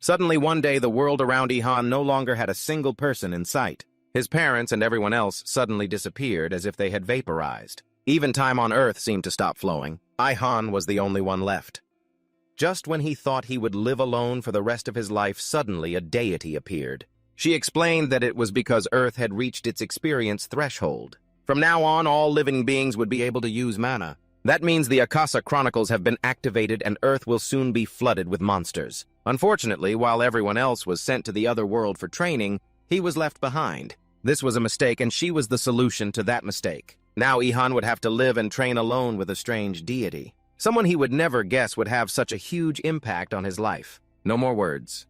Suddenly one day the world around Ihan no longer had a single person in sight. His parents and everyone else suddenly disappeared as if they had vaporized. Even time on Earth seemed to stop flowing. Ihan was the only one left. Just when he thought he would live alone for the rest of his life, suddenly a deity appeared. She explained that it was because Earth had reached its experience threshold. From now on, all living beings would be able to use mana. That means the Akasa Chronicles have been activated and Earth will soon be flooded with monsters. Unfortunately, while everyone else was sent to the other world for training, he was left behind. This was a mistake, and she was the solution to that mistake. Now Ihan would have to live and train alone with a strange deity. Someone he would never guess would have such a huge impact on his life. No more words.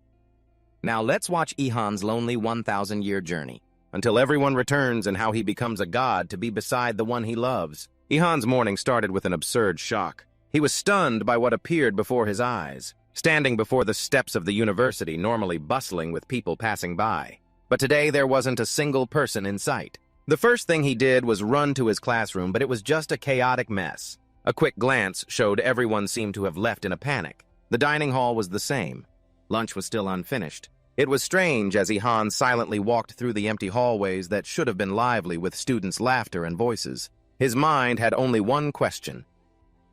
Now let's watch Ihan's lonely 1,000-year journey, until everyone returns and how he becomes a god to be beside the one he loves. Ihan's morning started with an absurd shock. He was stunned by what appeared before his eyes, standing before the steps of the university, normally bustling with people passing by. But today there wasn't a single person in sight. The first thing he did was run to his classroom, but it was just a chaotic mess. A quick glance showed everyone seemed to have left in a panic. The dining hall was the same. Lunch was still unfinished. It was strange as Ihan silently walked through the empty hallways that should have been lively with students' laughter and voices. His mind had only one question.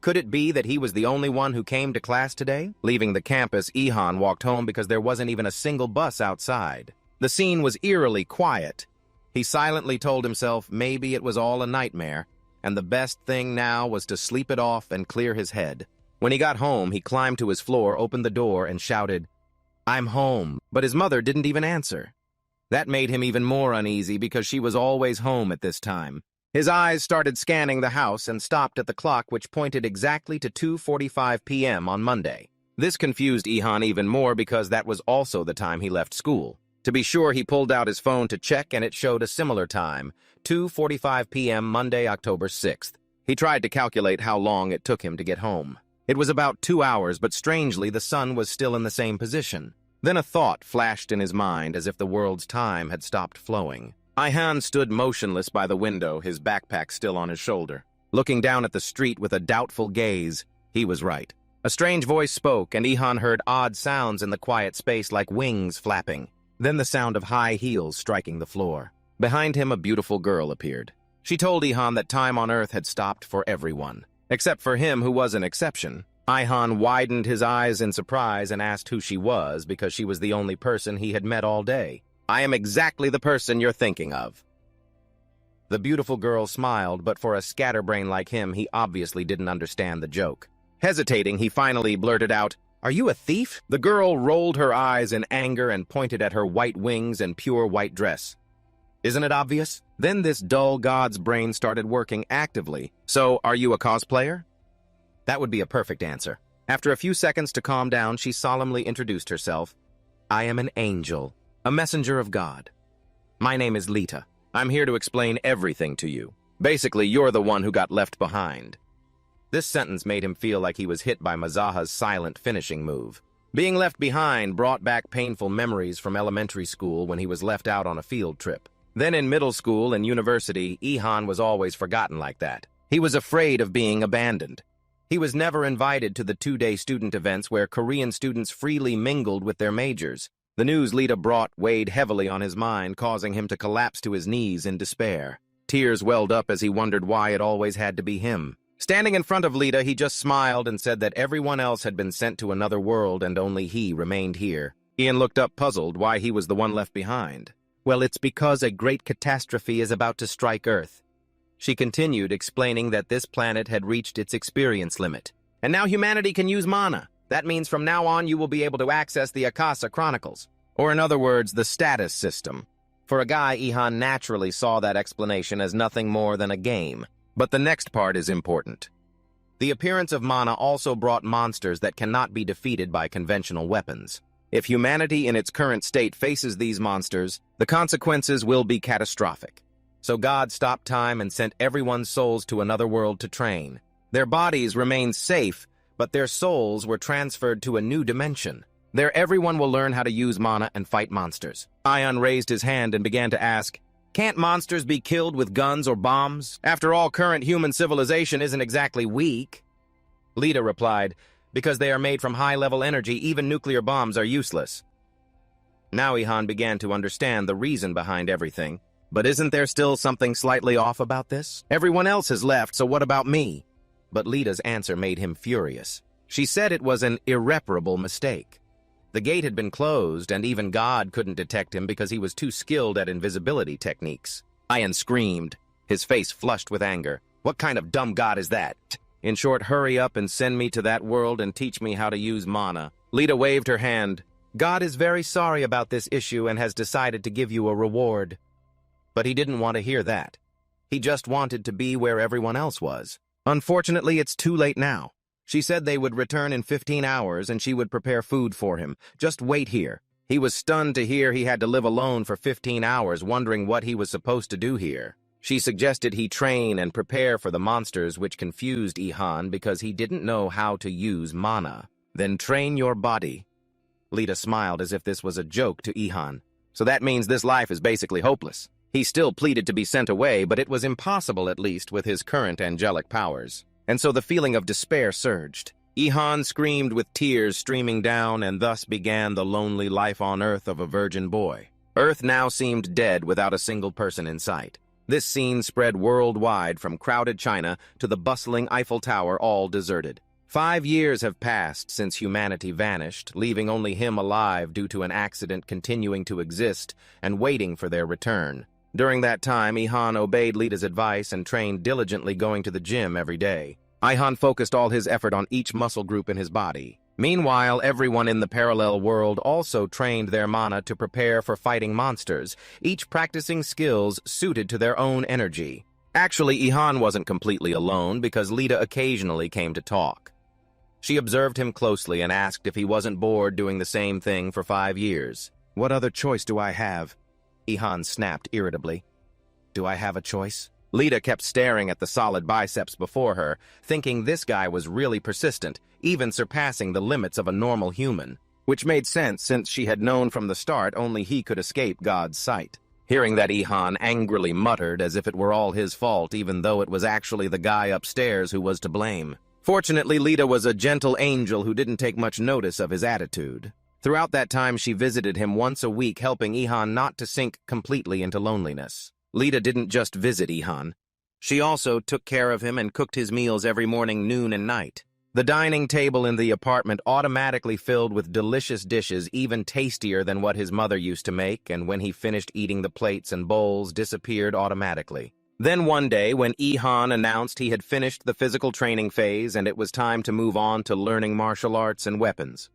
Could it be that he was the only one who came to class today? Leaving the campus, Ihan walked home because there wasn't even a single bus outside. The scene was eerily quiet. He silently told himself maybe it was all a nightmare, and the best thing now was to sleep it off and clear his head. When he got home, he climbed to his floor, opened the door, and shouted, "I'm home," but his mother didn't even answer. That made him even more uneasy because she was always home at this time. His eyes started scanning the house and stopped at the clock, which pointed exactly to 2:45 p.m. on Monday. This confused Ihan even more because that was also the time he left school. To be sure, he pulled out his phone to check, and it showed a similar time, 2:45 p.m. Monday, October 6th. He tried to calculate how long it took him to get home. It was about 2 hours, but strangely, the sun was still in the same position. Then a thought flashed in his mind as if the world's time had stopped flowing. Ihan stood motionless by the window, his backpack still on his shoulder. Looking down at the street with a doubtful gaze, he was right. A strange voice spoke, and Ihan heard odd sounds in the quiet space like wings flapping. Then the sound of high heels striking the floor. Behind him, a beautiful girl appeared. She told Ihan that time on Earth had stopped for everyone, except for him, who was an exception. Ihan widened his eyes in surprise and asked who she was because she was the only person he had met all day. "I am exactly the person you're thinking of." The beautiful girl smiled, but for a scatterbrain like him, he obviously didn't understand the joke. Hesitating, he finally blurted out, "Are you a thief?" The girl rolled her eyes in anger and pointed at her white wings and pure white dress. "Isn't it obvious?" Then this dull god's brain started working actively. "So, are you a cosplayer?" That would be a perfect answer. After a few seconds to calm down, she solemnly introduced herself. "I am an angel, a messenger of God. My name is Lita. I'm here to explain everything to you. Basically, you're the one who got left behind." This sentence made him feel like he was hit by Mazaha's silent finishing move. Being left behind brought back painful memories from elementary school when he was left out on a field trip. Then in middle school and university, Ihan was always forgotten like that. He was afraid of being abandoned. He was never invited to the 2-day student events where Korean students freely mingled with their majors. The news Lita brought weighed heavily on his mind, causing him to collapse to his knees in despair. Tears welled up as he wondered why it always had to be him. Standing in front of Lita, he just smiled and said that everyone else had been sent to another world and only he remained here. Ian looked up, puzzled why he was the one left behind. "Well, it's because a great catastrophe is about to strike Earth." She continued, explaining that this planet had reached its experience limit. "And now humanity can use mana. That means from now on you will be able to access the Akasa Chronicles. Or in other words, the status system." For a guy, Ihan naturally saw that explanation as nothing more than a game. But the next part is important. The appearance of mana also brought monsters that cannot be defeated by conventional weapons. If humanity in its current state faces these monsters, the consequences will be catastrophic. So God stopped time and sent everyone's souls to another world to train. Their bodies remained safe, but their souls were transferred to a new dimension. There everyone will learn how to use mana and fight monsters. Ion raised his hand and began to ask, "Can't monsters be killed with guns or bombs? After all, current human civilization isn't exactly weak." Lita replied, "Because they are made from high-level energy, even nuclear bombs are useless. Now Ihan began to understand the reason behind everything. But isn't there still something slightly off about this? Everyone else has left, so what about me? But Lita's answer made him furious. She said it was an irreparable mistake. The gate had been closed, and even God couldn't detect him because he was too skilled at invisibility techniques. Ian screamed, his face flushed with anger. What kind of dumb god is that? In short, hurry up and send me to that world and teach me how to use mana. Lita waved her hand. God is very sorry about this issue and has decided to give you a reward. But he didn't want to hear that. He just wanted to be where everyone else was. Unfortunately, it's too late now. She said they would return in 15 hours and she would prepare food for him. Just wait here. He was stunned to hear he had to live alone for 15 hours, wondering what he was supposed to do here. She suggested he train and prepare for the monsters, which confused Ihan because he didn't know how to use mana. Then train your body. Lita smiled as if this was a joke to Ihan. So that means this life is basically hopeless. He still pleaded to be sent away, but it was impossible, at least with his current angelic powers. And so the feeling of despair surged. Ihan screamed with tears streaming down, and thus began the lonely life on Earth of a virgin boy. Earth now seemed dead without a single person in sight. This scene spread worldwide from crowded China to the bustling Eiffel Tower, all deserted. 5 years have passed since humanity vanished, leaving only him alive due to an accident continuing to exist and waiting for their return. During that time, Ihan obeyed Lita's advice and trained diligently, going to the gym every day. Ihan focused all his effort on each muscle group in his body. Meanwhile, everyone in the parallel world also trained their mana to prepare for fighting monsters, each practicing skills suited to their own energy. Actually, Ihan wasn't completely alone because Lita occasionally came to talk. She observed him closely and asked if he wasn't bored doing the same thing for 5 years. What other choice do I have? Ihan snapped irritably. Do I have a choice? Lita kept staring at the solid biceps before her, thinking this guy was really persistent, even surpassing the limits of a normal human, which made sense since she had known from the start only he could escape God's sight. Hearing that, Ihan angrily muttered as if it were all his fault, even though it was actually the guy upstairs who was to blame. Fortunately, Lita was a gentle angel who didn't take much notice of his attitude. Throughout that time, she visited him once a week, helping Ihan not to sink completely into loneliness. Lita didn't just visit Ihan. She also took care of him and cooked his meals every morning, noon, and night. The dining table in the apartment automatically filled with delicious dishes, even tastier than what his mother used to make, and when he finished eating, the plates and bowls disappeared automatically. Then one day, when Ihan announced he had finished the physical training phase and it was time to move on to learning martial arts and weapons,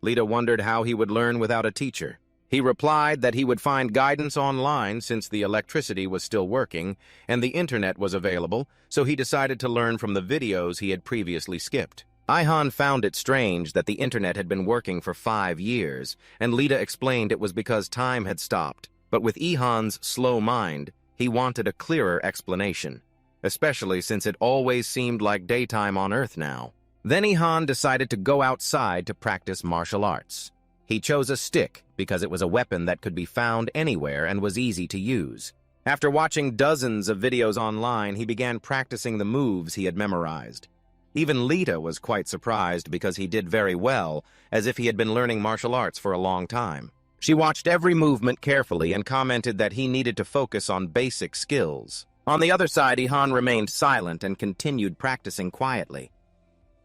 Lita wondered how he would learn without a teacher. He replied that he would find guidance online since the electricity was still working and the internet was available, so he decided to learn from the videos he had previously skipped. Ihan found it strange that the internet had been working for 5 years, and Lita explained it was because time had stopped. But with Ihan's slow mind, he wanted a clearer explanation, especially since it always seemed like daytime on Earth now. Then Ihan decided to go outside to practice martial arts. He chose a stick because it was a weapon that could be found anywhere and was easy to use. After watching dozens of videos online, he began practicing the moves he had memorized. Even Lita was quite surprised because he did very well, as if he had been learning martial arts for a long time. She watched every movement carefully and commented that he needed to focus on basic skills. On the other side, Ihan remained silent and continued practicing quietly.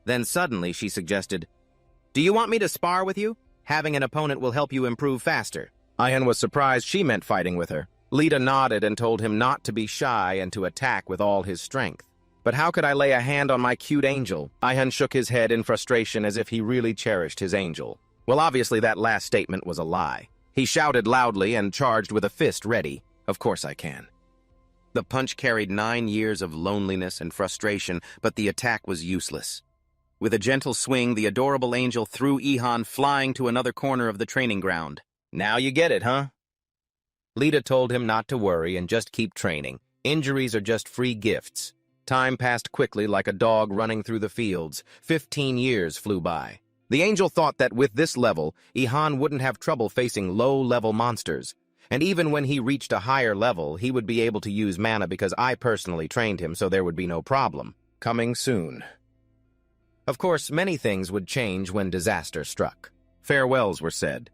Then suddenly she suggested, "Do you want me to spar with you? Having an opponent will help you improve faster." Ihan was surprised she meant fighting with her. Lita nodded and told him not to be shy and to attack with all his strength. "But how could I lay a hand on my cute angel?" Ihan shook his head in frustration as if he really cherished his angel. Well, obviously that last statement was a lie. He shouted loudly and charged with a fist ready. "Of course I can." The punch carried 9 years of loneliness and frustration, but the attack was useless. With a gentle swing, the adorable angel threw Ihan flying to another corner of the training ground. "Now you get it, huh?" Lita told him not to worry and just keep training. Injuries are just free gifts. Time passed quickly like a dog running through the fields. 15 years flew by. The angel thought that with this level, Ihan wouldn't have trouble facing low-level monsters. And even when he reached a higher level, he would be able to use mana because I personally trained him, so there would be no problem. Coming soon. Of course, many things would change when disaster struck. Farewells were said.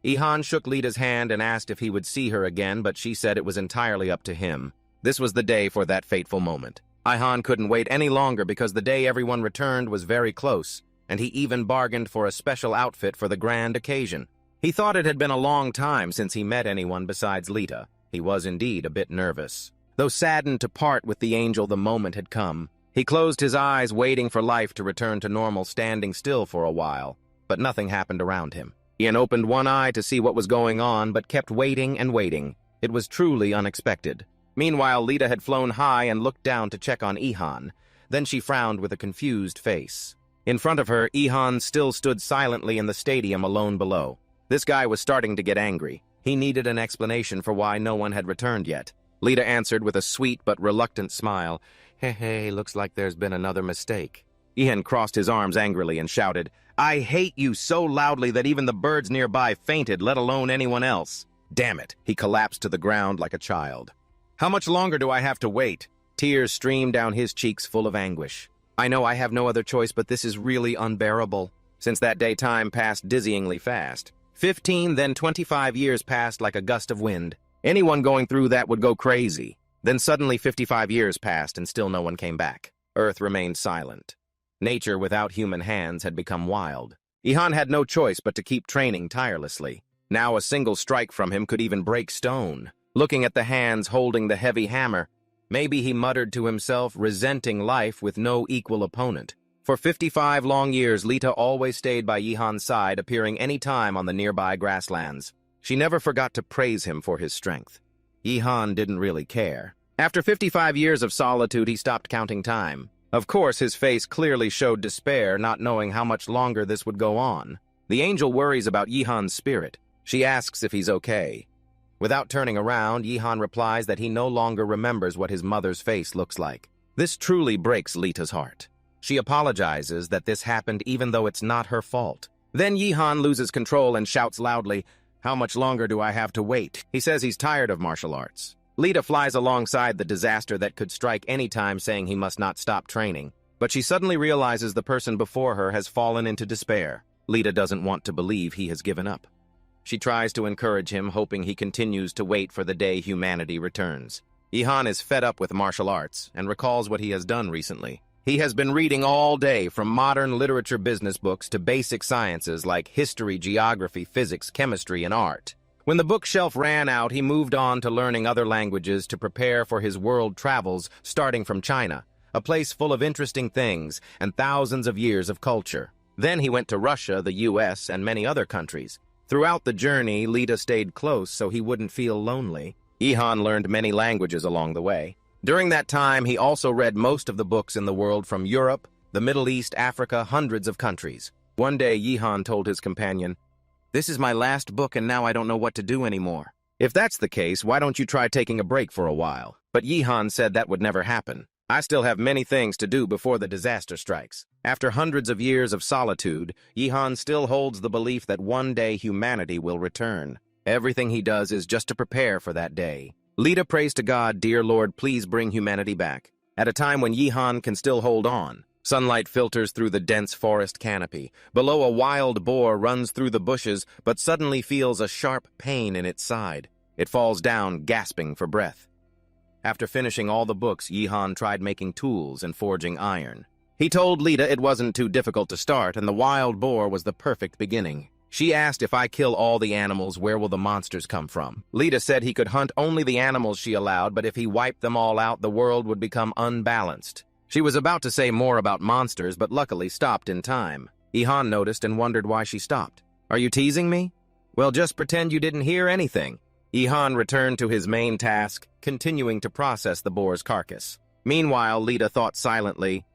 Ihan shook Lita's hand and asked if he would see her again, but she said it was entirely up to him. This was the day for that fateful moment. Ihan couldn't wait any longer because the day everyone returned was very close, and he even bargained for a special outfit for the grand occasion. He thought it had been a long time since he met anyone besides Lita. He was indeed a bit nervous. Though saddened to part with the angel, the moment had come. He closed his eyes, waiting for life to return to normal, standing still for a while, but nothing happened around him. Ian opened one eye to see what was going on, but kept waiting and waiting. It was truly unexpected. Meanwhile, Lita had flown high and looked down to check on Ihan. Then she frowned with a confused face. In front of her, Ihan still stood silently in the stadium alone below. This guy was starting to get angry. He needed an explanation for why no one had returned yet. Lita answered with a sweet but reluctant smile. Hey, looks like there's been another mistake. Ian crossed his arms angrily and shouted, I hate you so loudly that even the birds nearby fainted, let alone anyone else. Damn it, he collapsed to the ground like a child. How much longer do I have to wait? Tears streamed down his cheeks full of anguish. I know I have no other choice, but this is really unbearable. Since that day, time passed dizzyingly fast. 15, then 25 years passed like a gust of wind. Anyone going through that would go crazy. Then suddenly 55 years passed and still no one came back. Earth remained silent. Nature without human hands had become wild. Ihan had no choice but to keep training tirelessly. Now a single strike from him could even break stone. Looking at the hands holding the heavy hammer, maybe he muttered to himself, resenting life with no equal opponent. For 55 long years, Lita always stayed by Ihan's side, appearing any time on the nearby grasslands. She never forgot to praise him for his strength. Ihan didn't really care. After 55 years of solitude, he stopped counting time. Of course, his face clearly showed despair, not knowing how much longer this would go on. The angel worries about Ihan's spirit. She asks if he's okay. Without turning around, Ihan replies that he no longer remembers what his mother's face looks like. This truly breaks Lita's heart. She apologizes that this happened even though it's not her fault. Then Ihan loses control and shouts loudly, How much longer do I have to wait? He says he's tired of martial arts. Lita flies alongside the disaster that could strike any time, saying he must not stop training. But she suddenly realizes the person before her has fallen into despair. Lita doesn't want to believe he has given up. She tries to encourage him, hoping he continues to wait for the day humanity returns. Ihan is fed up with martial arts and recalls what he has done recently. He has been reading all day, from modern literature business books to basic sciences like history, geography, physics, chemistry, and art. When the bookshelf ran out, he moved on to learning other languages to prepare for his world travels, starting from China, a place full of interesting things and thousands of years of culture. Then he went to Russia, the US, and many other countries. Throughout the journey, Lita stayed close so he wouldn't feel lonely. Ihan learned many languages along the way. During that time, he also read most of the books in the world, from Europe, the Middle East, Africa, hundreds of countries. One day, Ihan told his companion, This is my last book and now I don't know what to do anymore. If that's the case, why don't you try taking a break for a while? But Ihan said that would never happen. I still have many things to do before the disaster strikes. After hundreds of years of solitude, Ihan still holds the belief that one day humanity will return. Everything he does is just to prepare for that day. Lita prays to God, Dear Lord, please bring humanity back. At a time when Ihan can still hold on. Sunlight filters through the dense forest canopy. Below, a wild boar runs through the bushes, but suddenly feels a sharp pain in its side. It falls down, gasping for breath. After finishing all the books, Ihan tried making tools and forging iron. He told Lita it wasn't too difficult to start, and the wild boar was the perfect beginning. She asked, if I kill all the animals, where will the monsters come from? Lita said he could hunt only the animals she allowed, but if he wiped them all out, the world would become unbalanced. She was about to say more about monsters, but luckily stopped in time. Ihan noticed and wondered why she stopped. Are you teasing me? Well, just pretend you didn't hear anything. Ihan returned to his main task, continuing to process the boar's carcass. Meanwhile, Lita thought silently,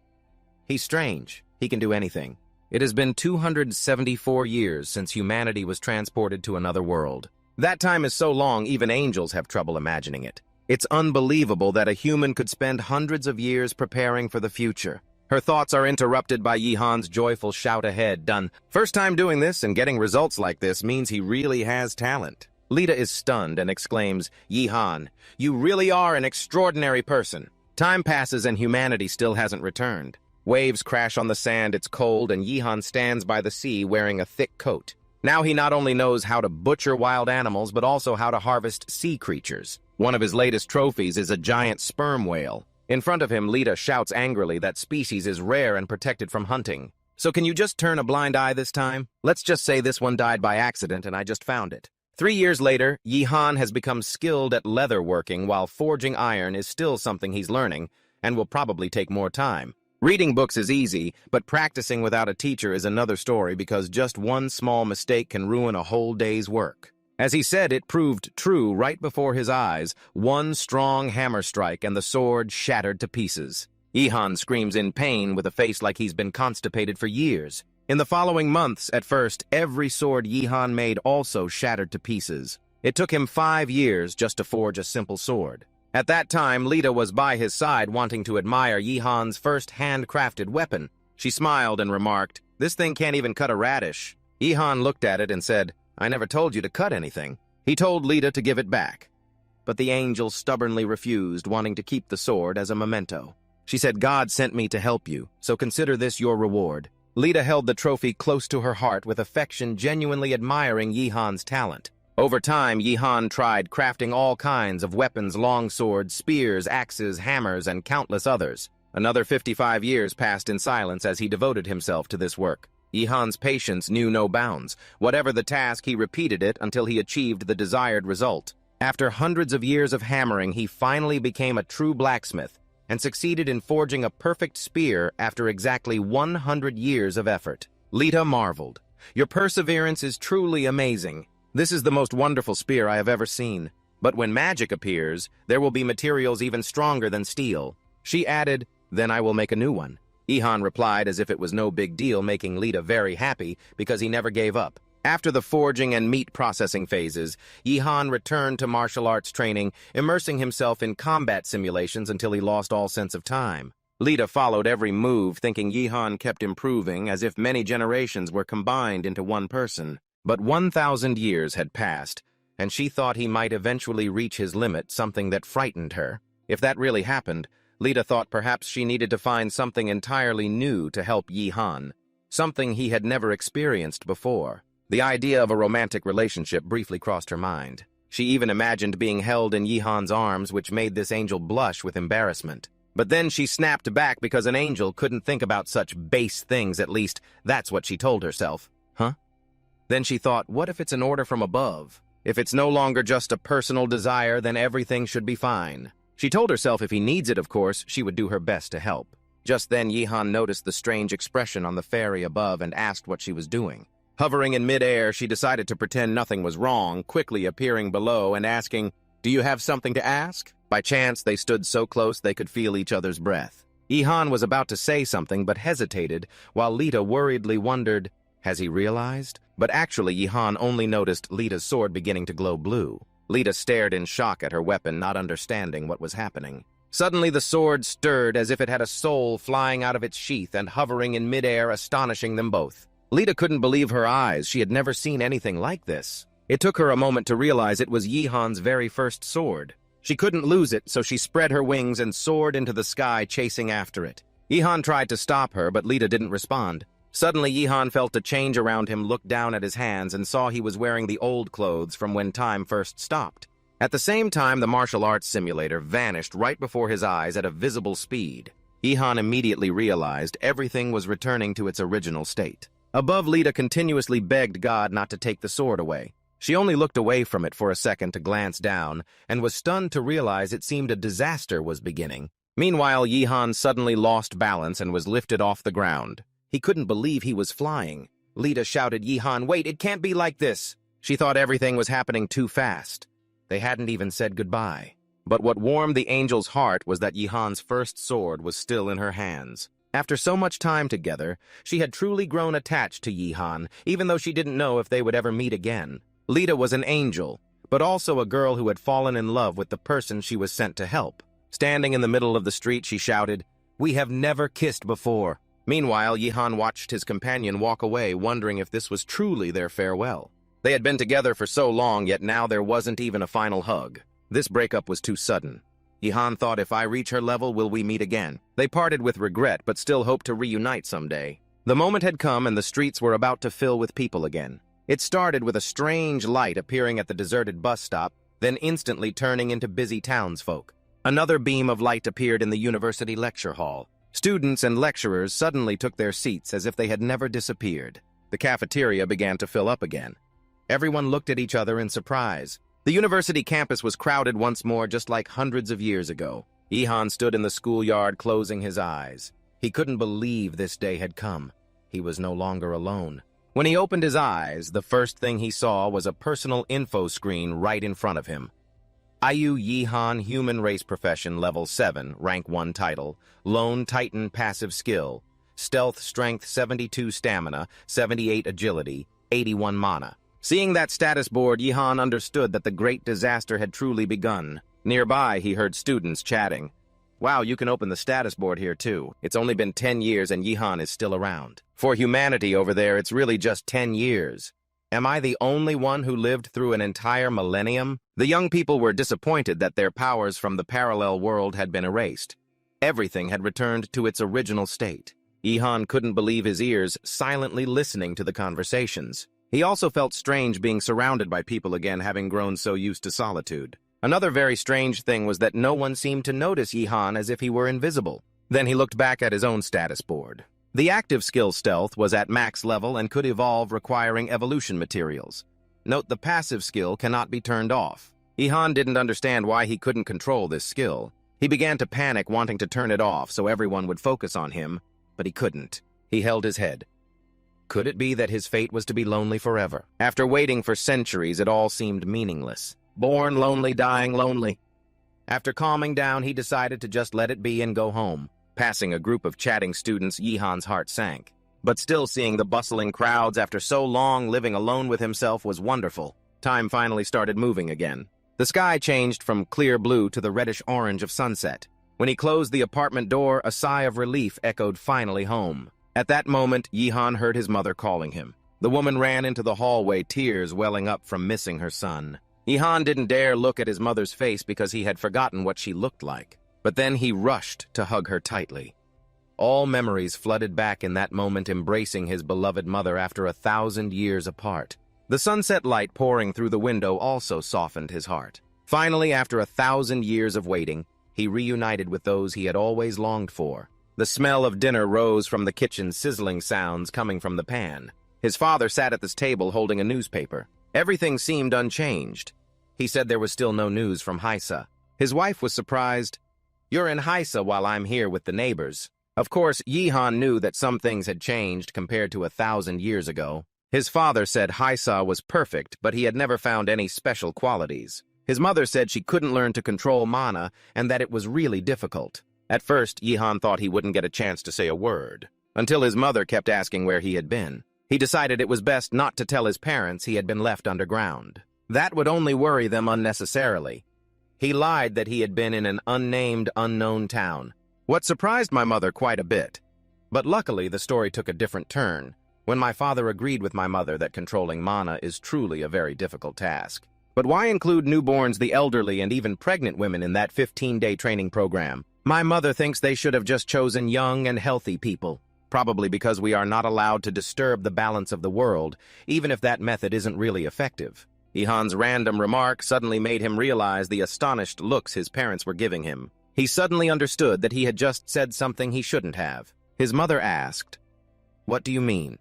He's strange. He can do anything. It has been 274 years since humanity was transported to another world. That time is so long, even angels have trouble imagining it. It's unbelievable that a human could spend hundreds of years preparing for the future. Her thoughts are interrupted by Ihan's joyful shout ahead, done. First time doing this and getting results like this means he really has talent. Lita is stunned and exclaims, Ihan, you really are an extraordinary person. Time passes and humanity still hasn't returned. Waves crash on the sand, it's cold, and Ihan stands by the sea wearing a thick coat. Now he not only knows how to butcher wild animals, but also how to harvest sea creatures. One of his latest trophies is a giant sperm whale. In front of him, Lita shouts angrily that species is rare and protected from hunting. So can you just turn a blind eye this time? Let's just say this one died by accident and I just found it. 3 years later, Yi-Han has become skilled at leather working, while forging iron is still something he's learning and will probably take more time. Reading books is easy, but practicing without a teacher is another story, because just one small mistake can ruin a whole day's work. As he said, it proved true right before his eyes. One strong hammer strike and the sword shattered to pieces. Yi-Han screams in pain with a face like he's been constipated for years. In the following months, at first, every sword Yi-Han made also shattered to pieces. It took him 5 years just to forge a simple sword. At that time, Lita was by his side, wanting to admire Yi-Han's first handcrafted weapon. She smiled and remarked, "This thing can't even cut a radish." Yi-Han looked at it and said, "I never told you to cut anything." He told Lita to give it back. But the angel stubbornly refused, wanting to keep the sword as a memento. She said, "God sent me to help you, so consider this your reward." Lita held the trophy close to her heart with affection, genuinely admiring Yi-Han's talent. Over time, Yi-Han tried crafting all kinds of weapons: long swords, spears, axes, hammers, and countless others. Another 55 years passed in silence as he devoted himself to this work. Yi-Han's patience knew no bounds. Whatever the task, he repeated it until he achieved the desired result. After hundreds of years of hammering, he finally became a true blacksmith and succeeded in forging a perfect spear after exactly 100 years of effort. Lita marveled, "Your perseverance is truly amazing. This is the most wonderful spear I have ever seen. But when magic appears, there will be materials even stronger than steel." She added, "Then I will make a new one." Yi-Han replied as if it was no big deal, making Lita very happy because he never gave up. After the forging and meat processing phases, Yi-Han returned to martial arts training, immersing himself in combat simulations until he lost all sense of time. Lita followed every move, thinking Yi-Han kept improving, as if many generations were combined into one person. But 1,000 years had passed, and she thought he might eventually reach his limit, something that frightened her. If that really happened, Lita thought perhaps she needed to find something entirely new to help Yi-Han, something he had never experienced before. The idea of a romantic relationship briefly crossed her mind. She even imagined being held in Yi-Han's arms, which made this angel blush with embarrassment. But then she snapped back because an angel couldn't think about such base things, at least that's what she told herself. Huh? Then she thought, what if it's an order from above? If it's no longer just a personal desire, then everything should be fine. She told herself if he needs it, of course, she would do her best to help. Just then, Yi-Han noticed the strange expression on the fairy above and asked what she was doing. Hovering in mid-air, she decided to pretend nothing was wrong, quickly appearing below and asking, "Do you have something to ask?" By chance, they stood so close they could feel each other's breath. Yi-Han was about to say something but hesitated, while Lita worriedly wondered, has he realized? But actually, Yi-Han only noticed Lita's sword beginning to glow blue. Lita stared in shock at her weapon, not understanding what was happening. Suddenly, the sword stirred as if it had a soul, flying out of its sheath and hovering in mid-air, astonishing them both. Lita couldn't believe her eyes. She had never seen anything like this. It took her a moment to realize it was Yi-Han's very first sword. She couldn't lose it, so she spread her wings and soared into the sky, chasing after it. Yi-Han tried to stop her, but Lita didn't respond. Suddenly, Yi-Han felt a change around him, looked down at his hands, and saw he was wearing the old clothes from when time first stopped. At the same time, the martial arts simulator vanished right before his eyes at a visible speed. Yi-Han immediately realized everything was returning to its original state. Above, Lita continuously begged God not to take the sword away. She only looked away from it for a second to glance down, and was stunned to realize it seemed a disaster was beginning. Meanwhile, Yi-Han suddenly lost balance and was lifted off the ground. He couldn't believe he was flying. Lita shouted, "Yi-Han, wait, it can't be like this!" She thought everything was happening too fast. They hadn't even said goodbye. But what warmed the angel's heart was that Yi-Han's first sword was still in her hands. After so much time together, she had truly grown attached to Yi-Han, even though she didn't know if they would ever meet again. Lita was an angel, but also a girl who had fallen in love with the person she was sent to help. Standing in the middle of the street, she shouted, "We have never kissed before." Meanwhile, Yi-Han watched his companion walk away, wondering if this was truly their farewell. They had been together for so long, yet now there wasn't even a final hug. This breakup was too sudden. Yi-Han thought, if I reach her level, will we meet again? They parted with regret, but still hoped to reunite someday. The moment had come and the streets were about to fill with people again. It started with a strange light appearing at the deserted bus stop, then instantly turning into busy townsfolk. Another beam of light appeared in the university lecture hall. Students and lecturers suddenly took their seats as if they had never disappeared. The cafeteria began to fill up again. Everyone looked at each other in surprise. The university campus was crowded once more, just like hundreds of years ago. Ihan stood in the schoolyard, closing his eyes. He couldn't believe this day had come. He was no longer alone. When he opened his eyes, the first thing he saw was a personal info screen right in front of him. Ayu Yihan, Human Race Profession, Level 7, Rank 1 Title, Lone Titan Passive Skill, Stealth Strength 72 Stamina, 78 Agility, 81 Mana. Seeing that status board, Yihan understood that the great disaster had truly begun. Nearby, he heard students chatting. Wow, you can open the status board here too. It's only been 10 years and Yihan is still around. For humanity over there, it's really just 10 years. Am I the only one who lived through an entire millennium? The young people were disappointed that their powers from the parallel world had been erased. Everything had returned to its original state. Yihan couldn't believe his ears, silently listening to the conversations. He also felt strange being surrounded by people again, having grown so used to solitude. Another very strange thing was that no one seemed to notice Yihan, as if he were invisible. Then he looked back at his own status board. The active skill Stealth was at max level and could evolve, requiring evolution materials. Note the passive skill cannot be turned off. Yihan didn't understand why he couldn't control this skill. He began to panic, wanting to turn it off so everyone would focus on him, but he couldn't. He held his head. Could it be that his fate was to be lonely forever? After waiting for centuries, it all seemed meaningless. Born lonely, dying lonely. After calming down, he decided to just let it be and go home. Passing a group of chatting students, Yihan's heart sank. But still, seeing the bustling crowds after so long living alone with himself was wonderful. Time finally started moving again. The sky changed from clear blue to the reddish-orange of sunset. When he closed the apartment door, a sigh of relief echoed, finally home. At that moment, Yihan heard his mother calling him. The woman ran into the hallway, tears welling up from missing her son. Yihan didn't dare look at his mother's face because he had forgotten what she looked like. But then he rushed to hug her tightly. All memories flooded back in that moment, embracing his beloved mother after 1,000 years apart. The sunset light pouring through the window also softened his heart. Finally, after 1,000 years of waiting, he reunited with those he had always longed for. The smell of dinner rose from the kitchen, sizzling sounds coming from the pan. His father sat at this table holding a newspaper. Everything seemed unchanged. He said there was still no news from Haisa. His wife was surprised. "You're in Haisa while I'm here with the neighbors." Of course, Yihan knew that some things had changed compared to 1,000 years ago. His father said Haisa was perfect, but he had never found any special qualities. His mother said she couldn't learn to control mana and that it was really difficult. At first, Yihan thought he wouldn't get a chance to say a word, until his mother kept asking where he had been. He decided it was best not to tell his parents he had been left underground. That would only worry them unnecessarily. He lied that he had been in an unnamed, unknown town. What surprised my mother quite a bit. But luckily, the story took a different turn, when my father agreed with my mother that controlling mana is truly a very difficult task. But why include newborns, the elderly, and even pregnant women in that 15-day training program? My mother thinks they should have just chosen young and healthy people, probably because we are not allowed to disturb the balance of the world, even if that method isn't really effective. Yihan's random remark suddenly made him realize the astonished looks his parents were giving him. He suddenly understood that he had just said something he shouldn't have. His mother asked, "What do you mean?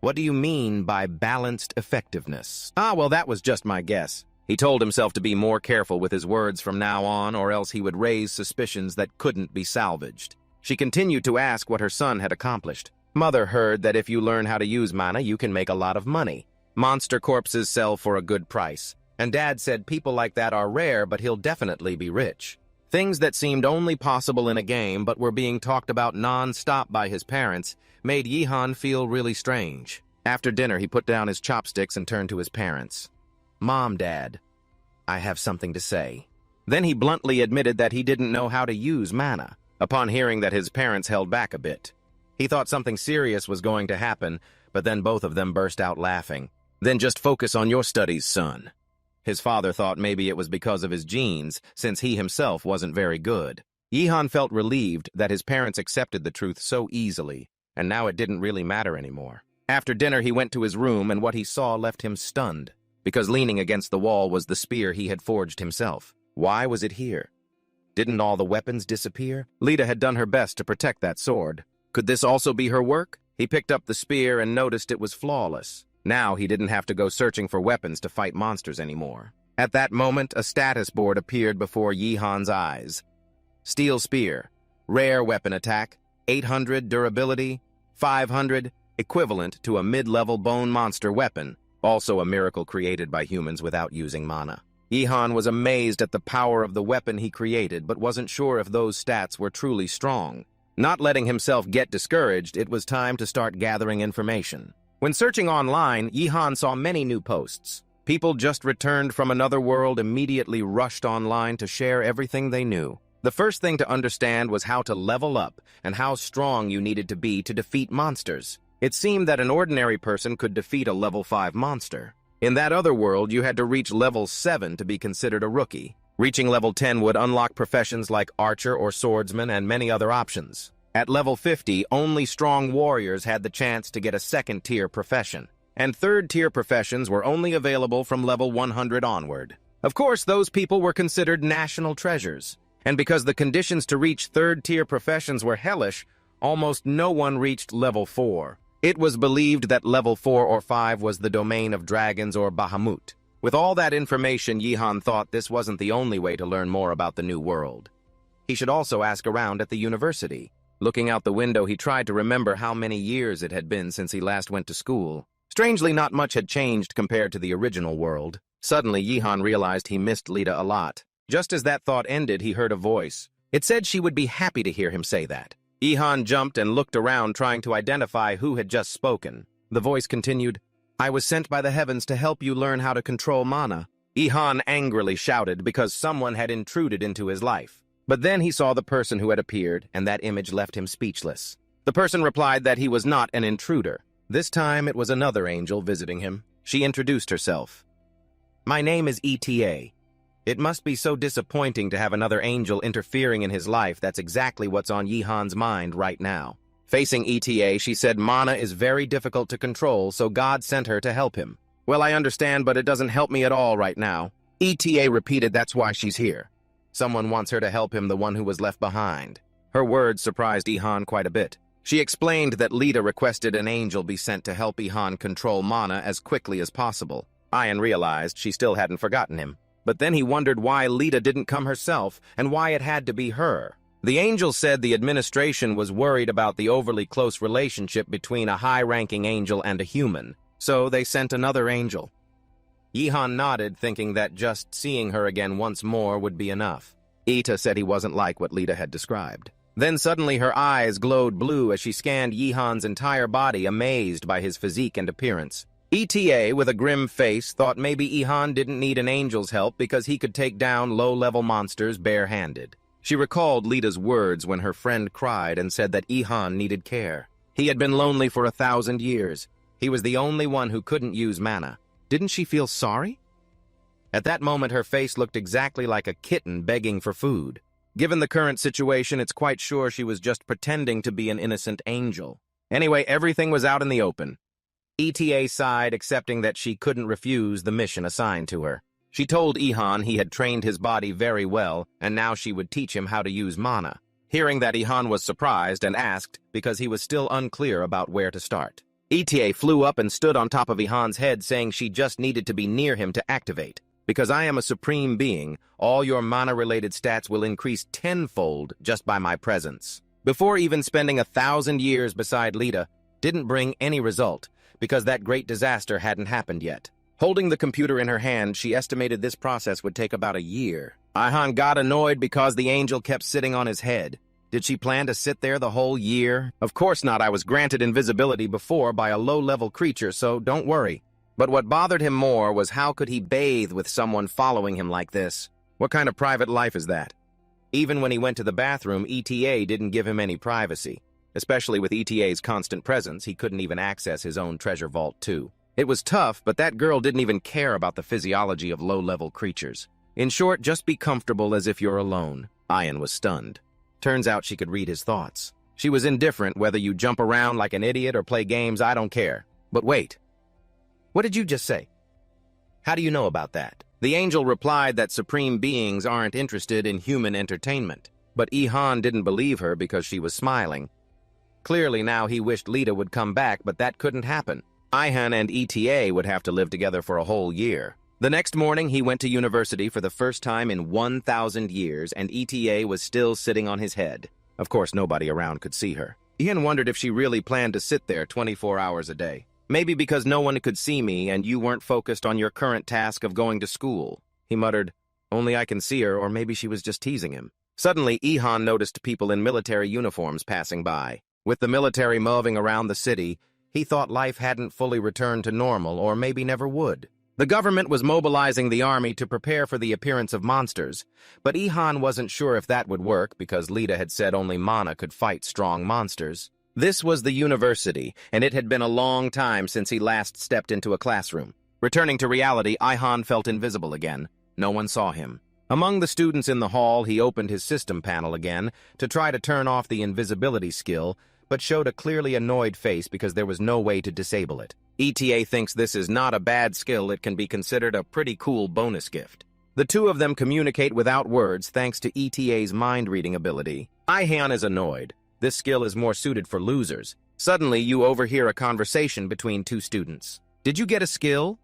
What do you mean by balanced effectiveness?" Well, that was just my guess. He told himself to be more careful with his words from now on, or else he would raise suspicions that couldn't be salvaged. She continued to ask what her son had accomplished. "Mother heard that if you learn how to use mana, you can make a lot of money. Monster corpses sell for a good price. And Dad said people like that are rare, but he'll definitely be rich." Things that seemed only possible in a game but were being talked about non-stop by his parents made Yihan feel really strange. After dinner, he put down his chopsticks and turned to his parents. "Mom, Dad, I have something to say." Then he bluntly admitted that he didn't know how to use mana. Upon hearing that, his parents held back a bit. He thought something serious was going to happen, but then both of them burst out laughing. "Then just focus on your studies, son." His father thought maybe it was because of his genes, since he himself wasn't very good. Yihan felt relieved that his parents accepted the truth so easily, and now it didn't really matter anymore. After dinner, he went to his room, and what he saw left him stunned, because leaning against the wall was the spear he had forged himself. Why was it here? Didn't all the weapons disappear? Lita had done her best to protect that sword. Could this also be her work? He picked up the spear and noticed it was flawless. Now he didn't have to go searching for weapons to fight monsters anymore. At that moment, a status board appeared before Yi-Han's eyes. Steel spear. Rare weapon attack. 800 durability. 500, equivalent to a mid-level bone monster weapon. Also a miracle created by humans without using mana. Yi-Han was amazed at the power of the weapon he created, but wasn't sure if those stats were truly strong. Not letting himself get discouraged, it was time to start gathering information. When searching online, Yi-Han saw many new posts. People just returned from another world immediately rushed online to share everything they knew. The first thing to understand was how to level up and how strong you needed to be to defeat monsters. It seemed that an ordinary person could defeat a level 5 monster. In that other world, you had to reach level 7 to be considered a rookie. Reaching level 10 would unlock professions like archer or swordsman and many other options. At level 50, only strong warriors had the chance to get a second-tier profession. And third-tier professions were only available from level 100 onward. Of course, those people were considered national treasures. And because the conditions to reach third-tier professions were hellish, almost no one reached level 4. It was believed that level 4 or 5 was the domain of dragons or Bahamut. With all that information, Yi-Han thought this wasn't the only way to learn more about the new world. He should also ask around at the university. Looking out the window, he tried to remember how many years it had been since he last went to school. Strangely, not much had changed compared to the original world. Suddenly, Yi-Han realized he missed Lita a lot. Just as that thought ended, he heard a voice. It said she would be happy to hear him say that. Yi-Han jumped and looked around, trying to identify who had just spoken. The voice continued, "I was sent by the heavens to help you learn how to control mana." Yi-Han angrily shouted because someone had intruded into his life. But then he saw the person who had appeared, and that image left him speechless. The person replied that he was not an intruder. This time it was another angel visiting him. She introduced herself. "My name is ETA. It must be so disappointing to have another angel interfering in his life. That's exactly what's on Yi-Han's mind right now." Facing ETA, she said mana is very difficult to control, so God sent her to help him. "Well, I understand, but it doesn't help me at all right now." ETA repeated that's why she's here. Someone wants her to help him, the one who was left behind. Her words surprised Yi-Han quite a bit. She explained that Lita requested an angel be sent to help Yi-Han control mana as quickly as possible. Ian realized she still hadn't forgotten him. But then he wondered why Lita didn't come herself and why it had to be her. The angel said the administration was worried about the overly close relationship between a high-ranking angel and a human, so they sent another angel. Yi-Han nodded, thinking that just seeing her again once more would be enough. Ita said he wasn't like what Lita had described. Then suddenly her eyes glowed blue as she scanned Yi-Han's entire body, amazed by his physique and appearance. ETA, with a grim face, thought maybe Yi-Han didn't need an angel's help because he could take down low-level monsters bare-handed. She recalled Lita's words when her friend cried and said that Yi-Han needed care. He had been lonely for 1,000 years. He was the only one who couldn't use mana. Didn't she feel sorry? At that moment, her face looked exactly like a kitten begging for food. Given the current situation, it's quite sure she was just pretending to be an innocent angel. Anyway, everything was out in the open. ETA sighed, accepting that she couldn't refuse the mission assigned to her. She told Yi-Han he had trained his body very well, and now she would teach him how to use mana. Hearing that, Yi-Han was surprised and asked because he was still unclear about where to start. ETA flew up and stood on top of Yi-Han's head, saying she just needed to be near him to activate. "Because I am a supreme being, all your mana-related stats will increase tenfold just by my presence." Before even spending 1,000 years beside Lita, didn't bring any result, because that great disaster hadn't happened yet. Holding the computer in her hand, she estimated this process would take about a year. Yi-Han got annoyed because the angel kept sitting on his head. Did she plan to sit there the whole year? Of course not. I was granted invisibility before by a low-level creature, so don't worry. But what bothered him more was how could he bathe with someone following him like this? What kind of private life is that? Even when he went to the bathroom, ETA didn't give him any privacy. Especially with ETA's constant presence, he couldn't even access his own treasure vault too. It was tough, but that girl didn't even care about the physiology of low-level creatures. In short, just be comfortable as if you're alone. Ian was stunned. Turns out she could read his thoughts. She was indifferent whether you jump around like an idiot or play games, I don't care. But wait, what did you just say? How do you know about that? The angel replied that supreme beings aren't interested in human entertainment. But Ihan didn't believe her because she was smiling. Clearly now he wished Lita would come back, but that couldn't happen. Ihan and ETA would have to live together for a whole year. The next morning he went to university for the first time in 1,000 years, and ETA was still sitting on his head. Of course, nobody around could see her. Ian wondered if she really planned to sit there 24 hours a day. Maybe because no one could see me and you weren't focused on your current task of going to school. He muttered, only I can see her, or maybe she was just teasing him. Suddenly, Ihan noticed people in military uniforms passing by. With the military moving around the city, he thought life hadn't fully returned to normal, or maybe never would. The government was mobilizing the army to prepare for the appearance of monsters, but Ihan wasn't sure if that would work because Lita had said only Mana could fight strong monsters. This was the university, and it had been a long time since he last stepped into a classroom. Returning to reality, Ihan felt invisible again. No one saw him. Among the students in the hall, he opened his system panel again to try to turn off the invisibility skill, but showed a clearly annoyed face because there was no way to disable it. ETA thinks this is not a bad skill. It can be considered a pretty cool bonus gift. The two of them communicate without words thanks to ETA's mind-reading ability. Ihan is annoyed. This skill is more suited for losers. Suddenly, you overhear a conversation between two students. Did you get a skill?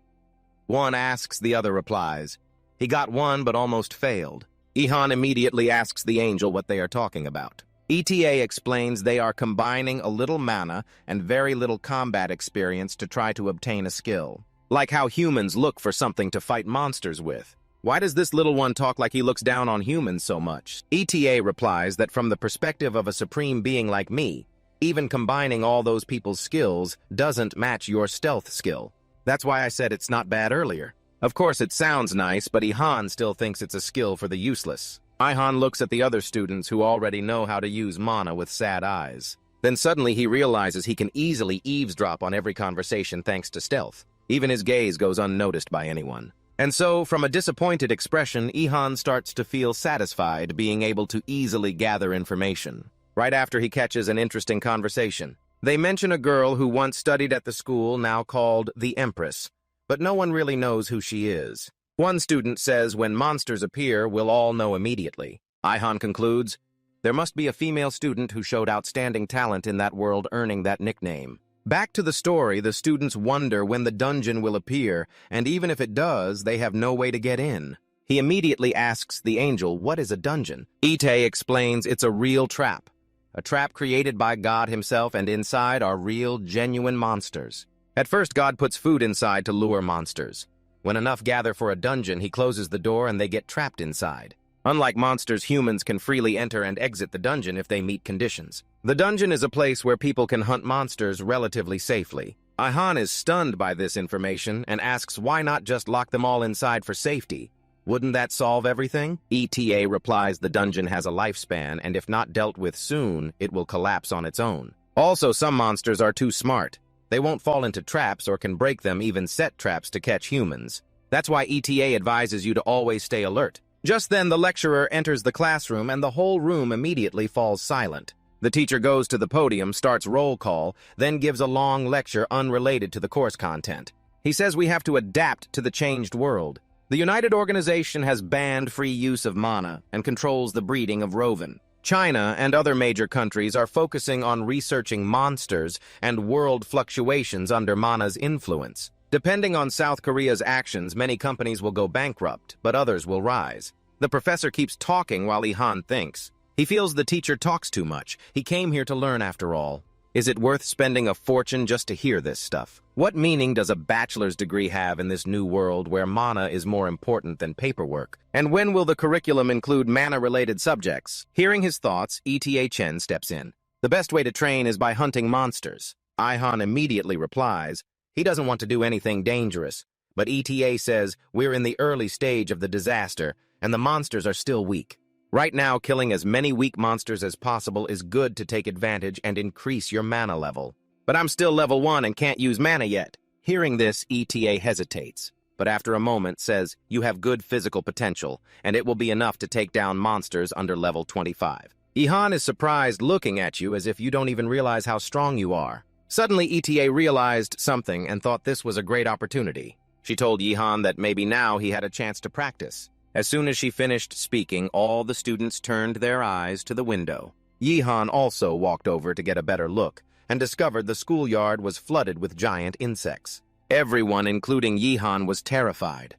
One asks, the other replies. He got one but almost failed. Ihan immediately asks the angel what they are talking about. ETA explains they are combining a little mana and very little combat experience to try to obtain a skill. Like how humans look for something to fight monsters with. Why does this little one talk like he looks down on humans so much? ETA replies that from the perspective of a supreme being like me, even combining all those people's skills doesn't match your stealth skill. That's why I said it's not bad earlier. Of course, it sounds nice, but Ihan still thinks it's a skill for the useless. Ihan looks at the other students who already know how to use mana with sad eyes. Then suddenly he realizes he can easily eavesdrop on every conversation thanks to stealth. Even his gaze goes unnoticed by anyone. And so, from a disappointed expression, Ihan starts to feel satisfied being able to easily gather information. Right after he catches an interesting conversation. They mention a girl who once studied at the school now called the Empress. But no one really knows who she is. One student says when monsters appear, we'll all know immediately. Ihan concludes, there must be a female student who showed outstanding talent in that world earning that nickname. Back to the story, the students wonder when the dungeon will appear, and even if it does, they have no way to get in. He immediately asks the angel, what is a dungeon? Ite explains it's a real trap. A trap created by God himself, and inside are real, genuine monsters. At first, God puts food inside to lure monsters. When enough gather for a dungeon, he closes the door and they get trapped inside. Unlike monsters, humans can freely enter and exit the dungeon if they meet conditions. The dungeon is a place where people can hunt monsters relatively safely. Ihan is stunned by this information and asks why not just lock them all inside for safety. Wouldn't that solve everything? ETA replies the dungeon has a lifespan, and if not dealt with soon, it will collapse on its own. Also, some monsters are too smart. They won't fall into traps or can break them, even set traps to catch humans. That's why ETA advises you to always stay alert. Just then, the lecturer enters the classroom and the whole room immediately falls silent. The teacher goes to the podium, starts roll call, then gives a long lecture unrelated to the course content. He says we have to adapt to the changed world. The United Organization has banned free use of mana and controls the breeding of Roven. China and other major countries are focusing on researching monsters and world fluctuations under mana's influence. Depending on South Korea's actions, many companies will go bankrupt, but others will rise. The professor keeps talking while Ihan thinks. He feels the teacher talks too much. He came here to learn after all. Is it worth spending a fortune just to hear this stuff? What meaning does a bachelor's degree have in this new world where mana is more important than paperwork? And when will the curriculum include mana-related subjects? Hearing his thoughts, ETA Chen steps in. The best way to train is by hunting monsters. Ihan immediately replies, he doesn't want to do anything dangerous. But ETA says we're in the early stage of the disaster, and the monsters are still weak. Right now, killing as many weak monsters as possible is good to take advantage and increase your mana level. But I'm still level 1 and can't use mana yet. Hearing this, ETA hesitates, but after a moment says, you have good physical potential, and it will be enough to take down monsters under level 25. Ihan is surprised looking at you as if you don't even realize how strong you are. Suddenly, ETA realized something and thought this was a great opportunity. She told Yihan that maybe now he had a chance to practice. As soon as she finished speaking, all the students turned their eyes to the window. Yihan also walked over to get a better look and discovered the schoolyard was flooded with giant insects. Everyone, including Yihan, was terrified.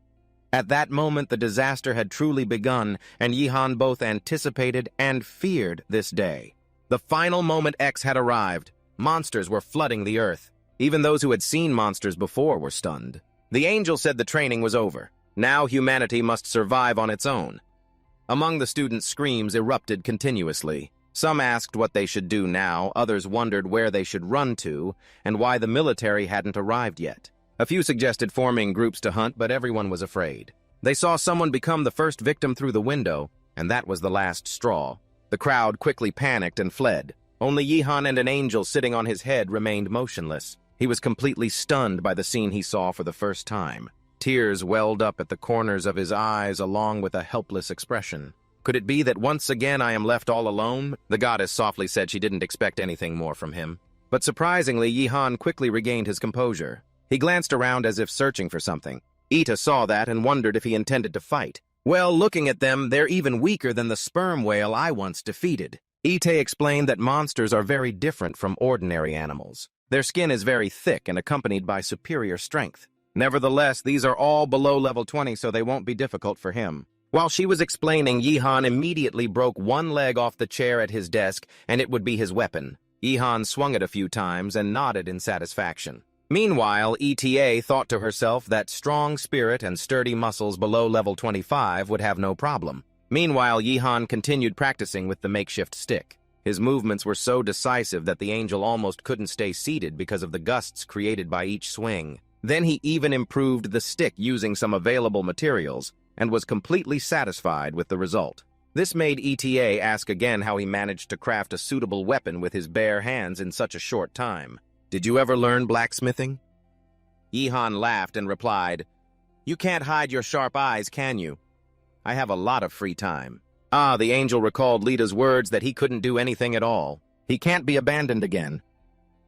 At that moment, the disaster had truly begun, and Yihan both anticipated and feared this day. The final moment X had arrived. Monsters were flooding the earth. Even those who had seen monsters before were stunned. The angel said the training was over. Now humanity must survive on its own. Among the students, screams erupted continuously. Some asked what they should do now, others wondered where they should run to, and why the military hadn't arrived yet. A few suggested forming groups to hunt, but everyone was afraid. They saw someone become the first victim through the window, and that was the last straw. The crowd quickly panicked and fled. Only Yihan and an angel sitting on his head remained motionless. He was completely stunned by the scene he saw for the first time. Tears welled up at the corners of his eyes along with a helpless expression. Could it be that once again I am left all alone? The goddess softly said she didn't expect anything more from him. But surprisingly, Yihan quickly regained his composure. He glanced around as if searching for something. Ita saw that and wondered if he intended to fight. Well, looking at them, they're even weaker than the sperm whale I once defeated. Ita explained that monsters are very different from ordinary animals. Their skin is very thick and accompanied by superior strength. Nevertheless, these are all below level 20, so they won't be difficult for him. While she was explaining, Yihan immediately broke one leg off the chair at his desk, and it would be his weapon. Yihan swung it a few times and nodded in satisfaction. Meanwhile, ETA thought to herself that strong spirit and sturdy muscles below level 25 would have no problem. Meanwhile, Yihan continued practicing with the makeshift stick. His movements were so decisive that the angel almost couldn't stay seated because of the gusts created by each swing. Then he even improved the stick using some available materials, and was completely satisfied with the result. This made ETA ask again how he managed to craft a suitable weapon with his bare hands in such a short time. Did you ever learn blacksmithing? Yihan laughed and replied, "You can't hide your sharp eyes, can you? I have a lot of free time." The angel recalled Lita's words that he couldn't do anything at all. He can't be abandoned again.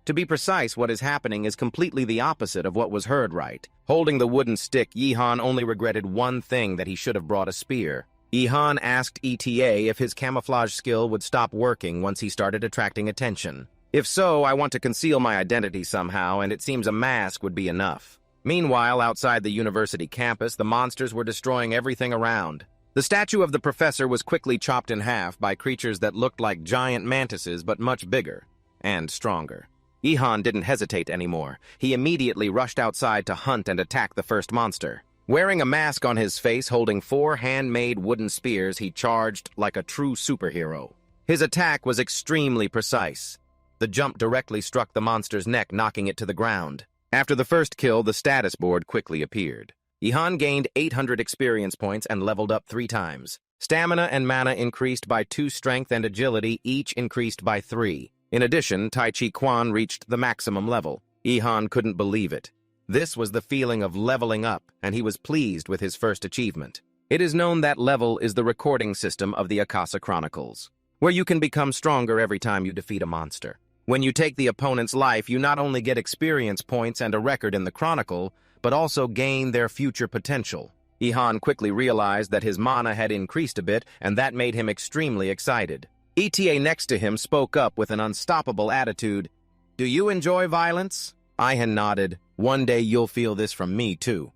To be precise, what is happening is completely the opposite of what was heard right. Holding the wooden stick, Yihan only regretted one thing, that he should have brought a spear. Yihan asked ETA if his camouflage skill would stop working once he started attracting attention. If so, I want to conceal my identity somehow, and it seems a mask would be enough. Meanwhile, outside the university campus, the monsters were destroying everything around. The statue of the professor was quickly chopped in half by creatures that looked like giant mantises but much bigger and stronger. Yihan didn't hesitate anymore. He immediately rushed outside to hunt and attack the first monster. Wearing a mask on his face, holding 4 handmade wooden spears, he charged like a true superhero. His attack was extremely precise. The jump directly struck the monster's neck, knocking it to the ground. After the first kill, the status board quickly appeared. Yihan gained 800 experience points and leveled up 3 times. Stamina and mana increased by 2, strength and agility each increased by 3. In addition, Tai Chi Quan reached the maximum level. Yihan couldn't believe it. This was the feeling of leveling up, and he was pleased with his first achievement. It is known that level is the recording system of the Akasa Chronicles, where you can become stronger every time you defeat a monster. When you take the opponent's life, you not only get experience points and a record in the chronicle, but also gain their future potential. Yihan quickly realized that his mana had increased a bit, and that made him extremely excited. ETA next to him spoke up with an unstoppable attitude. "Do you enjoy violence?" Yihan nodded. "One day you'll feel this from me, too."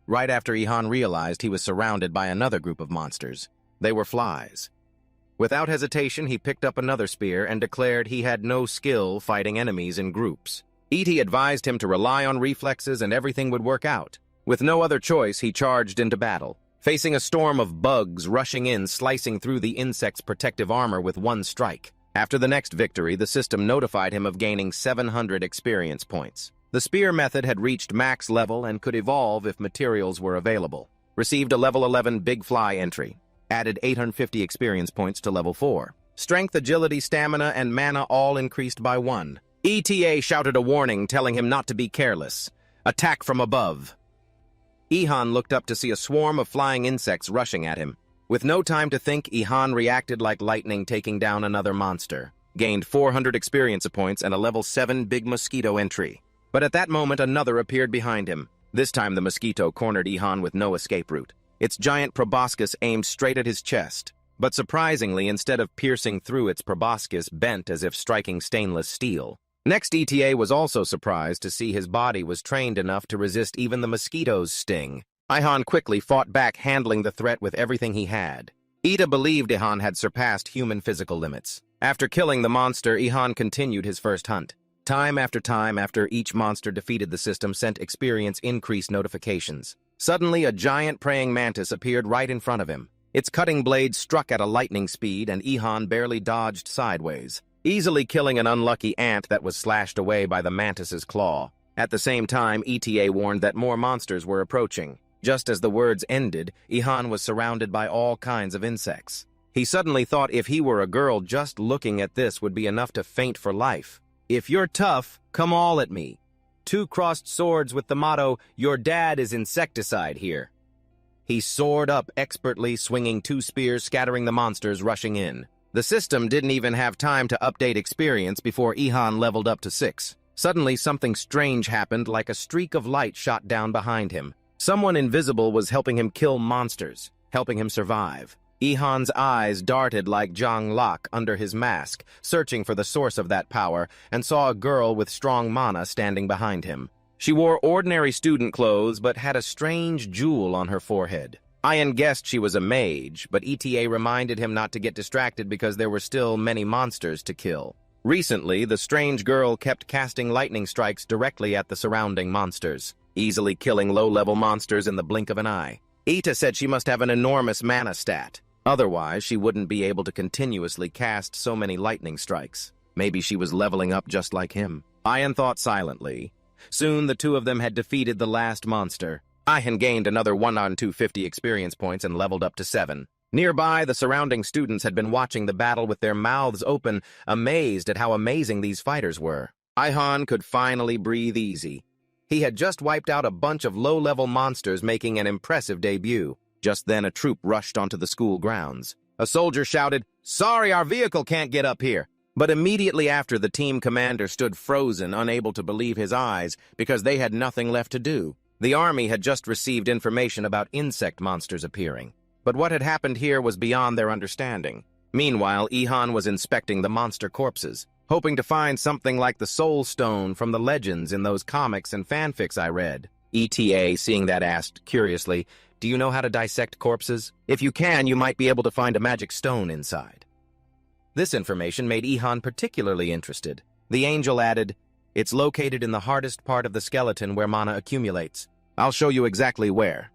Right after Yihan realized he was surrounded by another group of monsters. They were flies. Without hesitation, he picked up another spear and declared he had no skill fighting enemies in groups. ETA advised him to rely on reflexes and everything would work out. With no other choice, he charged into battle, facing a storm of bugs rushing in, slicing through the insect's protective armor with one strike. After the next victory, the system notified him of gaining 700 experience points. The spear method had reached max level and could evolve if materials were available. Received a level 11 Big Fly entry. Added 850 experience points to level 4. Strength, agility, stamina, and mana all increased by 1. ETA shouted a warning, telling him not to be careless. Attack from above. Yihan looked up to see a swarm of flying insects rushing at him. With no time to think, Yihan reacted like lightning, taking down another monster. gained 400 experience points and a level 7 big mosquito entry. But at that moment, another appeared behind him. This time, the mosquito cornered Ihan with no escape route. Its giant proboscis aimed straight at his chest. But surprisingly, instead of piercing through, its proboscis bent as if striking stainless steel. Next, ETA was also surprised to see his body was trained enough to resist even the mosquito's sting. Ihan quickly fought back, handling the threat with everything he had. Ita believed Ihan had surpassed human physical limits. After killing the monster, Ihan continued his first hunt. Time after each monster defeated, the system sent experience increase notifications. Suddenly, a giant praying mantis appeared right in front of him. Its cutting blade struck at a lightning speed, and Ihan barely dodged sideways, easily killing an unlucky ant that was slashed away by the mantis's claw. At the same time, ETA warned that more monsters were approaching. Just as the words ended, Ihan was surrounded by all kinds of insects. He suddenly thought if he were a girl, just looking at this would be enough to faint for life. "If you're tough, come all at me." Two crossed swords with the motto, "Your dad is insecticide" here. He soared up expertly, swinging two spears, scattering the monsters rushing in. The system didn't even have time to update experience before Ihan leveled up to 6. Suddenly, something strange happened, like a streak of light shot down behind him. Someone invisible was helping him kill monsters, helping him survive. Ihan's eyes darted like Zhang Lok under his mask, searching for the source of that power, and saw a girl with strong mana standing behind him. She wore ordinary student clothes, but had a strange jewel on her forehead. Ian guessed she was a mage, but ETA reminded him not to get distracted because there were still many monsters to kill. Recently, the strange girl kept casting lightning strikes directly at the surrounding monsters, easily killing low-level monsters in the blink of an eye. Ita said she must have an enormous mana stat. Otherwise, she wouldn't be able to continuously cast so many lightning strikes. Maybe she was leveling up just like him. Ian thought silently. Soon, the two of them had defeated the last monster. Ian gained another 1/250 experience points and leveled up to 7. Nearby, the surrounding students had been watching the battle with their mouths open, amazed at how amazing these fighters were. Ihan could finally breathe easy. He had just wiped out a bunch of low-level monsters, making an impressive debut. Just then, a troop rushed onto the school grounds. A soldier shouted, "Sorry, our vehicle can't get up here." But immediately after, the team commander stood frozen, unable to believe his eyes, because they had nothing left to do. The army had just received information about insect monsters appearing. But what had happened here was beyond their understanding. Meanwhile, Ihan was inspecting the monster corpses, hoping to find something like the Soul Stone from the legends in those comics and fanfics I read. ETA, seeing that, asked curiously, "Do you know how to dissect corpses? If you can, you might be able to find a magic stone inside." This information made Ihan particularly interested. The angel added, "It's located in the hardest part of the skeleton where mana accumulates. I'll show you exactly where."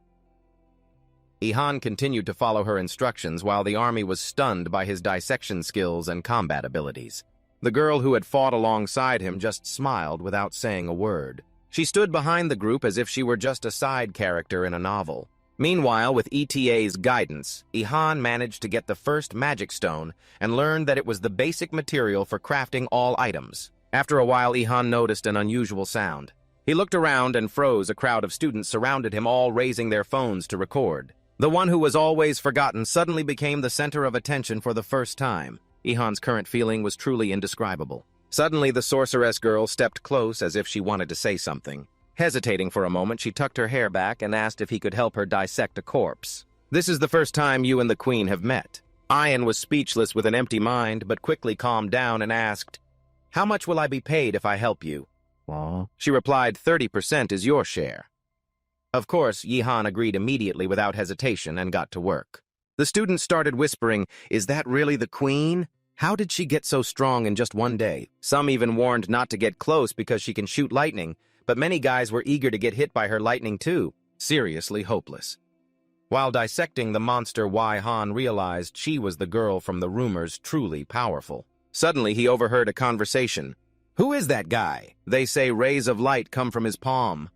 Ihan continued to follow her instructions while the army was stunned by his dissection skills and combat abilities. The girl who had fought alongside him just smiled without saying a word. She stood behind the group as if she were just a side character in a novel. Meanwhile, with ETA's guidance, Ihan managed to get the first magic stone and learned that it was the basic material for crafting all items. After a while, Ihan noticed an unusual sound. He looked around and froze. A crowd of students surrounded him, all raising their phones to record. The one who was always forgotten suddenly became the center of attention for the first time. Ihan's current feeling was truly indescribable. Suddenly, the sorceress girl stepped close as if she wanted to say something. Hesitating for a moment, she tucked her hair back and asked if he could help her dissect a corpse. "This is the first time you and the queen have met." Ian was speechless with an empty mind, but quickly calmed down and asked, "How much will I be paid if I help you?" She replied, 30% is your share. Of course, Ihan agreed immediately without hesitation and got to work. The students started whispering, "Is that really the queen? How did she get so strong in just one day?" Some even warned not to get close because she can shoot lightning, but many guys were eager to get hit by her lightning too. Seriously hopeless. While dissecting the monster, Han realized she was the girl from the rumors, truly powerful. Suddenly, he overheard a conversation. "Who is that guy? They say rays of light come from his palm."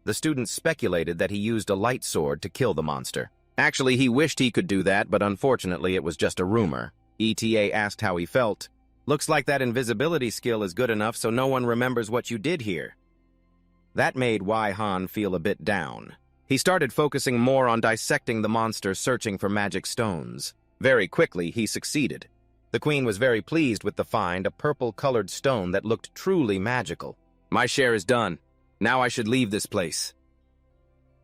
The students speculated that he used a light sword to kill the monster. Actually, he wished he could do that, but unfortunately it was just a rumor. ETA asked how he felt. "Looks like that invisibility skill is good enough so no one remembers what you did here." That made Han feel a bit down. He started focusing more on dissecting the monster, searching for magic stones. Very quickly, he succeeded. The queen was very pleased with the find, a purple-colored stone that looked truly magical. My share is done. Now I should leave this place.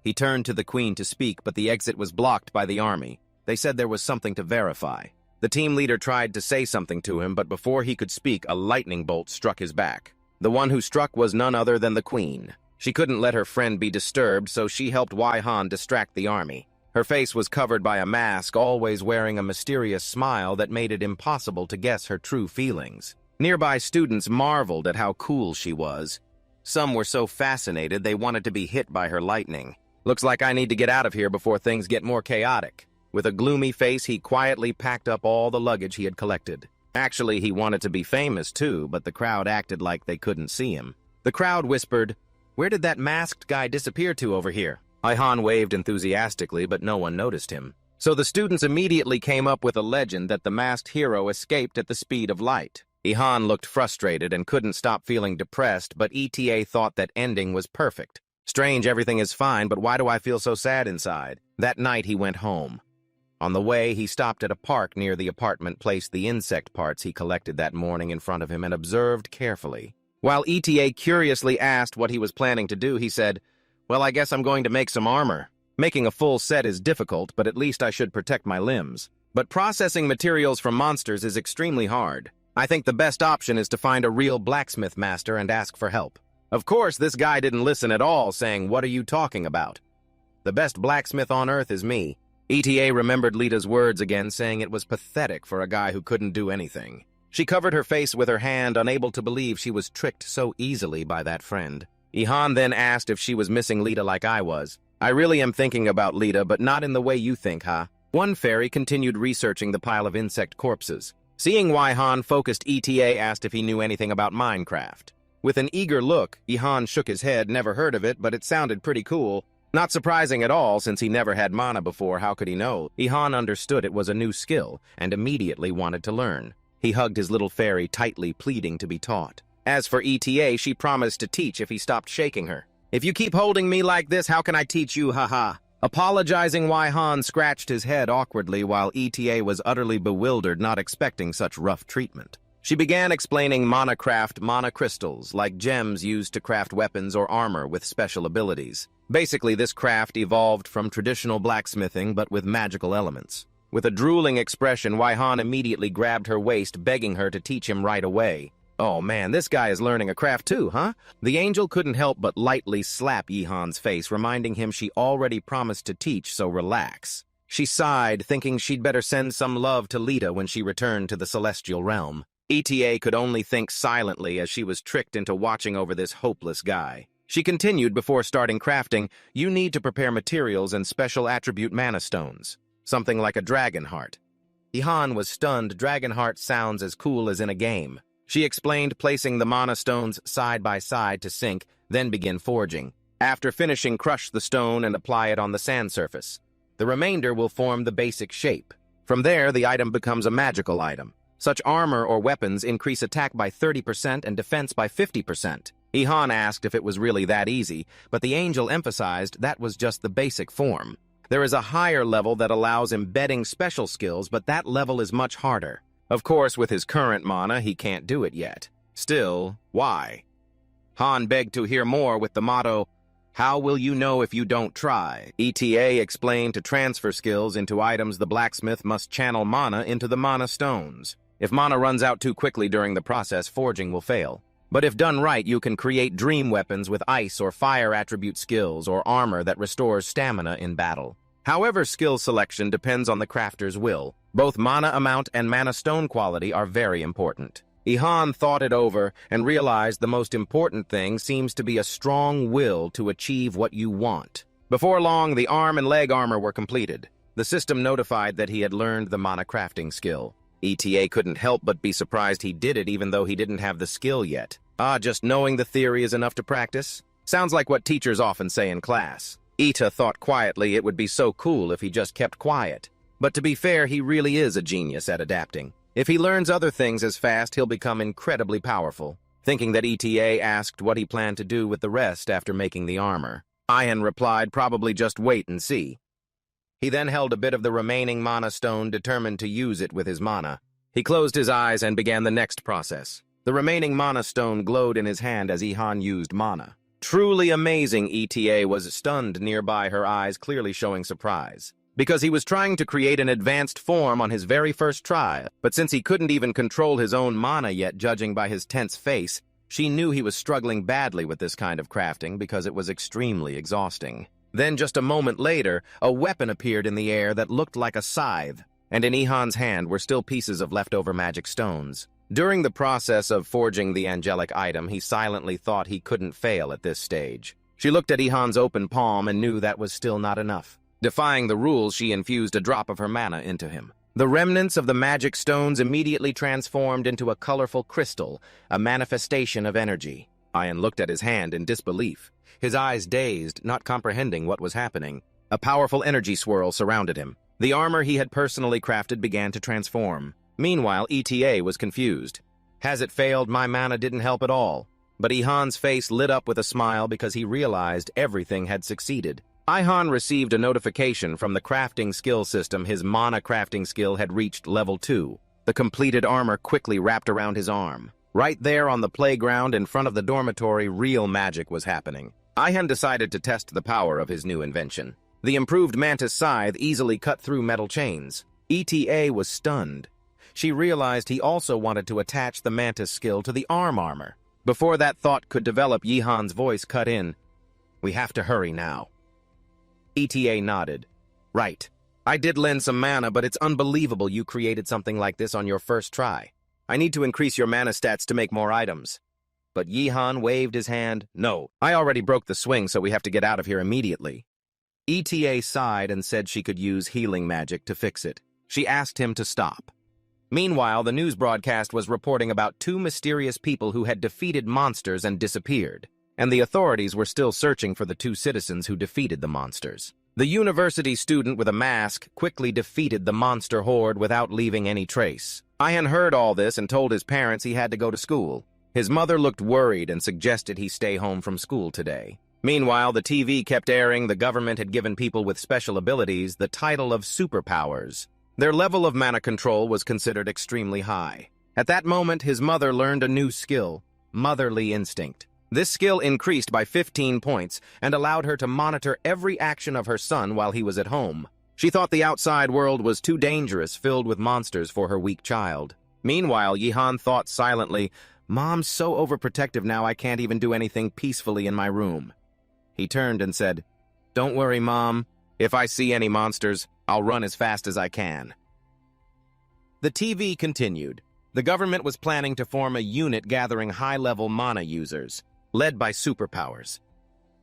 He turned to the queen to speak, but the exit was blocked by the army. They said there was something to verify. The team leader tried to say something to him, but before he could speak, a lightning bolt struck his back. The one who struck was none other than the queen. She couldn't let her friend be disturbed, so she helped Wai-Han distract the army. Her face was covered by a mask, always wearing a mysterious smile that made it impossible to guess her true feelings. Nearby students marveled at how cool she was. Some were so fascinated they wanted to be hit by her lightning. Looks like I need to get out of here before things get more chaotic. With a gloomy face, he quietly packed up all the luggage he had collected. Actually, he wanted to be famous too, but the crowd acted like they couldn't see him. The crowd whispered, "Where did that masked guy disappear to over here?" Wai-Han waved enthusiastically, but no one noticed him. So the students immediately came up with a legend that the masked hero escaped at the speed of light. Wai-Han looked frustrated and couldn't stop feeling depressed, but ETA thought that ending was perfect. Strange, everything is fine, but why do I feel so sad inside? That night he went home. On the way, he stopped at a park near the apartment, placed the insect parts he collected that morning in front of him, and observed carefully. While ETA curiously asked what he was planning to do, he said, "Well, I guess I'm going to make some armor. Making a full set is difficult, but at least I should protect my limbs. But processing materials from monsters is extremely hard. I think the best option is to find a real blacksmith master and ask for help." Of course, this guy didn't listen at all, saying, "What are you talking about? The best blacksmith on Earth is me." ETA remembered Lita's words again, saying it was pathetic for a guy who couldn't do anything. She covered her face with her hand, unable to believe she was tricked so easily by that friend. Wai-Han then asked if she was missing Lita like I was. "I really am thinking about Lita, but not in the way you think, huh?" One fairy continued researching the pile of insect corpses. Seeing Wai-Han, focused ETA asked if he knew anything about Minecraft. With an eager look, Wai-Han shook his head, never heard of it, but it sounded pretty cool. Not surprising at all, since he never had mana before, how could he know? Wai-Han understood it was a new skill, and immediately wanted to learn. He hugged his little fairy tightly, pleading to be taught. As for ETA, she promised to teach if he stopped shaking her. "If you keep holding me like this, how can I teach you, haha?" Apologizing, Wai-Han scratched his head awkwardly while ETA was utterly bewildered, not expecting such rough treatment. She began explaining Monacraft mana crystals, like gems used to craft weapons or armor with special abilities. Basically, this craft evolved from traditional blacksmithing, but with magical elements. With a drooling expression, Wai-Han immediately grabbed her waist, begging her to teach him right away. "Oh man, this guy is learning a craft too, huh?" The angel couldn't help but lightly slap Wai-Han's face, reminding him she already promised to teach, so relax. She sighed, thinking she'd better send some love to Lita when she returned to the celestial realm. ETA could only think silently as she was tricked into watching over this hopeless guy. She continued before starting crafting, "You need to prepare materials and special attribute mana stones. Something like a dragon heart." Wai-Han was stunned. Dragon heart sounds as cool as in a game. She explained, placing the mana stones side by side to sync, then begin forging. After finishing, crush the stone and apply it on the sand surface. The remainder will form the basic shape. From there, the item becomes a magical item. Such armor or weapons increase attack by 30% and defense by 50%. Wai-Han asked if it was really that easy, but the angel emphasized that was just the basic form. There is a higher level that allows embedding special skills, but that level is much harder. Of course, with his current mana, he can't do it yet. Still, why? Han begged to hear more with the motto, "How will you know if you don't try?" ETA explained to transfer skills into items the blacksmith must channel mana into the mana stones. If mana runs out too quickly during the process, forging will fail. But if done right, you can create dream weapons with ice or fire attribute skills or armor that restores stamina in battle. However, skill selection depends on the crafter's will. Both mana amount and mana stone quality are very important. Wai-Han thought it over and realized the most important thing seems to be a strong will to achieve what you want. Before long, the arm and leg armor were completed. The system notified that he had learned the mana crafting skill. ETA couldn't help but be surprised he did it even though he didn't have the skill yet. Just knowing the theory is enough to practice? Sounds like what teachers often say in class. ETA thought quietly it would be so cool if he just kept quiet. But to be fair, he really is a genius at adapting. If he learns other things as fast, he'll become incredibly powerful. Thinking that ETA asked what he planned to do with the rest after making the armor. Ian replied, "Probably just wait and see." He then held a bit of the remaining mana stone, determined to use it with his mana. He closed his eyes and began the next process. The remaining mana stone glowed in his hand as Ihan used mana. Truly amazing, ETA was stunned nearby, her eyes clearly showing surprise. Because he was trying to create an advanced form on his very first try, but since he couldn't even control his own mana yet, judging by his tense face, she knew he was struggling badly with this kind of crafting because it was extremely exhausting. Then, just a moment later, a weapon appeared in the air that looked like a scythe, and in Ihan's hand were still pieces of leftover magic stones. During the process of forging the angelic item, he silently thought he couldn't fail at this stage. She looked at Ihan's open palm and knew that was still not enough. Defying the rules, she infused a drop of her mana into him. The remnants of the magic stones immediately transformed into a colorful crystal, a manifestation of energy. Ian looked at his hand in disbelief, his eyes dazed, not comprehending what was happening. A powerful energy swirl surrounded him. The armor he had personally crafted began to transform. Meanwhile, ETA was confused. Has it failed? My mana didn't help at all. But Ihan's face lit up with a smile because he realized everything had succeeded. Ihan received a notification from the crafting skill system. His mana crafting skill had reached level 2. The completed armor quickly wrapped around his arm. Right there on the playground in front of the dormitory, real magic was happening. Ihan decided to test the power of his new invention. The improved mantis scythe easily cut through metal chains. ETA was stunned. She realized he also wanted to attach the mantis skill to the arm armor. Before that thought could develop, Yihan's voice cut in. We have to hurry now. ETA nodded. Right. I did lend some mana, but it's unbelievable you created something like this on your first try. I need to increase your mana stats to make more items. But Yihan waved his hand. No, I already broke the swing, so we have to get out of here immediately. ETA sighed and said she could use healing magic to fix it. She asked him to stop. Meanwhile, the news broadcast was reporting about 2 mysterious people who had defeated monsters and disappeared, and the authorities were still searching for the 2 citizens who defeated the monsters. The university student with a mask quickly defeated the monster horde without leaving any trace. Ian heard all this and told his parents he had to go to school. His mother looked worried and suggested he stay home from school today. Meanwhile, the TV kept airing the government had given people with special abilities the title of superpowers. Their level of mana control was considered extremely high. At that moment, his mother learned a new skill, motherly instinct. This skill increased by 15 points and allowed her to monitor every action of her son while he was at home. She thought the outside world was too dangerous, filled with monsters for her weak child. Meanwhile, Yihan thought silently, Mom's so overprotective now I can't even do anything peacefully in my room. He turned and said, Don't worry, Mom. If I see any monsters, I'll run as fast as I can. The TV continued. The government was planning to form a unit gathering high-level mana users, led by superpowers.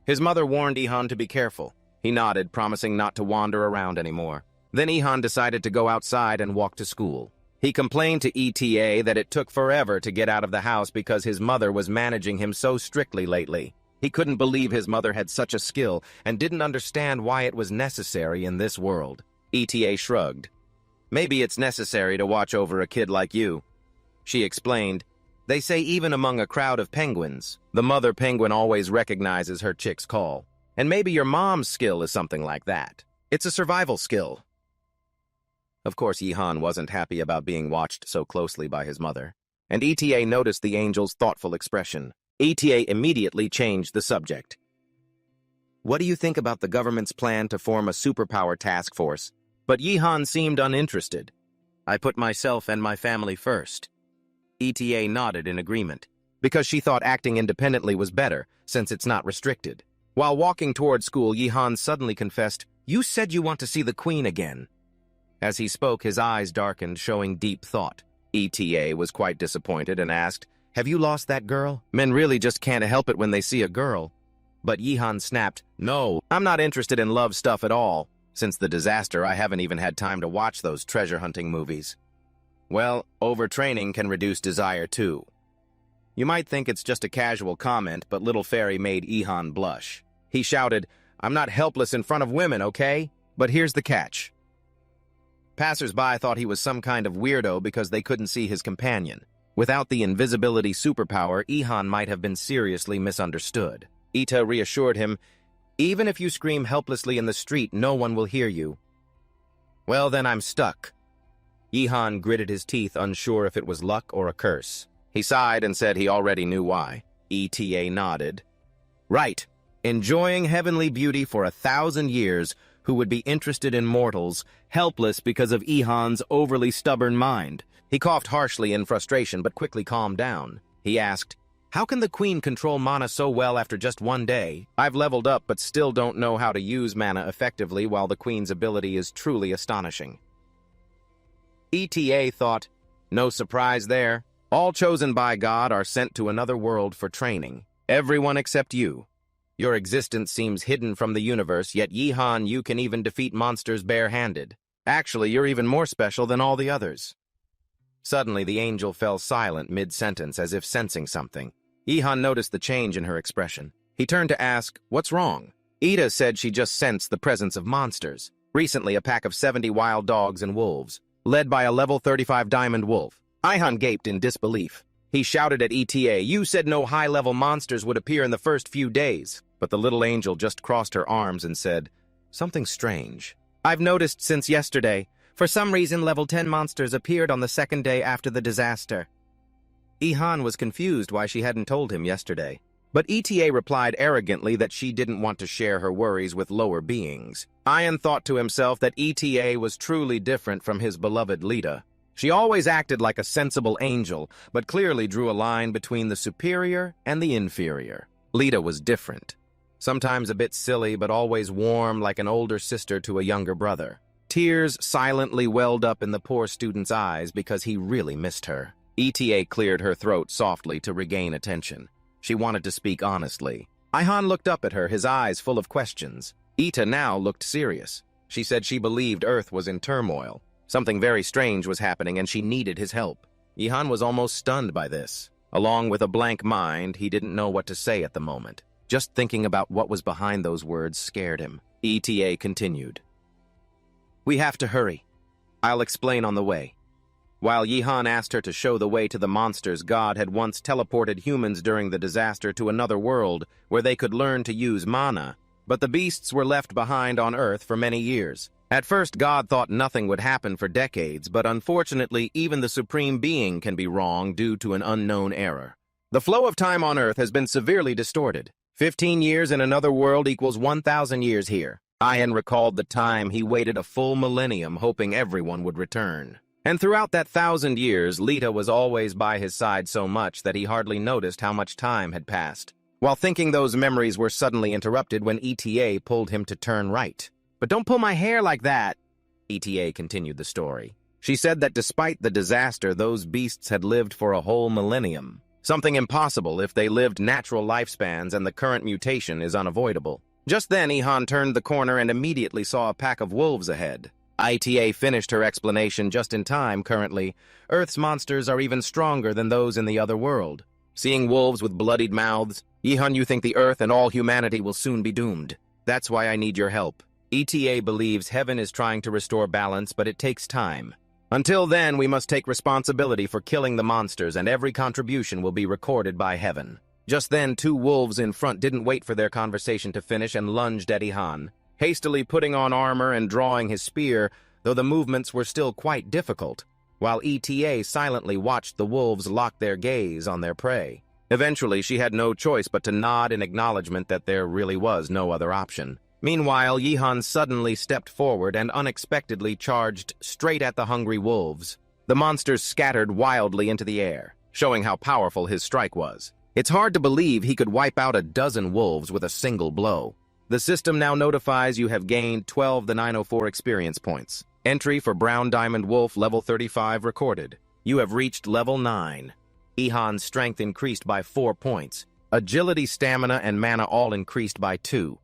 His mother warned Ihan to be careful. He nodded, promising not to wander around anymore. Then Ihan decided to go outside and walk to school. He complained to ETA that it took forever to get out of the house because his mother was managing him so strictly lately. He couldn't believe his mother had such a skill and didn't understand why it was necessary in this world. ETA shrugged. Maybe it's necessary to watch over a kid like you. She explained, They say even among a crowd of penguins, the mother penguin always recognizes her chick's call. And maybe your mom's skill is something like that. It's a survival skill. Of course, Yihan wasn't happy about being watched so closely by his mother, and ETA noticed the angel's thoughtful expression. ETA immediately changed the subject. What do you think about the government's plan to form a superpower task force? But Yihan seemed uninterested. I put myself and my family first. ETA nodded in agreement, because she thought acting independently was better, since it's not restricted. While walking toward school, Yihan suddenly confessed, You said you want to see the queen again. As he spoke, his eyes darkened, showing deep thought. ETA was quite disappointed and asked, Have you lost that girl? Men really just can't help it when they see a girl. But Yihan snapped, No, I'm not interested in love stuff at all. Since the disaster, I haven't even had time to watch those treasure hunting movies. Well, overtraining can reduce desire too. You might think it's just a casual comment, but Little Fairy made Yihan blush. He shouted, I'm not helpless in front of women, okay? But here's the catch. Passers-by thought he was some kind of weirdo because they couldn't see his companion. Without the invisibility superpower, Yihan might have been seriously misunderstood. Ita reassured him, Even if you scream helplessly in the street, no one will hear you. Well, then I'm stuck. Yihan gritted his teeth, unsure if it was luck or a curse. He sighed and said he already knew why. ETA nodded. Right. Enjoying heavenly beauty for 1,000 years, who would be interested in mortals, helpless because of Yihan's overly stubborn mind. He coughed harshly in frustration, but quickly calmed down. He asked, "How can the queen control mana so well after just one day? I've leveled up but still don't know how to use mana effectively, while the queen's ability is truly astonishing." ETA thought, no surprise there. All chosen by God are sent to another world for training. Everyone except you. Your existence seems hidden from the universe, yet Yihan, you can even defeat monsters bare-handed. Actually, you're even more special than all the others. Suddenly, the angel fell silent mid-sentence, as if sensing something. Yihan noticed the change in her expression. He turned to ask, "What's wrong?" Ida said she just sensed the presence of monsters. Recently, a pack of 70 wild dogs and wolves, led by a level 35 diamond wolf. Yihan gaped in disbelief. He shouted at ETA, "You said no high-level monsters would appear in the first few days." But the little angel just crossed her arms and said, "Something strange. I've noticed since yesterday. For some reason, level 10 monsters appeared on the second day after the disaster." Yihan was confused why she hadn't told him yesterday. But ETA replied arrogantly that she didn't want to share her worries with lower beings. Yihan thought to himself that ETA was truly different from his beloved Lita. She always acted like a sensible angel, but clearly drew a line between the superior and the inferior. Lita was different. Sometimes a bit silly, but always warm like an older sister to a younger brother. Tears silently welled up in the poor student's eyes because he really missed her. ETA cleared her throat softly to regain attention. She wanted to speak honestly. Yihan looked up at her, his eyes full of questions. Ita now looked serious. She said she believed Earth was in turmoil. Something very strange was happening and she needed his help. Yihan was almost stunned by this. Along with a blank mind, he didn't know what to say at the moment. Just thinking about what was behind those words scared him. ETA continued. "We have to hurry. I'll explain on the way." While Yihan asked her to show the way to the monsters, God had once teleported humans during the disaster to another world where they could learn to use mana, but the beasts were left behind on Earth for many years. At first, God thought nothing would happen for decades, but unfortunately, even the Supreme Being can be wrong due to an unknown error. The flow of time on Earth has been severely distorted. 15 years in another world equals 1,000 years here. Yihan recalled the time he waited a full millennium hoping everyone would return. And throughout that 1,000 years, Lita was always by his side so much that he hardly noticed how much time had passed. While thinking those memories were suddenly interrupted when ETA pulled him to turn right. "But don't pull my hair like that," ETA continued the story. She said that despite the disaster, those beasts had lived for a whole millennium. Something impossible if they lived natural lifespans and the current mutation is unavoidable. Just then, Yihan turned the corner and immediately saw a pack of wolves ahead. ETA finished her explanation just in time. Currently, Earth's monsters are even stronger than those in the other world. Seeing wolves with bloodied mouths, "Yihan, you think the Earth and all humanity will soon be doomed. That's why I need your help. ETA believes heaven is trying to restore balance, but it takes time. Until then, we must take responsibility for killing the monsters, and every contribution will be recorded by heaven." Just then, two wolves in front didn't wait for their conversation to finish and lunged at Yihan, hastily putting on armor and drawing his spear, though the movements were still quite difficult, while ETA silently watched the wolves lock their gaze on their prey. Eventually, she had no choice but to nod in acknowledgement that there really was no other option. Meanwhile, Yihan suddenly stepped forward and unexpectedly charged straight at the hungry wolves. The monsters scattered wildly into the air, showing how powerful his strike was. It's hard to believe he could wipe out a dozen wolves with a single blow. The system now notifies you have gained 12 the 904 experience points. Entry for Brown Diamond Wolf level 35 recorded. You have reached level 9. Yihan's strength increased by 4 points. Agility, stamina, and mana all increased by 2.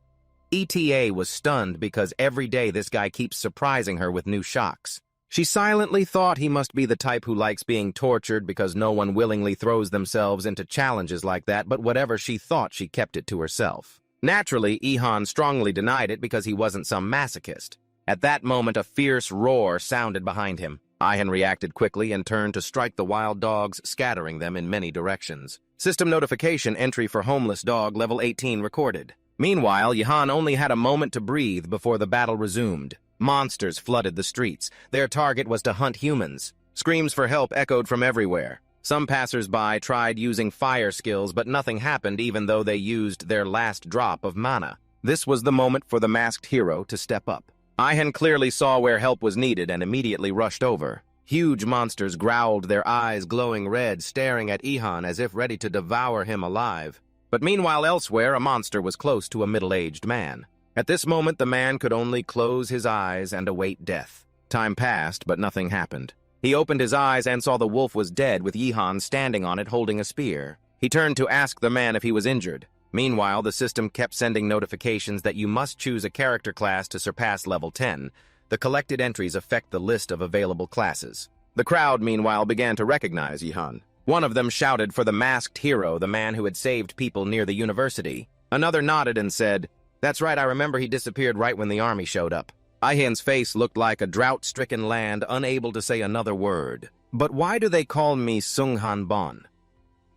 ETA was stunned because every day this guy keeps surprising her with new shocks. She silently thought he must be the type who likes being tortured because no one willingly throws themselves into challenges like that, but whatever she thought, she kept it to herself. Naturally, Yihan strongly denied it because he wasn't some masochist. At that moment, a fierce roar sounded behind him. Yihan reacted quickly and turned to strike the wild dogs, scattering them in many directions. System notification entry for homeless dog level 18 recorded. Meanwhile, Yihan only had a moment to breathe before the battle resumed. Monsters flooded the streets. Their target was to hunt humans. Screams for help echoed from everywhere. Some passers-by tried using fire skills, but nothing happened even though they used their last drop of mana. This was the moment for the masked hero to step up. Ihan clearly saw where help was needed and immediately rushed over. Huge monsters growled, their eyes glowing red, staring at Ihan as if ready to devour him alive. But meanwhile elsewhere, a monster was close to a middle-aged man. At this moment, the man could only close his eyes and await death. Time passed, but nothing happened. He opened his eyes and saw the wolf was dead with Ihan standing on it holding a spear. He turned to ask the man if he was injured. Meanwhile, the system kept sending notifications that you must choose a character class to surpass level 10. The collected entries affect the list of available classes. The crowd, meanwhile, began to recognize Ihan. One of them shouted for the masked hero, the man who had saved people near the university. Another nodded and said, "That's right, I remember he disappeared right when the army showed up." Ihan's face looked like a drought-stricken land, unable to say another word. But why do they call me Sunghan Bon?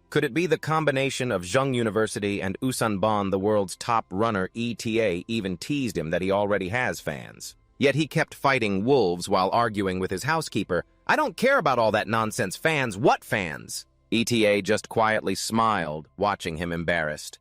Could it be the combination of Zheng University and Usan Bon, the world's top runner? ETA even teased him that he already has fans. Yet he kept fighting wolves while arguing with his housekeeper. "I don't care about all that nonsense. Fans? What fans?" ETA just quietly smiled, watching him embarrassed.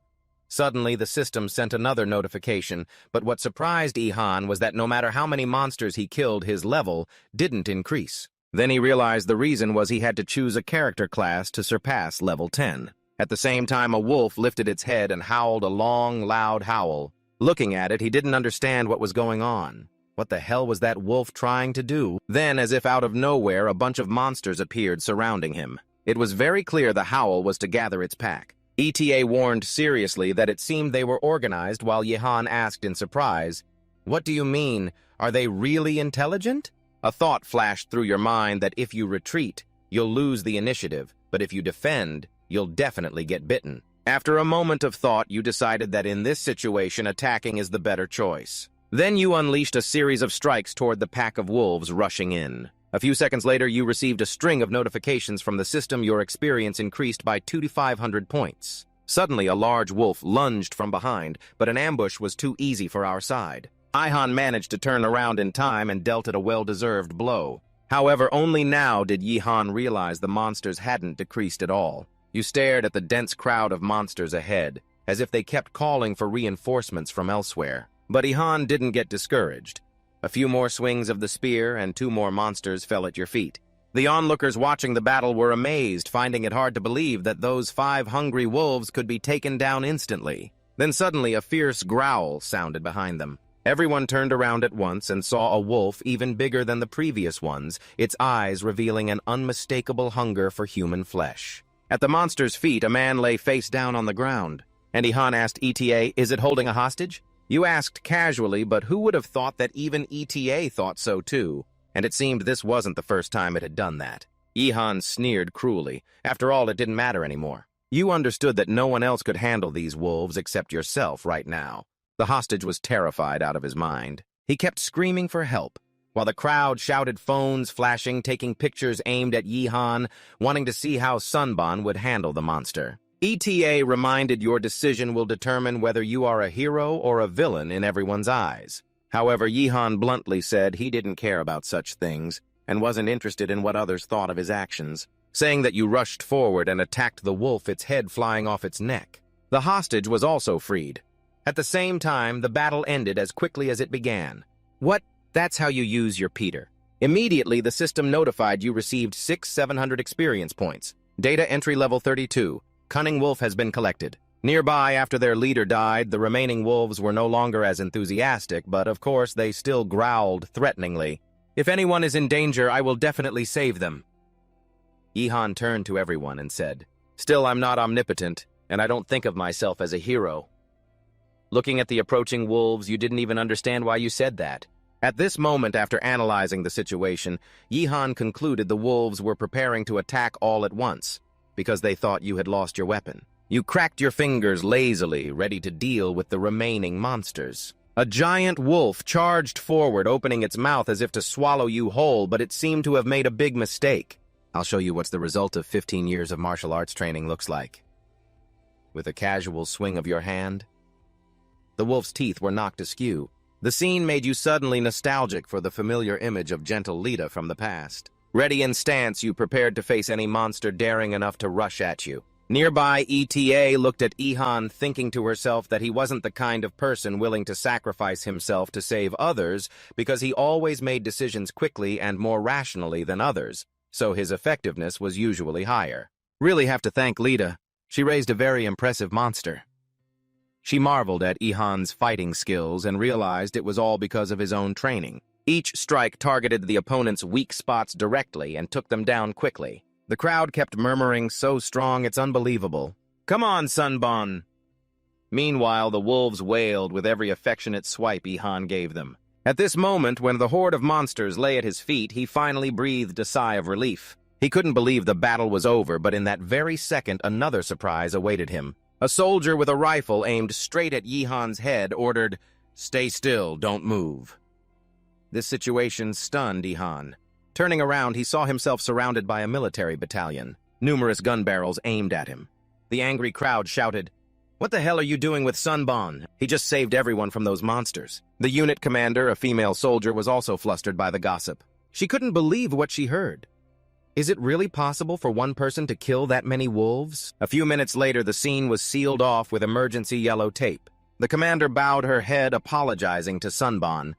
Suddenly, the system sent another notification, but what surprised Ihan was that no matter how many monsters he killed, his level didn't increase. Then he realized the reason was he had to choose a character class to surpass level 10. At the same time, a wolf lifted its head and howled a long, loud howl. Looking at it, he didn't understand what was going on. What the hell was that wolf trying to do? Then, as if out of nowhere, a bunch of monsters appeared surrounding him. It was very clear the howl was to gather its pack. ETA warned seriously that it seemed they were organized, while Ihan asked in surprise, "What do you mean? Are they really intelligent?" A thought flashed through your mind that if you retreat, you'll lose the initiative, but if you defend, you'll definitely get bitten. After a moment of thought, you decided that in this situation, attacking is the better choice. Then you unleashed a series of strikes toward the pack of wolves rushing in. A few seconds later, you received a string of notifications from the system. Your experience increased by 2 to 500 points. Suddenly, a large wolf lunged from behind, but an ambush was too easy for our side. Ihan managed to turn around in time and dealt it a well-deserved blow. However, only now did Ihan realize the monsters hadn't decreased at all. You stared at the dense crowd of monsters ahead, as if they kept calling for reinforcements from elsewhere. But Ihan didn't get discouraged. A few more swings of the spear, and 2 more monsters fell at your feet. The onlookers watching the battle were amazed, finding it hard to believe that those 5 hungry wolves could be taken down instantly. Then suddenly a fierce growl sounded behind them. Everyone turned around at once and saw a wolf even bigger than the previous ones, its eyes revealing an unmistakable hunger for human flesh. At the monster's feet, a man lay face down on the ground. And Ihan asked ETA, "Is it holding a hostage?" You asked casually, but who would have thought that even ETA thought so too? And it seemed this wasn't the first time it had done that. Ihan sneered cruelly. After all, it didn't matter anymore. You understood that no one else could handle these wolves except yourself right now. The hostage was terrified out of his mind. He kept screaming for help, while the crowd shouted, phones flashing, taking pictures aimed at Ihan, wanting to see how Sunbon would handle the monster. ETA reminded your decision will determine whether you are a hero or a villain in everyone's eyes. However, Ihan bluntly said he didn't care about such things and wasn't interested in what others thought of his actions, saying that you rushed forward and attacked the wolf, its head flying off its neck. The hostage was also freed. At the same time, the battle ended as quickly as it began. What? That's how you use your Peter. Immediately, the system notified you received 700 experience points. Data entry level 32. Cunning wolf has been collected. Nearby, after their leader died, the remaining wolves were no longer as enthusiastic, but of course they still growled threateningly. "If anyone is in danger, I will definitely save them." Ihan turned to everyone and said, "Still, I'm not omnipotent, and I don't think of myself as a hero." Looking at the approaching wolves, you didn't even understand why you said that. At this moment, after analyzing the situation, Ihan concluded the wolves were preparing to attack all at once, because they thought you had lost your weapon. You cracked your fingers lazily, ready to deal with the remaining monsters. A giant wolf charged forward, opening its mouth as if to swallow you whole, but it seemed to have made a big mistake. I'll show you what's the result of 15 years of martial arts training looks like. With a casual swing of your hand, the wolf's teeth were knocked askew. The scene made you suddenly nostalgic for the familiar image of gentle Lita from the past. Ready in stance, you prepared to face any monster daring enough to rush at you. Nearby, ETA looked at Ihan, thinking to herself that he wasn't the kind of person willing to sacrifice himself to save others because he always made decisions quickly and more rationally than others, so his effectiveness was usually higher. Really have to thank Lita. She raised a very impressive monster. She marveled at Ihan's fighting skills and realized it was all because of his own training. Each strike targeted the opponent's weak spots directly and took them down quickly. The crowd kept murmuring, "So strong, it's unbelievable. Come on, Sunbon." Meanwhile, the wolves wailed with every affectionate swipe Ihan gave them. At this moment, when the horde of monsters lay at his feet, he finally breathed a sigh of relief. He couldn't believe the battle was over, but in that very second, another surprise awaited him. A soldier with a rifle aimed straight at Ihan's head ordered, "Stay still, don't move." This situation stunned Ihan. Turning around, he saw himself surrounded by a military battalion. Numerous gun barrels aimed at him. The angry crowd shouted, "What the hell are you doing with Sunbon? He just saved everyone from those monsters." The unit commander, a female soldier, was also flustered by the gossip. She couldn't believe what she heard. Is it really possible for one person to kill that many wolves? A few minutes later, the scene was sealed off with emergency yellow tape. The commander bowed her head, apologizing to Sunbon.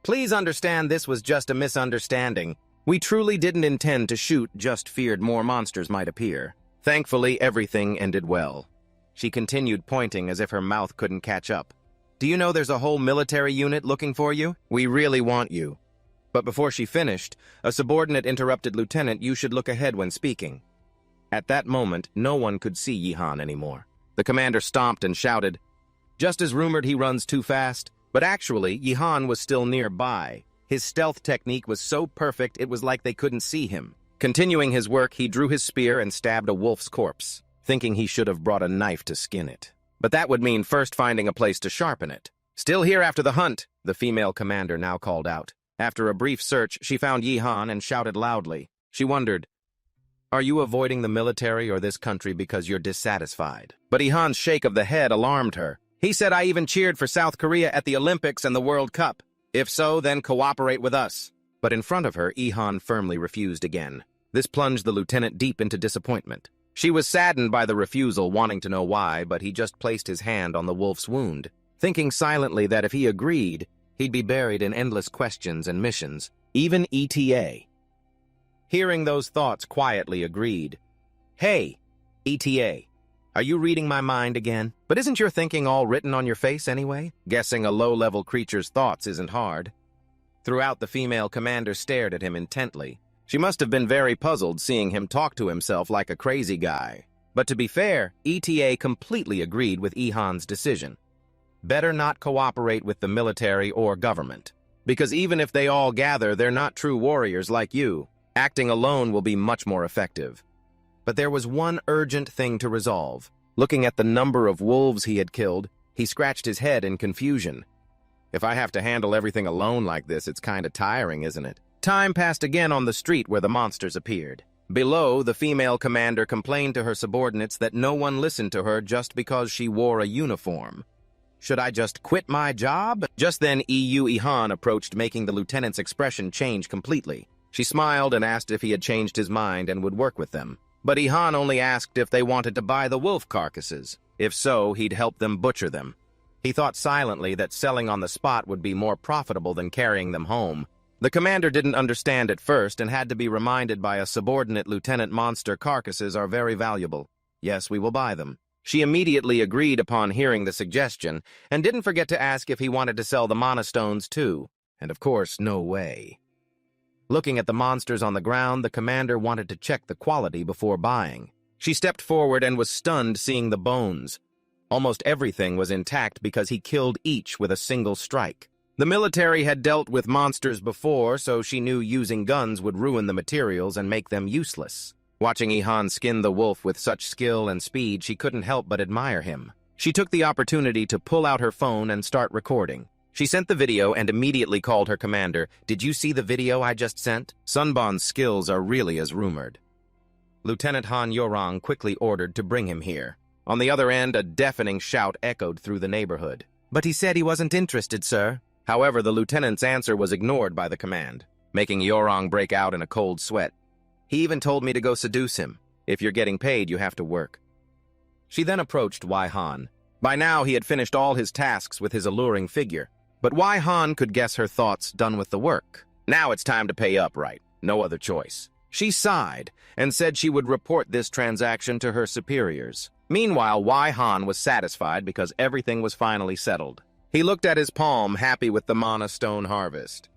"Please understand this was just a misunderstanding. We truly didn't intend to shoot, just feared more monsters might appear." Thankfully, everything ended well. She continued pointing as if her mouth couldn't catch up. "Do you know there's a whole military unit looking for you? We really want you." But before she finished, a subordinate interrupted, "Lieutenant, you should look ahead when speaking." At that moment, no one could see Ihan anymore. The commander stomped and shouted, "Just as rumored, he runs too fast." But actually, Ihan was still nearby. His stealth technique was so perfect it was like they couldn't see him. Continuing his work, he drew his spear and stabbed a wolf's corpse, thinking he should have brought a knife to skin it. But that would mean first finding a place to sharpen it. "Still here after the hunt," the female commander now called out. After a brief search, she found Ihan and shouted loudly. She wondered, "Are you avoiding the military or this country because you're dissatisfied?" But Ihan's shake of the head alarmed her. "He said I even cheered for South Korea at the Olympics and the World Cup. If so, then cooperate with us." But in front of her, Ihan firmly refused again. This plunged the lieutenant deep into disappointment. She was saddened by the refusal, wanting to know why, but he just placed his hand on the wolf's wound, thinking silently that if he agreed, he'd be buried in endless questions and missions, even ETA. Hearing those thoughts, quietly agreed. "Hey, ETA, are you reading my mind again? But isn't your thinking all written on your face anyway? Guessing a low-level creature's thoughts isn't hard." Throughout, the female commander stared at him intently. She must have been very puzzled seeing him talk to himself like a crazy guy. But to be fair, ETA completely agreed with Ihan's decision. Better not cooperate with the military or government. Because even if they all gather, they're not true warriors like you. Acting alone will be much more effective. But there was one urgent thing to resolve. Looking at the number of wolves he had killed, he scratched his head in confusion. "If I have to handle everything alone like this, it's kind of tiring, isn't it?" Time passed again on the street where the monsters appeared. Below, the female commander complained to her subordinates that no one listened to her just because she wore a uniform. "Should I just quit my job?" Just then, Ihan approached, making the lieutenant's expression change completely. She smiled and asked if he had changed his mind and would work with them. But Ihan only asked if they wanted to buy the wolf carcasses. If so, he'd help them butcher them. He thought silently that selling on the spot would be more profitable than carrying them home. The commander didn't understand at first and had to be reminded by a subordinate lieutenant monster carcasses are very valuable. "Yes, we will buy them." She immediately agreed upon hearing the suggestion and didn't forget to ask if he wanted to sell the monostones too. And of course, no way. Looking at the monsters on the ground, the commander wanted to check the quality before buying. She stepped forward and was stunned seeing the bones. Almost everything was intact because he killed each with a single strike. The military had dealt with monsters before, so she knew using guns would ruin the materials and make them useless. Watching Ihan skin the wolf with such skill and speed, she couldn't help but admire him. She took the opportunity to pull out her phone and start recording. She sent the video and immediately called her commander. "Did you see the video I just sent? Sunbon's skills are really as rumored." Lieutenant Han Yorong quickly ordered to bring him here. On the other end, a deafening shout echoed through the neighborhood. "But he said he wasn't interested, sir." However, the lieutenant's answer was ignored by the command, making Yorong break out in a cold sweat. He even told me to go seduce him. If you're getting paid, you have to work. She then approached Wai Han. By now, he had finished all his tasks with his alluring figure, but Wai Han could guess her thoughts done with the work. Now it's time to pay up, right? No other choice. She sighed and said she would report this transaction to her superiors. Meanwhile, Wai Han was satisfied because everything was finally settled. He looked at his palm, happy with the mana stone harvest.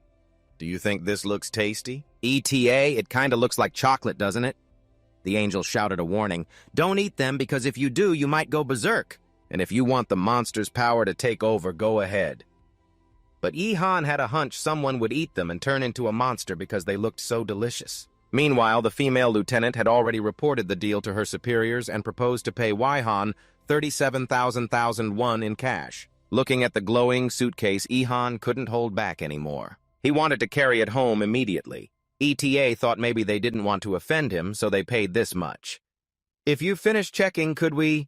Do you think this looks tasty? ETA, it kinda looks like chocolate, doesn't it? The angel shouted a warning. Don't eat them, because if you do, you might go berserk. And if you want the monster's power to take over, go ahead. But Yi-Han had a hunch someone would eat them and turn into a monster because they looked so delicious. Meanwhile, the female lieutenant had already reported the deal to her superiors and proposed to pay Wai-Han 37,000 won in cash. Looking at the glowing suitcase, Yi-Han couldn't hold back anymore. He wanted to carry it home immediately. ETA thought maybe they didn't want to offend him, so they paid this much. If you finish checking, could we?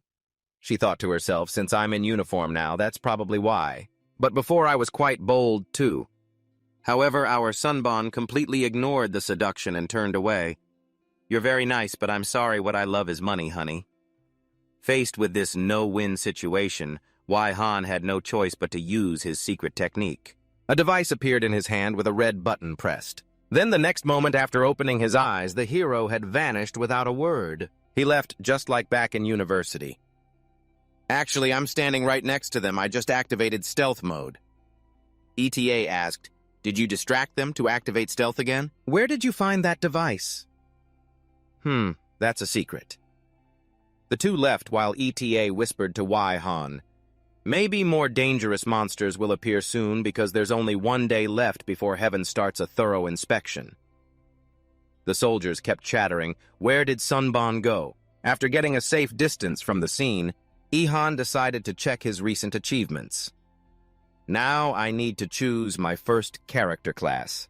She thought to herself, since I'm in uniform now, that's probably why. But before I was quite bold, too. However, our Sunbon completely ignored the seduction and turned away. You're very nice, but I'm sorry, what I love is money, honey. Faced with this no-win situation, Wai Han had no choice but to use his secret technique. A device appeared in his hand with a red button pressed. Then the next moment after opening his eyes, the hero had vanished without a word. He left just like back in university. Actually, I'm standing right next to them. I just activated stealth mode. ETA asked, did you distract them to activate stealth again? Where did you find that device? That's a secret. The two left while ETA whispered to Wai Han. Maybe more dangerous monsters will appear soon because there's only one day left before heaven starts a thorough inspection. The soldiers kept chattering, where did Sunbon go? After getting a safe distance from the scene, Yi-Han decided to check his recent achievements. Now I need to choose my first character class.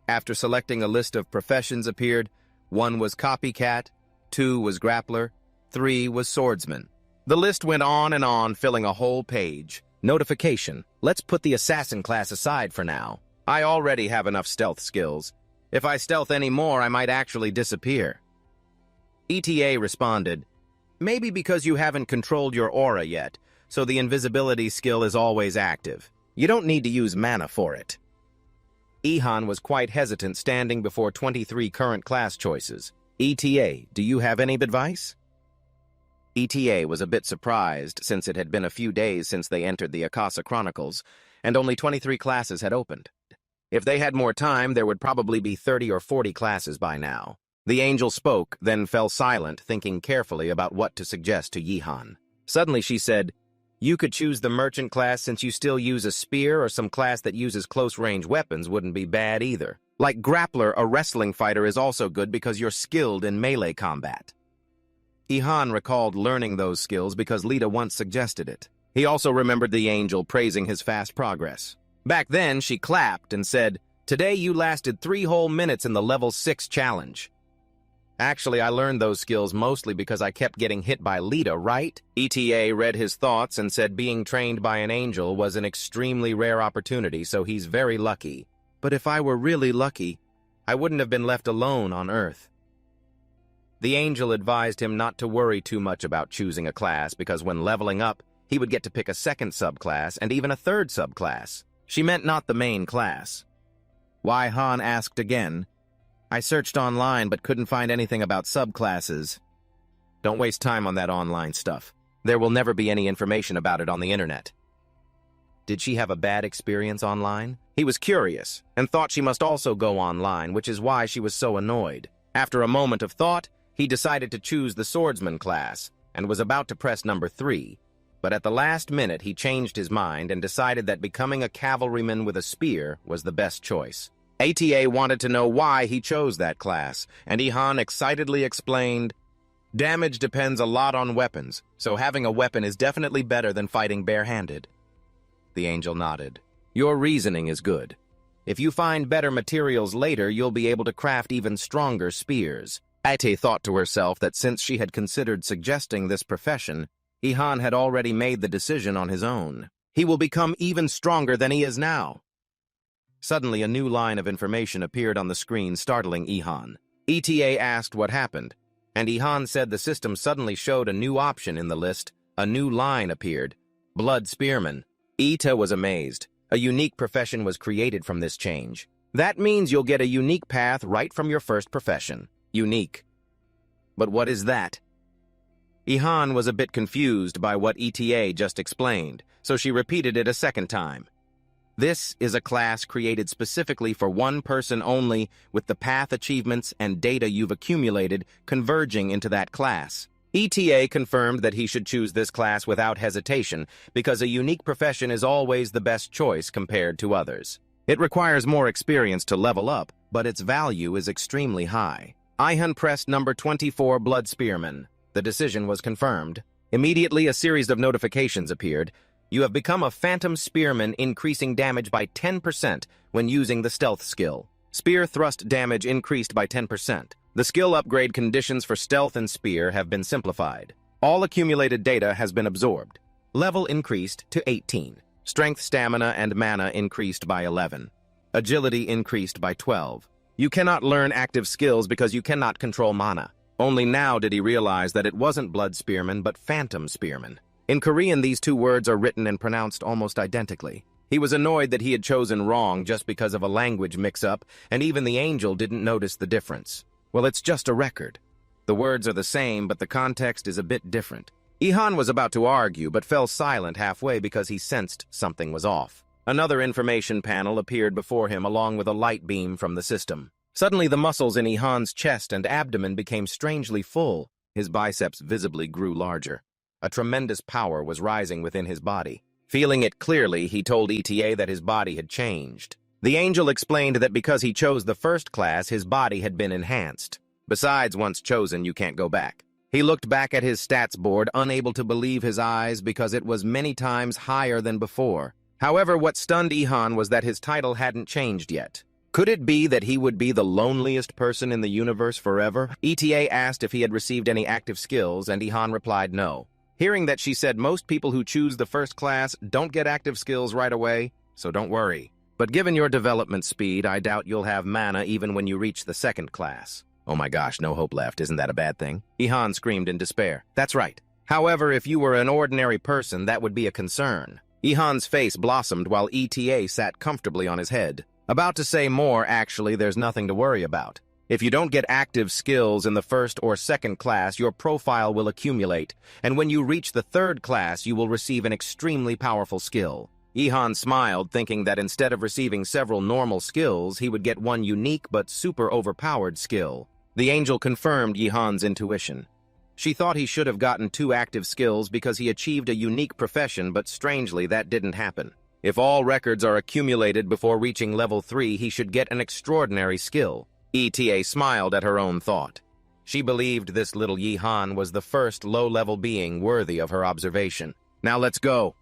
After selecting, a list of professions appeared. 1 was copycat, 2 was grappler, 3 was swordsman. The list went on and on, filling a whole page. Notification. Let's put the assassin class aside for now. I already have enough stealth skills. If I stealth any more, I might actually disappear. ETA responded, maybe because you haven't controlled your aura yet, so the invisibility skill is always active. You don't need to use mana for it. Yi-Han was quite hesitant, standing before 23 current class choices. ETA, do you have any advice? ETA was a bit surprised, since it had been a few days since they entered the Akasa Chronicles, and only 23 classes had opened. If they had more time, there would probably be 30 or 40 classes by now. The angel spoke, then fell silent, thinking carefully about what to suggest to Yi-Han. Suddenly she said, you could choose the merchant class since you still use a spear, or some class that uses close-range weapons wouldn't be bad either. Like grappler, a wrestling fighter is also good because you're skilled in melee combat. Yi-Han recalled learning those skills because Lita once suggested it. He also remembered the angel praising his fast progress. Back then, she clapped and said, today you lasted 3 whole minutes in the level 6 challenge. Actually, I learned those skills mostly because I kept getting hit by Lita, right? ETA read his thoughts and said being trained by an angel was an extremely rare opportunity, so he's very lucky. But if I were really lucky, I wouldn't have been left alone on Earth. The angel advised him not to worry too much about choosing a class because when leveling up, he would get to pick a second subclass and even a third subclass. She meant not the main class. Wai Han asked again, I searched online but couldn't find anything about subclasses. Don't waste time on that online stuff. There will never be any information about it on the internet. Did she have a bad experience online? He was curious and thought she must also go online, which is why she was so annoyed. After a moment of thought, he decided to choose the swordsman class and was about to press number 3. But at the last minute, he changed his mind and decided that becoming a cavalryman with a spear was the best choice. ATA wanted to know why he chose that class, and Yi-Han excitedly explained, damage depends a lot on weapons, so having a weapon is definitely better than fighting barehanded. The angel nodded. Your reasoning is good. If you find better materials later, you'll be able to craft even stronger spears. Ate thought to herself that since she had considered suggesting this profession, Yi-Han had already made the decision on his own. He will become even stronger than he is now. Suddenly, a new line of information appeared on the screen, startling Ihan. ETA asked what happened, and Ihan said the system suddenly showed a new option in the list. A new line appeared. Blood Spearman. Ita was amazed. A unique profession was created from this change. That means you'll get a unique path right from your first profession. Unique. But what is that? Ihan was a bit confused by what ETA just explained, so she repeated it a second time. This is a class created specifically for one person only, with the path achievements and data you've accumulated converging into that class. ETA confirmed that he should choose this class without hesitation because a unique profession is always the best choice compared to others. It requires more experience to level up, but its value is extremely high. Ihan pressed number 24, Blood Spearman. The decision was confirmed. Immediately, a series of notifications appeared. You have become a Phantom Spearman, increasing damage by 10% when using the Stealth skill. Spear thrust damage increased by 10%. The skill upgrade conditions for Stealth and Spear have been simplified. All accumulated data has been absorbed. Level increased to 18. Strength, stamina, and mana increased by 11. Agility increased by 12. You cannot learn active skills because you cannot control mana. Only now did he realize that it wasn't Blood Spearman, but Phantom Spearman. In Korean, these two words are written and pronounced almost identically. He was annoyed that he had chosen wrong just because of a language mix-up, and even the angel didn't notice the difference. Well, it's just a record. The words are the same, but the context is a bit different. Ihan was about to argue, but fell silent halfway because he sensed something was off. Another information panel appeared before him along with a light beam from the system. Suddenly, the muscles in Ihan's chest and abdomen became strangely full. His biceps visibly grew larger. A tremendous power was rising within his body. Feeling it clearly, he told ETA that his body had changed. The angel explained that because he chose the first class, his body had been enhanced. Besides, once chosen, you can't go back. He looked back at his stats board, unable to believe his eyes because it was many times higher than before. However, what stunned Ihan was that his title hadn't changed yet. Could it be that he would be the loneliest person in the universe forever? ETA asked if he had received any active skills, and Ihan replied no. Hearing that she said most people who choose the first class don't get active skills right away, so don't worry. But given your development speed, I doubt you'll have mana even when you reach the second class. Oh my gosh, no hope left. Isn't that a bad thing? Ihan screamed in despair. That's right. However, if you were an ordinary person, that would be a concern. Ihan's face blossomed while ETA sat comfortably on his head. About to say more, actually, there's nothing to worry about. If you don't get active skills in the first or second class, your profile will accumulate, and when you reach the third class, you will receive an extremely powerful skill. Ihan smiled, thinking that instead of receiving several normal skills, he would get one unique but super overpowered skill. The angel confirmed Ihan's intuition. She thought he should have gotten 2 active skills because he achieved a unique profession, but strangely, that didn't happen. If all records are accumulated before reaching level 3, he should get an extraordinary skill. ETA smiled at her own thought. She believed this little Ihan was the first low-level being worthy of her observation. Now let's go.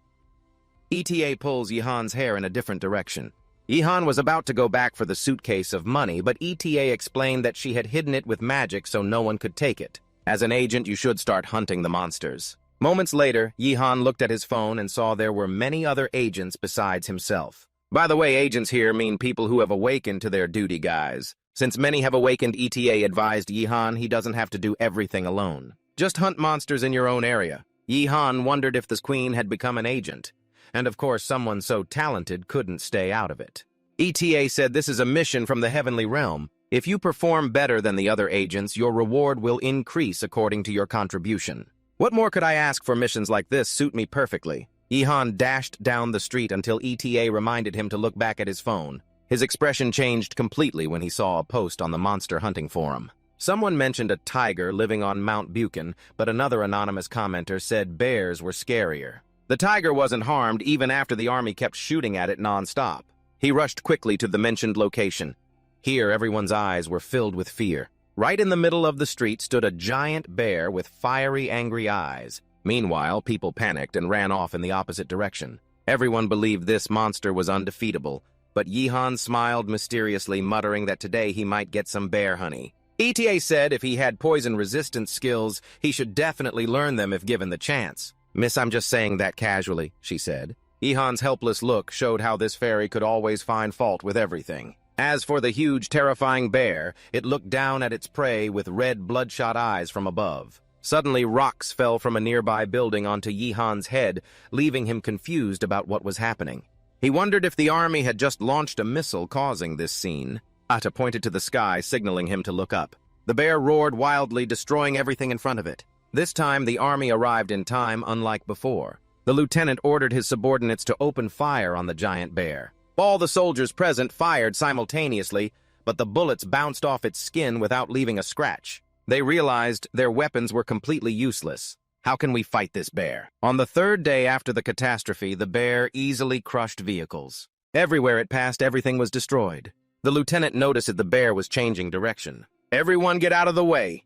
ETA pulls Ihan's hair in a different direction. Ihan was about to go back for the suitcase of money, but ETA explained that she had hidden it with magic so no one could take it. As an agent, you should start hunting the monsters. Moments later, Ihan looked at his phone and saw there were many other agents besides himself. By the way, agents here mean people who have awakened to their duty, guys. Since many have awakened, ETA advised Ihan he doesn't have to do everything alone. Just hunt monsters in your own area. Ihan wondered if the queen had become an agent. And of course, someone so talented couldn't stay out of it. ETA said this is a mission from the heavenly realm. If you perform better than the other agents, your reward will increase according to your contribution. What more could I ask for missions like this suit me perfectly? Ihan dashed down the street until ETA reminded him to look back at his phone. His expression changed completely when he saw a post on the monster hunting forum. Someone mentioned a tiger living on Mount Buchan, but another anonymous commenter said bears were scarier. The tiger wasn't harmed even after the army kept shooting at it non-stop. He rushed quickly to the mentioned location. Here, everyone's eyes were filled with fear. Right in the middle of the street stood a giant bear with fiery, angry eyes. Meanwhile, people panicked and ran off in the opposite direction. Everyone believed this monster was undefeatable, but Ihan smiled mysteriously, muttering that today he might get some bear honey. ETA said if he had poison-resistant skills, he should definitely learn them if given the chance. Miss, I'm just saying that casually, she said. Ihan's helpless look showed how this fairy could always find fault with everything. As for the huge, terrifying bear, it looked down at its prey with red, bloodshot eyes from above. Suddenly, rocks fell from a nearby building onto Yihan's head, leaving him confused about what was happening. He wondered if the army had just launched a missile causing this scene. Ata pointed to the sky, signaling him to look up. The bear roared wildly, destroying everything in front of it. This time, the army arrived in time, unlike before. The lieutenant ordered his subordinates to open fire on the giant bear. All the soldiers present fired simultaneously, but the bullets bounced off its skin without leaving a scratch. They realized their weapons were completely useless. How can we fight this bear? On the third day after the catastrophe, the bear easily crushed vehicles. Everywhere it passed, everything was destroyed. The lieutenant noticed that the bear was changing direction. "Everyone get out of the way!"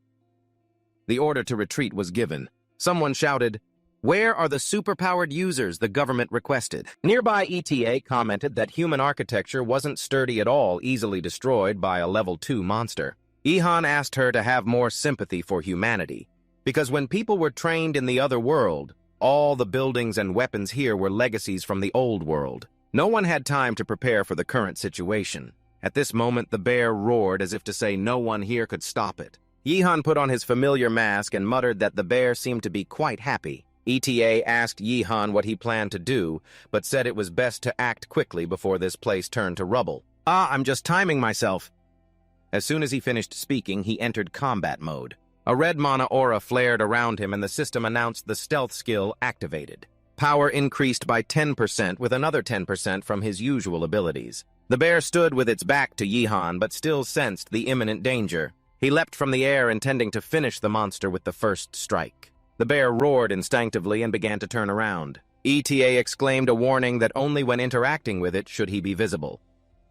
The order to retreat was given. Someone shouted, "Where are the superpowered users the government requested?" Nearby ETA commented that human architecture wasn't sturdy at all, easily destroyed by a level 2 monster. Ihan asked her to have more sympathy for humanity, because when people were trained in the other world, all the buildings and weapons here were legacies from the old world. No one had time to prepare for the current situation. At this moment, the bear roared as if to say no one here could stop it. Yihan put on his familiar mask and muttered that the bear seemed to be quite happy. ETA asked Yihan what he planned to do, but said it was best to act quickly before this place turned to rubble. I'm just timing myself." As soon as he finished speaking, he entered combat mode. A red mana aura flared around him and the system announced the stealth skill activated. Power increased by 10% with another 10% from his usual abilities. The bear stood with its back to Yihan but still sensed the imminent danger. He leapt from the air intending to finish the monster with the first strike. The bear roared instinctively and began to turn around. ETA exclaimed a warning that only when interacting with it should he be visible.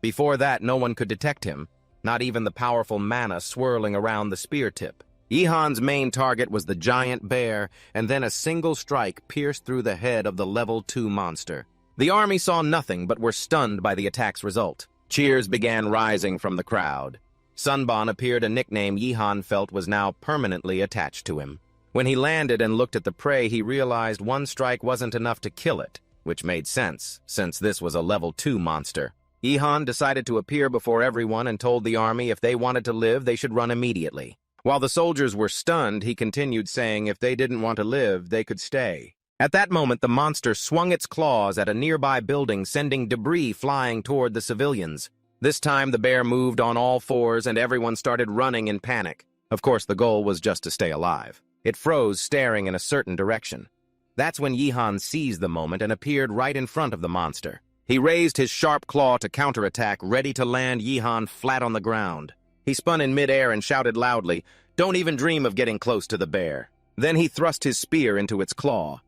Before that, no one could detect him, not even the powerful mana swirling around the spear tip. Yihan's main target was the giant bear, and then a single strike pierced through the head of the level 2 monster. The army saw nothing but were stunned by the attack's result. Cheers began rising from the crowd. Sunbon appeared, a nickname Yihan felt was now permanently attached to him. When he landed and looked at the prey, he realized one strike wasn't enough to kill it, which made sense, since this was a level 2 monster. Yihan decided to appear before everyone and told the army if they wanted to live, they should run immediately. While the soldiers were stunned, he continued saying if they didn't want to live, they could stay. At that moment, the monster swung its claws at a nearby building, sending debris flying toward the civilians. This time, the bear moved on all fours and everyone started running in panic. Of course, the goal was just to stay alive. It froze, staring in a certain direction. That's when Yihan seized the moment and appeared right in front of the monster. He raised his sharp claw to counterattack, ready to land Yihan flat on the ground. He spun in midair and shouted loudly, "Don't even dream of getting close to the bear." Then he thrust his spear into its claw.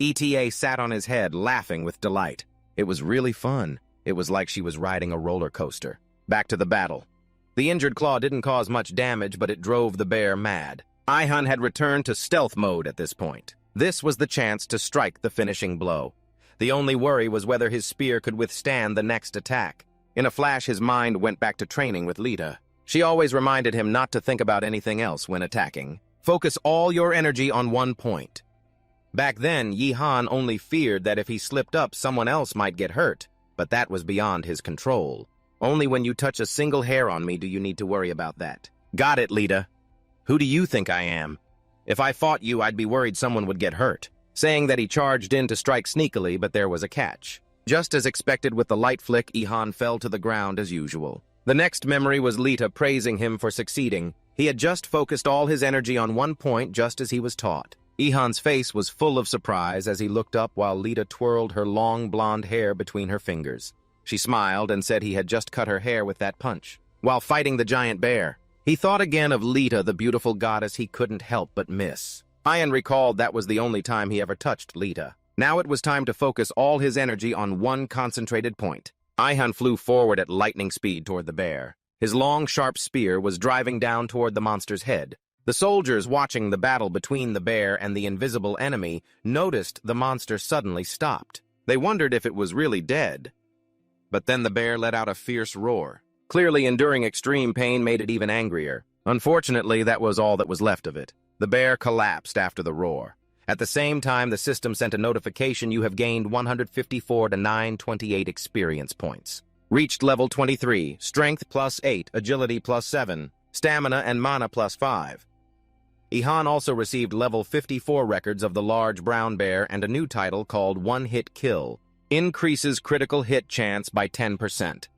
ETA sat on his head, laughing with delight. It was really fun. It was like she was riding a roller coaster. Back to the battle. The injured claw didn't cause much damage, but it drove the bear mad. Ihan had returned to stealth mode at this point. This was the chance to strike the finishing blow. The only worry was whether his spear could withstand the next attack. In a flash, his mind went back to training with Lita. She always reminded him not to think about anything else when attacking. Focus all your energy on one point. Back then, Yihan only feared that if he slipped up, someone else might get hurt, but that was beyond his control. Only when you touch a single hair on me do you need to worry about that. Got it, Lita. Who do you think I am? If I fought you, I'd be worried someone would get hurt. Saying that he charged in to strike sneakily, but there was a catch. Just as expected with the light flick, Ihan fell to the ground as usual. The next memory was Lita praising him for succeeding. He had just focused all his energy on one point just as he was taught. Ihan's face was full of surprise as he looked up while Lita twirled her long blonde hair between her fingers. She smiled and said he had just cut her hair with that punch, while fighting the giant bear. He thought again of Lita, the beautiful goddess he couldn't help but miss. Ian recalled that was the only time he ever touched Lita. Now it was time to focus all his energy on one concentrated point. Ihan flew forward at lightning speed toward the bear. His long, sharp spear was driving down toward the monster's head. The soldiers watching the battle between the bear and the invisible enemy noticed the monster suddenly stopped. They wondered if it was really dead. But then the bear let out a fierce roar. Clearly, enduring extreme pain made it even angrier. Unfortunately, that was all that was left of it. The bear collapsed after the roar. At the same time, the system sent a notification you have gained 154 to 928 experience points. Reached level 23, strength +8, agility +7, stamina and mana +5. Ihan also received level 54 records of the large brown bear and a new title called One Hit Kill. Increases critical hit chance by 10%.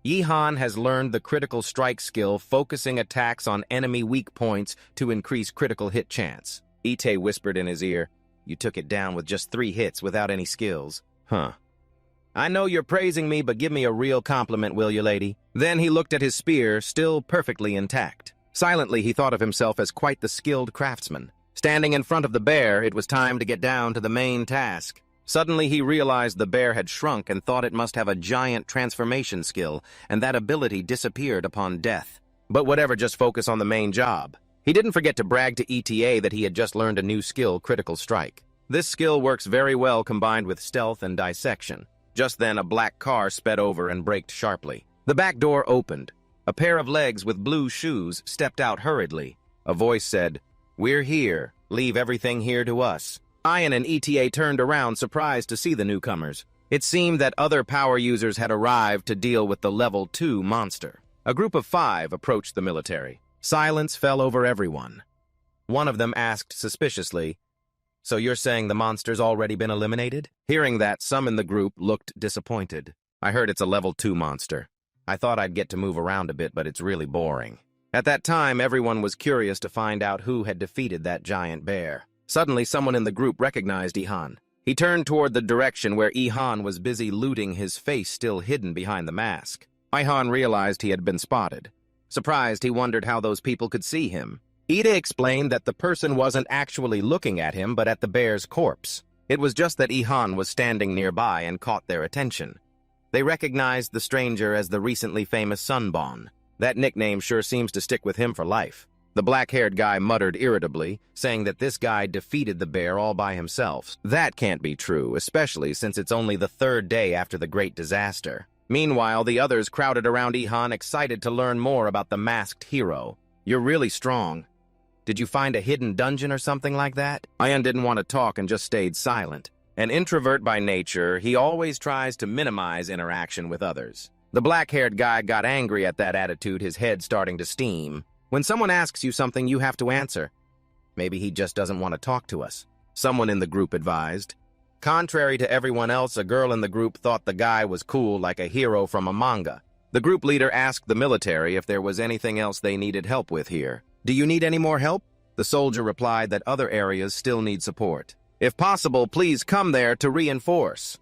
Ihan has learned the critical strike skill, focusing attacks on enemy weak points to increase critical hit chance. Ite whispered in his ear, "You took it down with just 3 hits without any skills." "Huh. I know you're praising me, but give me a real compliment, will you, lady?" Then he looked at his spear, still perfectly intact. Silently, he thought of himself as quite the skilled craftsman. Standing in front of the bear, it was time to get down to the main task. Suddenly, he realized the bear had shrunk and thought it must have a giant transformation skill, and that ability disappeared upon death. But whatever, just focus on the main job. He didn't forget to brag to ETA that he had just learned a new skill, Critical Strike. This skill works very well combined with stealth and dissection. Just then, a black car sped over and braked sharply. The back door opened. A pair of legs with blue shoes stepped out hurriedly. A voice said, "We're here. Leave everything here to us." Ian and ETA turned around, surprised to see the newcomers. It seemed that other power users had arrived to deal with the level 2 monster. A group of 5 approached the military. Silence fell over everyone. One of them asked suspiciously, "So you're saying the monster's already been eliminated?" Hearing that, some in the group looked disappointed. "I heard it's a level 2 monster. I thought I'd get to move around a bit, but it's really boring." At that time, everyone was curious to find out who had defeated that giant bear. Suddenly, someone in the group recognized Ihan. He turned toward the direction where Ihan was busy looting, his face still hidden behind the mask. Ihan realized he had been spotted. Surprised, he wondered how those people could see him. Ida explained that the person wasn't actually looking at him, but at the bear's corpse. It was just that Ihan was standing nearby and caught their attention. They recognized the stranger as the recently famous Sunbon. That nickname sure seems to stick with him for life. The black-haired guy muttered irritably, saying that this guy defeated the bear all by himself. That can't be true, especially since it's only the 3rd day after the great disaster. Meanwhile, the others crowded around Ihan, excited to learn more about the masked hero. "You're really strong. Did you find a hidden dungeon or something like that?" Ian didn't want to talk and just stayed silent. An introvert by nature, he always tries to minimize interaction with others. The black-haired guy got angry at that attitude, his head starting to steam. "When someone asks you something, you have to answer. Maybe he just doesn't want to talk to us," someone in the group advised. Contrary to everyone else, a girl in the group thought the guy was cool, like a hero from a manga. The group leader asked the military if there was anything else they needed help with here. "Do you need any more help?" The soldier replied that other areas still need support. "If possible, please come there to reinforce."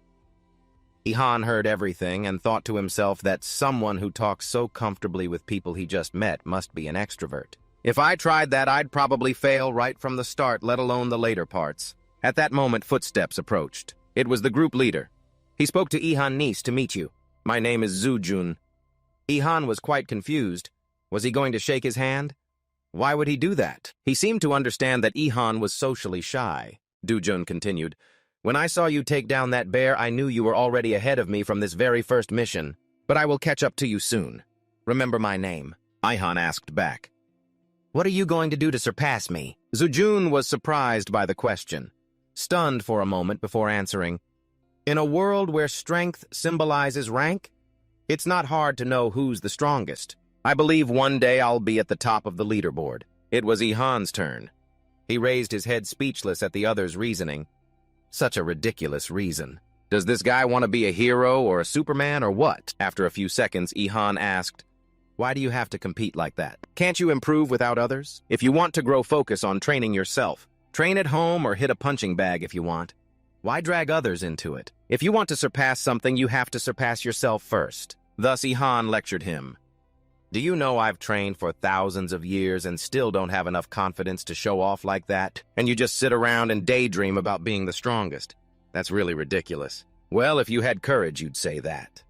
Ihan heard everything and thought to himself that someone who talks so comfortably with people he just met must be an extrovert. "If I tried that, I'd probably fail right from the start, let alone the later parts." At that moment, footsteps approached. It was the group leader. He spoke to Ihan niece to meet you. "My name is Zujun." Ihan was quite confused. Was he going to shake his hand? Why would he do that? He seemed to understand that Ihan was socially shy. Dujun continued, "When I saw you take down that bear, I knew you were already ahead of me from this very first mission. But I will catch up to you soon. Remember my name." Ihan asked back, "What are you going to do to surpass me?" Zujun was surprised by the question, stunned for a moment before answering, "In a world where strength symbolizes rank, it's not hard to know who's the strongest. I believe one day I'll be at the top of the leaderboard." It was Ihan's turn. He raised his head, speechless at the other's reasoning. Such a ridiculous reason. Does this guy want to be a hero or a Superman or what? After a few seconds, Ihan asked, "Why do you have to compete like that? Can't you improve without others? If you want to grow, focus on training yourself. Train at home or hit a punching bag if you want. Why drag others into it? If you want to surpass something, you have to surpass yourself first." Thus, Ihan lectured him. "Do you know I've trained for thousands of years and still don't have enough confidence to show off like that? And you just sit around and daydream about being the strongest? That's really ridiculous. Well, if you had courage, you'd say that."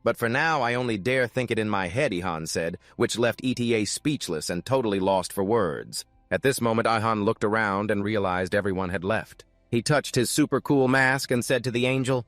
"But for now, I only dare think it in my head," Ihan said, which left ETA speechless and totally lost for words. At this moment, Ihan looked around and realized everyone had left. He touched his super cool mask and said to the angel,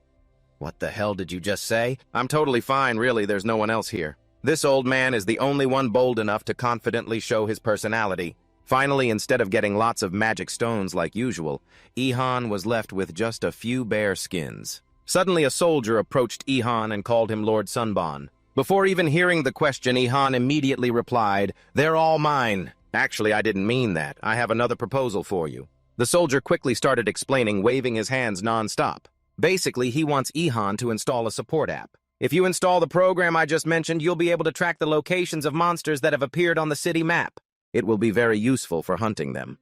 "What the hell did you just say?" "I'm totally fine, really. There's no one else here. This old man is the only one bold enough to confidently show his personality. Finally, instead of getting lots of magic stones like usual, Ihan was left with just a few bare skins. Suddenly, a soldier approached Ihan and called him Lord Sunbon. Before even hearing the question, Ihan immediately replied, "They're all mine." "Actually, I didn't mean that. I have another proposal for you." The soldier quickly started explaining, waving his hands non-stop. Basically, he wants Ihan to install a support app. If you install the program I just mentioned, you'll be able to track the locations of monsters that have appeared on the city map. It will be very useful for hunting them.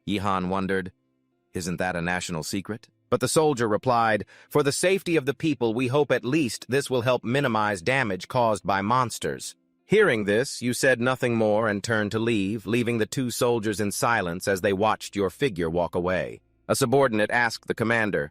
Ihan wondered, "Isn't that a national secret?" But the soldier replied, "For the safety of the people, we hope at least this will help minimize damage caused by monsters." Hearing this, you said nothing more and turned to leave, leaving the two soldiers in silence as they watched your figure walk away. A subordinate asked the commander,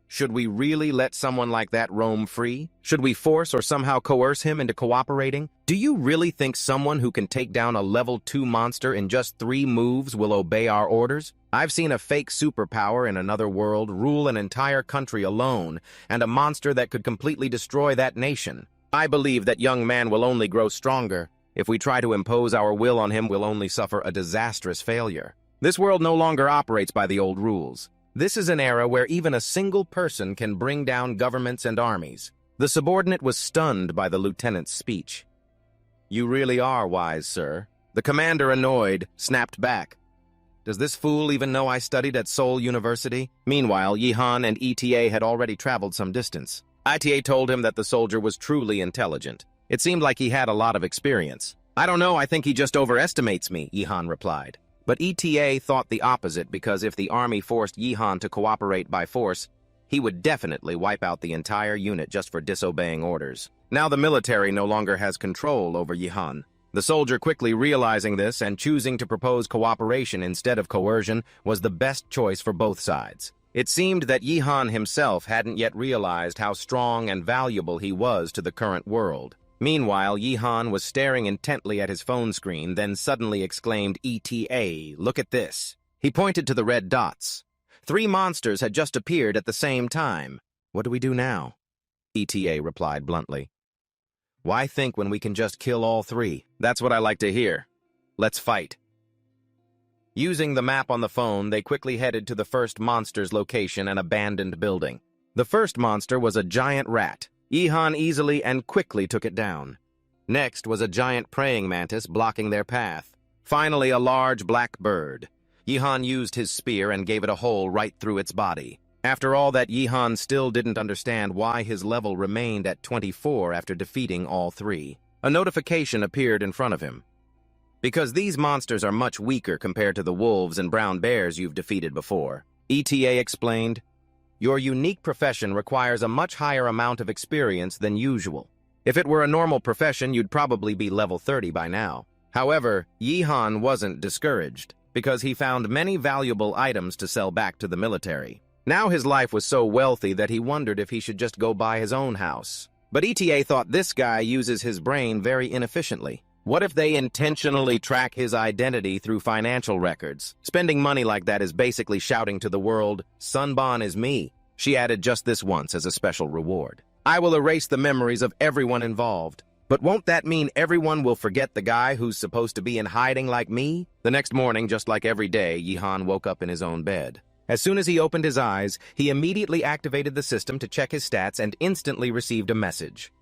"Should we really let someone like that roam free? Should we force or somehow coerce him into cooperating? Do you really think someone who can take down a level 2 monster in just 3 moves will obey our orders? I've seen a fake superpower in another world rule an entire country alone, and a monster that could completely destroy that nation. I believe that young man will only grow stronger. If we try to impose our will on him, we'll only suffer a disastrous failure. This world no longer operates by the old rules. This is an era where even a single person can bring down governments and armies." The subordinate was stunned by the lieutenant's speech. "You really are wise, sir." The commander, annoyed, snapped back. "Does this fool even know I studied at Seoul University?" Meanwhile, Yihan and ETA had already traveled some distance. ETA told him that the soldier was truly intelligent. It seemed like he had a lot of experience. "I don't know, I think he just overestimates me," Yihan replied. But ETA thought the opposite, because if the army forced Yihan to cooperate by force, he would definitely wipe out the entire unit just for disobeying orders. Now the military no longer has control over Yihan. The soldier, quickly realizing this and choosing to propose cooperation instead of coercion, was the best choice for both sides. It seemed that Yihan himself hadn't yet realized how strong and valuable he was to the current world. Meanwhile, Yihan was staring intently at his phone screen, then suddenly exclaimed, "ETA, look at this." He pointed to the red dots. 3 monsters had just appeared at the same time. "What do we do now?" ETA replied bluntly. "Why think when we can just kill all 3? That's what I like to hear. Let's fight." Using the map on the phone, they quickly headed to the first monster's location, an abandoned building. The first monster was a giant rat. Yihan easily and quickly took it down. Next was a giant praying mantis blocking their path. Finally, a large black bird. Yihan used his spear and gave it a hole right through its body. After all that, Yihan still didn't understand why his level remained at 24 after defeating all 3. A notification appeared in front of him. "Because these monsters are much weaker compared to the wolves and brown bears you've defeated before," ETA explained. "Your unique profession requires a much higher amount of experience than usual. If it were a normal profession, you'd probably be level 30 by now." However, Yihan wasn't discouraged, because he found many valuable items to sell back to the military. Now his life was so wealthy that he wondered if he should just go buy his own house. But ETA thought this guy uses his brain very inefficiently. What if they intentionally track his identity through financial records? Spending money like that is basically shouting to the world, "Sunbon is me." She added just this once as a special reward. "I will erase the memories of everyone involved. But won't that mean everyone will forget the guy who's supposed to be in hiding like me?" The next morning, just like every day, Yihan woke up in his own bed. As soon as he opened his eyes, he immediately activated the system to check his stats and instantly received a message.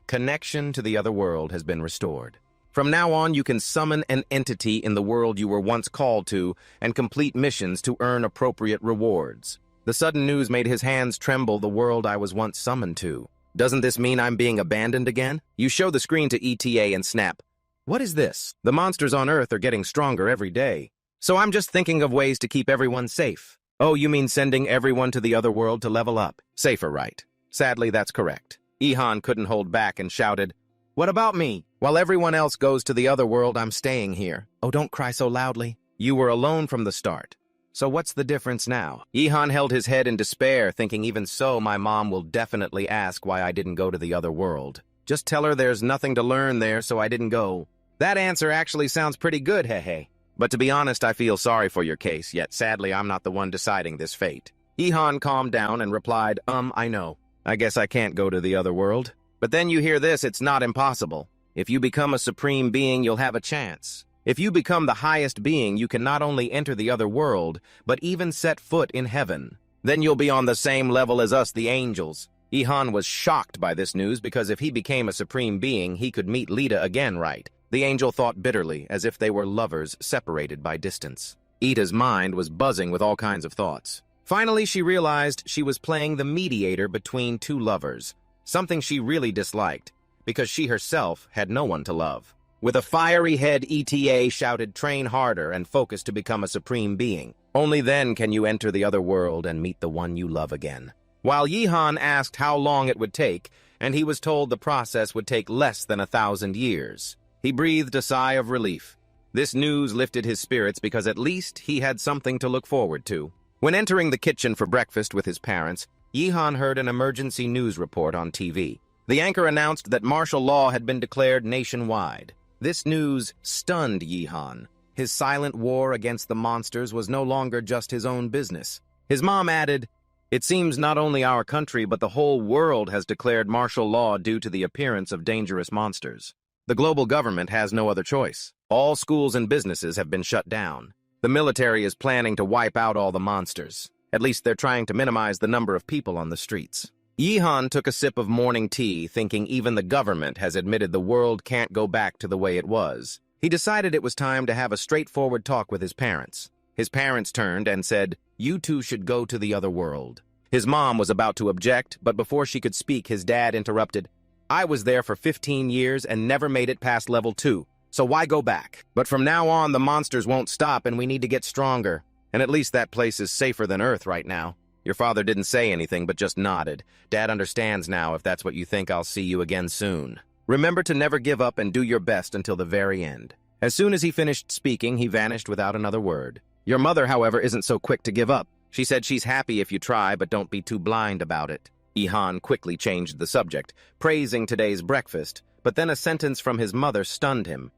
Connection to the other world has been restored. From now on, you can summon an entity in the world you were once called to and complete missions to earn appropriate rewards. The sudden news made his hands tremble. "The world I was once summoned to. Doesn't this mean I'm being abandoned again?" You show the screen to ETA and snap. "What is this? The monsters on Earth are getting stronger every day. So I'm just thinking of ways to keep everyone safe." "Oh, you mean sending everyone to the other world to level up? Safer, right?" Sadly, that's correct. Yihan couldn't hold back and shouted, "What about me? While everyone else goes to the other world, I'm staying here." "Oh, don't cry so loudly. You were alone from the start. So what's the difference now?" Yihan held his head in despair, thinking, even so, my mom will definitely ask why I didn't go to the other world. Just tell her there's nothing to learn there, so I didn't go. That answer actually sounds pretty good, hehe. But to be honest, I feel sorry for your case, yet sadly I'm not the one deciding this fate. Yihan calmed down and replied, I know. I guess I can't go to the other world. But then you hear this, it's not impossible. If you become a supreme being, you'll have a chance. If you become the highest being, you can not only enter the other world, but even set foot in heaven. Then you'll be on the same level as us, the angels. Ihan was shocked by this news because if he became a supreme being, he could meet Lita again, right? The angel thought bitterly, as if they were lovers separated by distance. Ita's mind was buzzing with all kinds of thoughts. Finally, she realized she was playing the mediator between two lovers, something she really disliked, because she herself had no one to love. With a fiery head, ETA shouted, "Train harder and focus to become a supreme being. Only then can you enter the other world and meet the one you love again." While Yihan asked how long it would take, and he was told the process would take less than 1,000 years. He breathed a sigh of relief. This news lifted his spirits because at least he had something to look forward to. When entering the kitchen for breakfast with his parents, Yihan heard an emergency news report on TV. The anchor announced that martial law had been declared nationwide. This news stunned Yihan. His silent war against the monsters was no longer just his own business. His mom added, "It seems not only our country but the whole world has declared martial law due to the appearance of dangerous monsters. The global government has no other choice. All schools and businesses have been shut down. The military is planning to wipe out all the monsters. At least they're trying to minimize the number of people on the streets." Yihan took a sip of morning tea, thinking even the government has admitted the world can't go back to the way it was. He decided it was time to have a straightforward talk with his parents. His parents turned and said, "You two should go to the other world." His mom was about to object, but before she could speak, his dad interrupted. "I was there for 15 years and never made it past level 2, so why go back? But from now on, the monsters won't stop and we need to get stronger. And at least that place is safer than Earth right now." Your father didn't say anything but just nodded. "Dad understands now. If that's what you think, I'll see you again soon. Remember to never give up and do your best until the very end." As soon as he finished speaking, he vanished without another word. Your mother, however, isn't so quick to give up. She said she's happy if you try, but don't be too blind about it. Ihan quickly changed the subject, praising today's breakfast, but then a sentence from his mother stunned him.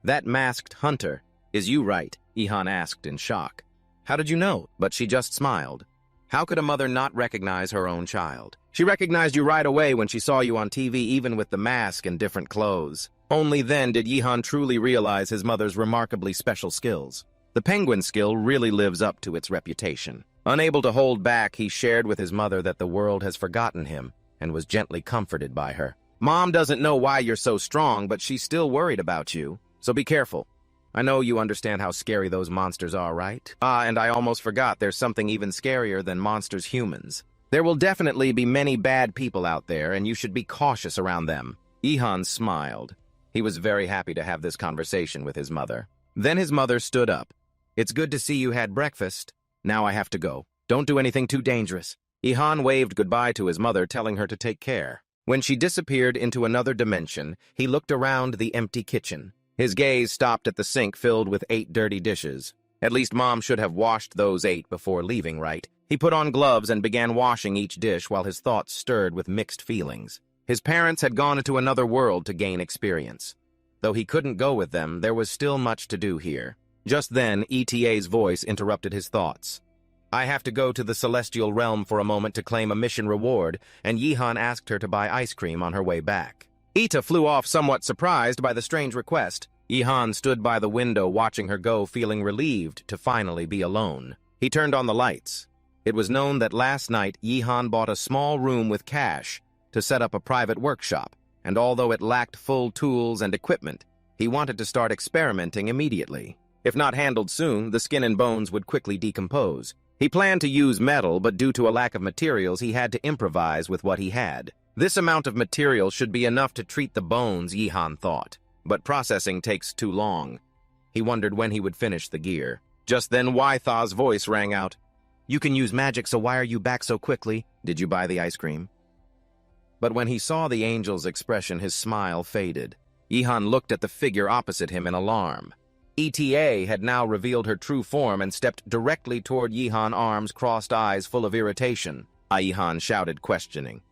"That masked hunter, is you right?" Ihan asked in shock. "How did you know?" But she just smiled. How could a mother not recognize her own child? She recognized you right away when she saw you on TV, even with the mask and different clothes. Only then did Yihan truly realize his mother's remarkably special skills. The penguin skill really lives up to its reputation. Unable to hold back, he shared with his mother that the world has forgotten him and was gently comforted by her. "Mom doesn't know why you're so strong, but she's still worried about you, so be careful. I know you understand how scary those monsters are, right? And I almost forgot, there's something even scarier than monsters humans. There will definitely be many bad people out there, and you should be cautious around them." Ihan smiled. He was very happy to have this conversation with his mother. Then his mother stood up. "It's good to see you had breakfast. Now I have to go. Don't do anything too dangerous." Ihan waved goodbye to his mother, telling her to take care. When she disappeared into another dimension, he looked around the empty kitchen. His gaze stopped at the sink filled with 8 dirty dishes. At least Mom should have washed those 8 before leaving, right? He put on gloves and began washing each dish while his thoughts stirred with mixed feelings. His parents had gone into another world to gain experience. Though he couldn't go with them, there was still much to do here. Just then, ETA's voice interrupted his thoughts. "I have to go to the celestial realm for a moment to claim a mission reward," and Yihan asked her to buy ice cream on her way back. Ita flew off somewhat surprised by the strange request. Yihan stood by the window watching her go, feeling relieved to finally be alone. He turned on the lights. It was known that last night Yihan bought a small room with cash to set up a private workshop, and although it lacked full tools and equipment, he wanted to start experimenting immediately. If not handled soon, the skin and bones would quickly decompose. He planned to use metal, but due to a lack of materials, he had to improvise with what he had. This amount of material should be enough to treat the bones, Yihan thought. But processing takes too long. He wondered when he would finish the gear. Just then Wytha's voice rang out. "You can use magic, so why are you back so quickly? Did you buy the ice cream?" But when he saw the angel's expression, his smile faded. Yihan looked at the figure opposite him in alarm. ETA had now revealed her true form and stepped directly toward Yihan, arms crossed, eyes full of irritation. Yihan shouted, questioning.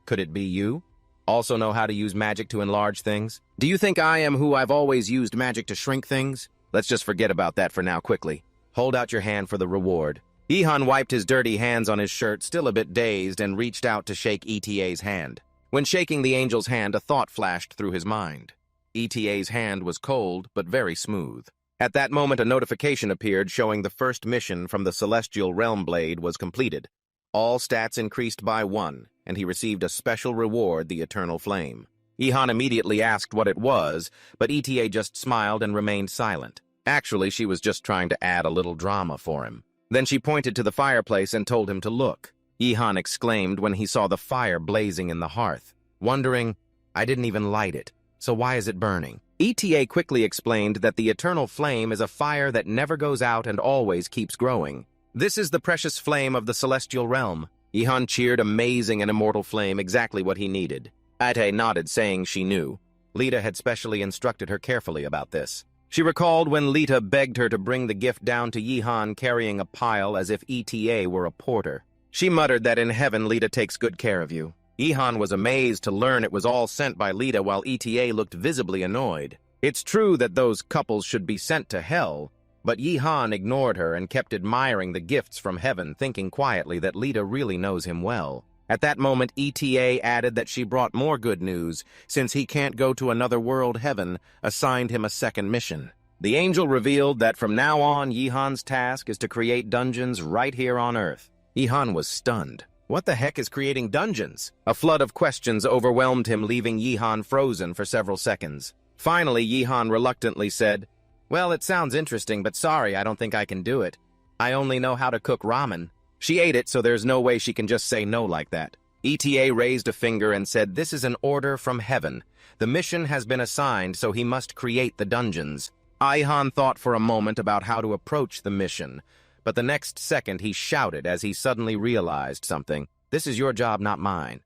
"Could it be you? Also know how to use magic to enlarge things? Do you think I am who I've always used magic to shrink things? Let's just forget about that for now quickly. Hold out your hand for the reward." Yihan wiped his dirty hands on his shirt, still a bit dazed, and reached out to shake ETA's hand. When shaking the angel's hand, a thought flashed through his mind. ETA's hand was cold, but very smooth. At that moment, a notification appeared showing the first mission from the Celestial Realm Blade was completed. All stats increased by 1, and he received a special reward, the Eternal Flame. Ihan immediately asked what it was, but ETA just smiled and remained silent. Actually, she was just trying to add a little drama for him. Then she pointed to the fireplace and told him to look. Ihan exclaimed when he saw the fire blazing in the hearth, wondering, I didn't even light it, so why is it burning? ETA quickly explained that the Eternal Flame is a fire that never goes out and always keeps growing. This is the precious flame of the Celestial Realm. Ihan cheered, amazing and immortal flame, exactly what he needed. Ate nodded, saying she knew. Lita had specially instructed her carefully about this. She recalled when Lita begged her to bring the gift down to Ihan carrying a pile as if ETA were a porter. She muttered that in heaven Lita takes good care of you. Ihan was amazed to learn it was all sent by Lita while ETA looked visibly annoyed. It's true that those couples should be sent to hell, but Ihan ignored her and kept admiring the gifts from heaven, thinking quietly that Lita really knows him well. At that moment, ETA added that she brought more good news, since he can't go to another world, heaven assigned him a second mission. The angel revealed that from now on, Yihan's task is to create dungeons right here on Earth. Yihan was stunned. What the heck is creating dungeons? A flood of questions overwhelmed him, leaving Yihan frozen for several seconds. Finally, Yihan reluctantly said, Well, it sounds interesting, but sorry, I don't think I can do it. I only know how to cook ramen. She ate it, so there's no way she can just say no like that. ETA raised a finger and said, This is an order from heaven. The mission has been assigned, so he must create the dungeons. Ihan thought for a moment about how to approach the mission, but the next second he shouted as he suddenly realized something. This is your job, not mine.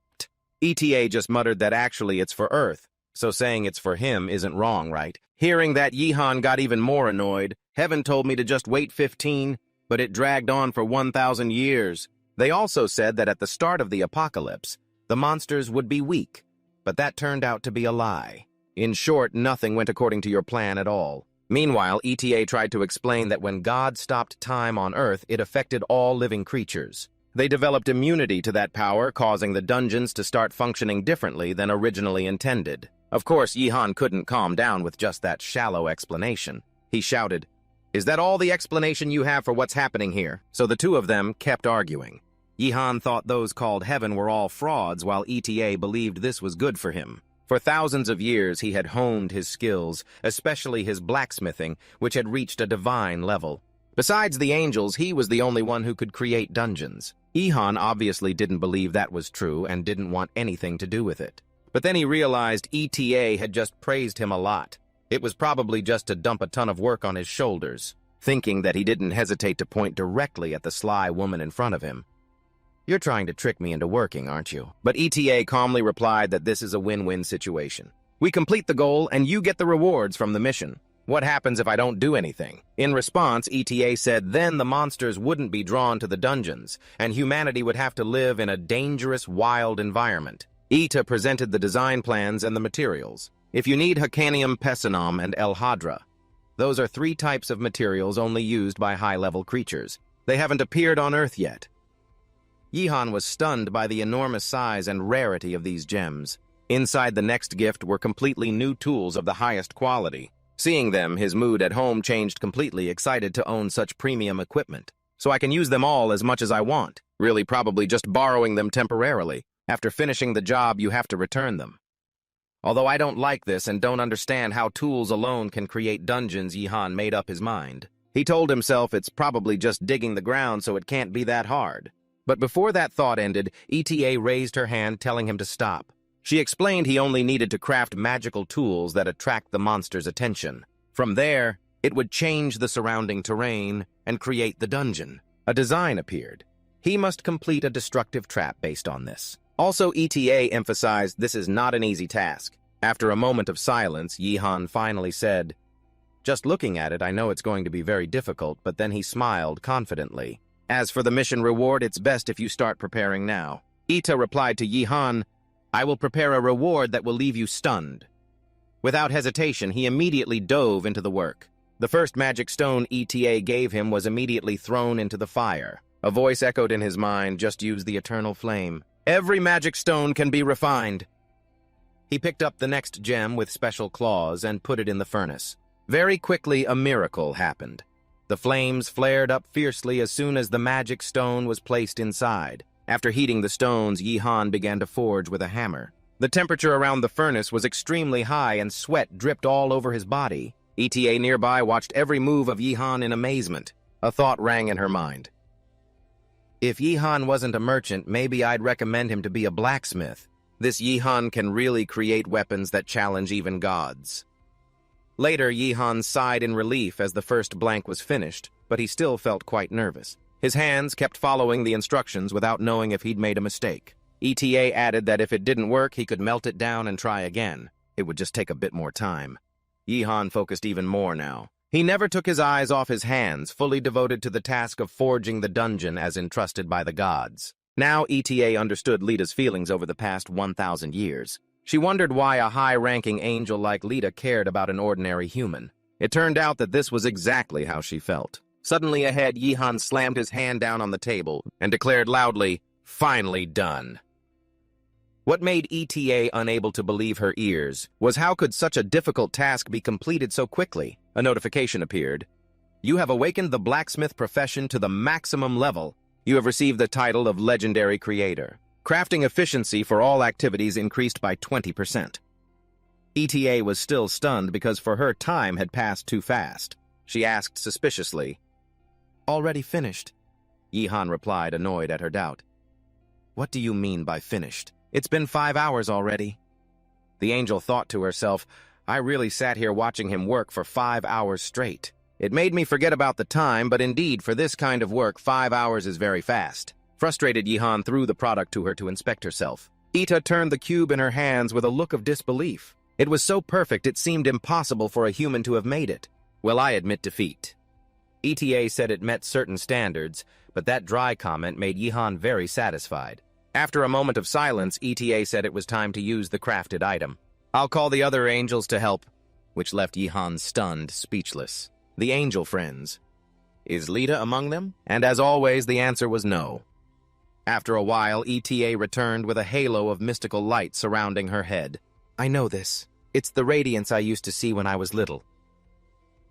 ETA just muttered that actually it's for Earth, so saying it's for him isn't wrong, right? Hearing that, Yihan got even more annoyed. Heaven told me to just wait 15, but it dragged on for 1,000 years. They also said that at the start of the apocalypse, the monsters would be weak, but that turned out to be a lie. In short, nothing went according to your plan at all. Meanwhile, ETA tried to explain that when God stopped time on Earth, it affected all living creatures. They developed immunity to that power, causing the dungeons to start functioning differently than originally intended. Of course, Yihan couldn't calm down with just that shallow explanation. He shouted, Is that all the explanation you have for what's happening here? So the two of them kept arguing. Yihan thought those called heaven were all frauds, while ETA believed this was good for him. For thousands of years he had honed his skills, especially his blacksmithing, which had reached a divine level. Besides the angels, he was the only one who could create dungeons. Yihan obviously didn't believe that was true and didn't want anything to do with it. But then he realized ETA had just praised him a lot. It was probably just to dump a ton of work on his shoulders, thinking that he didn't hesitate to point directly at the sly woman in front of him. You're trying to trick me into working, aren't you? But ETA calmly replied that this is a win-win situation. We complete the goal and you get the rewards from the mission. What happens if I don't do anything? In response, ETA said then the monsters wouldn't be drawn to the dungeons, and humanity would have to live in a dangerous, wild environment. ETA presented the design plans and the materials. If you need Hacanium Pessinum and El Hadra, those are 3 types of materials only used by high-level creatures. They haven't appeared on Earth yet. Yihan was stunned by the enormous size and rarity of these gems. Inside the next gift were completely new tools of the highest quality. Seeing them, his mood at home changed completely, excited to own such premium equipment. So I can use them all as much as I want, really probably just borrowing them temporarily. After finishing the job, you have to return them. Although I don't like this and don't understand how tools alone can create dungeons, Yihan made up his mind. He told himself it's probably just digging the ground, so it can't be that hard. But before that thought ended, ETA raised her hand, telling him to stop. She explained he only needed to craft magical tools that attract the monster's attention. From there, it would change the surrounding terrain and create the dungeon. A design appeared. He must complete a destructive trap based on this. Also, ETA emphasized this is not an easy task. After a moment of silence, Yihan finally said, Just looking at it, I know it's going to be very difficult, but then he smiled confidently. As for the mission reward, it's best if you start preparing now. ETA replied to Yihan, I will prepare a reward that will leave you stunned. Without hesitation, he immediately dove into the work. The first magic stone ETA gave him was immediately thrown into the fire. A voice echoed in his mind, just use the eternal flame. Every magic stone can be refined. He picked up the next gem with special claws and put it in the furnace. Very quickly, a miracle happened. The flames flared up fiercely as soon as the magic stone was placed inside. After heating the stones, Yi-Han began to forge with a hammer. The temperature around the furnace was extremely high and sweat dripped all over his body. ETA nearby watched every move of Yi-Han in amazement. A thought rang in her mind. If Yi-Han wasn't a merchant, maybe I'd recommend him to be a blacksmith. This Yi-Han can really create weapons that challenge even gods. Later, Yi-Han sighed in relief as the first blank was finished, but he still felt quite nervous. His hands kept following the instructions without knowing if he'd made a mistake. ETA added that if it didn't work, he could melt it down and try again. It would just take a bit more time. Yi-Han focused even more now. He never took his eyes off his hands, fully devoted to the task of forging the dungeon as entrusted by the gods. Now ETA understood Lita's feelings over the past 1,000 years. She wondered why a high-ranking angel like Lita cared about an ordinary human. It turned out that this was exactly how she felt. Suddenly ahead, Yi-Han slammed his hand down on the table and declared loudly, "Finally done." What made ETA unable to believe her ears was how could such a difficult task be completed so quickly? A notification appeared. You have awakened the blacksmith profession to the maximum level. You have received the title of Legendary Creator. Crafting efficiency for all activities increased by 20%. ETA was still stunned because for her time had passed too fast. She asked suspiciously, "Already finished?" Yi-Han replied, annoyed at her doubt. "What do you mean by finished? It's been 5 hours already." The angel thought to herself, I really sat here watching him work for 5 hours straight. It made me forget about the time, but indeed, for this kind of work, 5 hours is very fast. Frustrated, Yi-Han threw the product to her to inspect herself. Ita turned the cube in her hands with a look of disbelief. It was so perfect it seemed impossible for a human to have made it. Well, I admit defeat. ETA said it met certain standards, but that dry comment made Yi-Han very satisfied. After a moment of silence, ETA said it was time to use the crafted item. I'll call the other angels to help, which left Yi-Han stunned, speechless. The angel friends. Is Lita among them? And as always, the answer was no. After a while, ETA returned with a halo of mystical light surrounding her head. I know this. It's the radiance I used to see when I was little.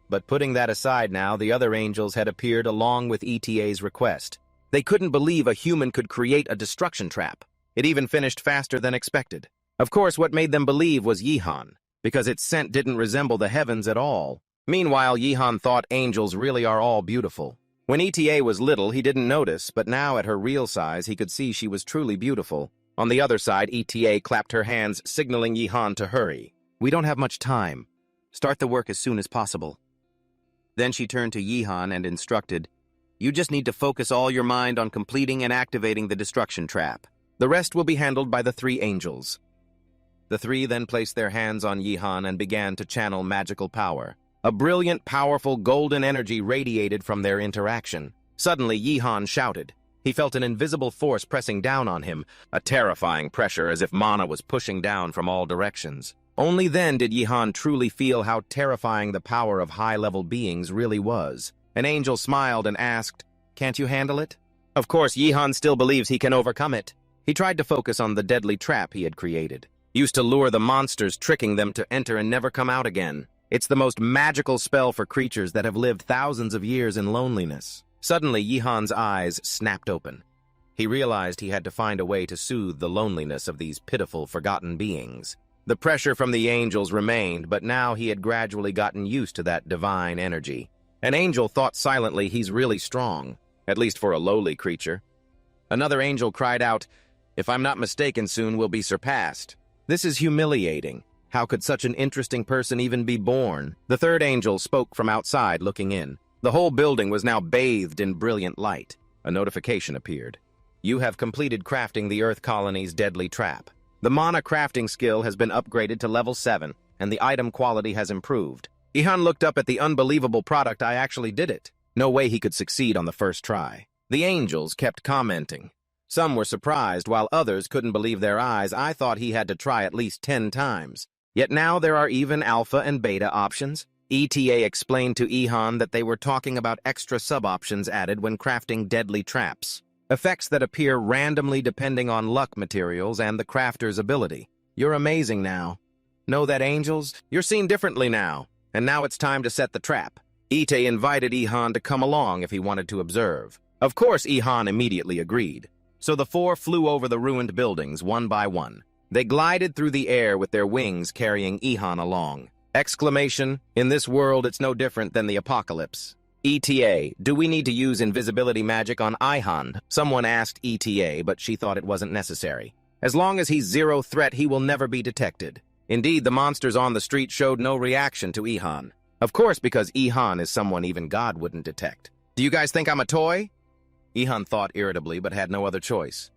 But putting that aside now, the other angels had appeared along with ETA's request. They couldn't believe a human could create a destruction trap. It even finished faster than expected. Of course, what made them believe was Yi-Han, because its scent didn't resemble the heavens at all. Meanwhile, Yi-Han thought angels really are all beautiful. When ETA was little, he didn't notice, but now at her real size, he could see she was truly beautiful. On the other side, ETA clapped her hands, signaling Yi-Han to hurry. We don't have much time. Start the work as soon as possible. Then she turned to Yi-Han and instructed, You just need to focus all your mind on completing and activating the destruction trap. The rest will be handled by the 3 angels. The 3 then placed their hands on Yi-Han and began to channel magical power. A brilliant, powerful golden energy radiated from their interaction. Suddenly, Yi-Han shouted. He felt an invisible force pressing down on him, a terrifying pressure as if mana was pushing down from all directions. Only then did Yi-Han truly feel how terrifying the power of high-level beings really was. An angel smiled and asked, Can't you handle it? Of course, Yi-Han still believes he can overcome it. He tried to focus on the deadly trap he had created. Used to lure the monsters, tricking them to enter and never come out again. It's the most magical spell for creatures that have lived thousands of years in loneliness. Suddenly, Yi-Han's eyes snapped open. He realized he had to find a way to soothe the loneliness of these pitiful, forgotten beings. The pressure from the angels remained, but now he had gradually gotten used to that divine energy. An angel thought silently he's really strong, at least for a lowly creature. Another angel cried out, If I'm not mistaken, soon we'll be surpassed. This is humiliating. How could such an interesting person even be born? The third angel spoke from outside, looking in. The whole building was now bathed in brilliant light. A notification appeared. You have completed crafting the Earth Colony's deadly trap. The mana crafting skill has been upgraded to level 7, and the item quality has improved. Yi-Han looked up at the unbelievable product. I actually did it. No way he could succeed on the first try. The angels kept commenting. Some were surprised, while others couldn't believe their eyes. I thought he had to try at least 10 times. Yet now there are even alpha and beta options. ETA explained to Yi-Han that they were talking about extra sub-options added when crafting deadly traps. Effects that appear randomly depending on luck materials and the crafter's ability. You're amazing now. Know that, angels? You're seen differently now. And now it's time to set the trap. Ite invited Ihan to come along if he wanted to observe. Of course, Ihan immediately agreed. So the four flew over the ruined buildings one by one. They glided through the air with their wings carrying Ihan along. Exclamation, in this world it's no different than the apocalypse. ETA, do we need to use invisibility magic on Ihan? Someone asked ETA, but she thought it wasn't necessary. As long as he's zero threat, he will never be detected. Indeed, the monsters on the street showed no reaction to Ihan. Of course, because Ihan is someone even God wouldn't detect. Do you guys think I'm a toy? Ihan thought irritably, but had no other choice.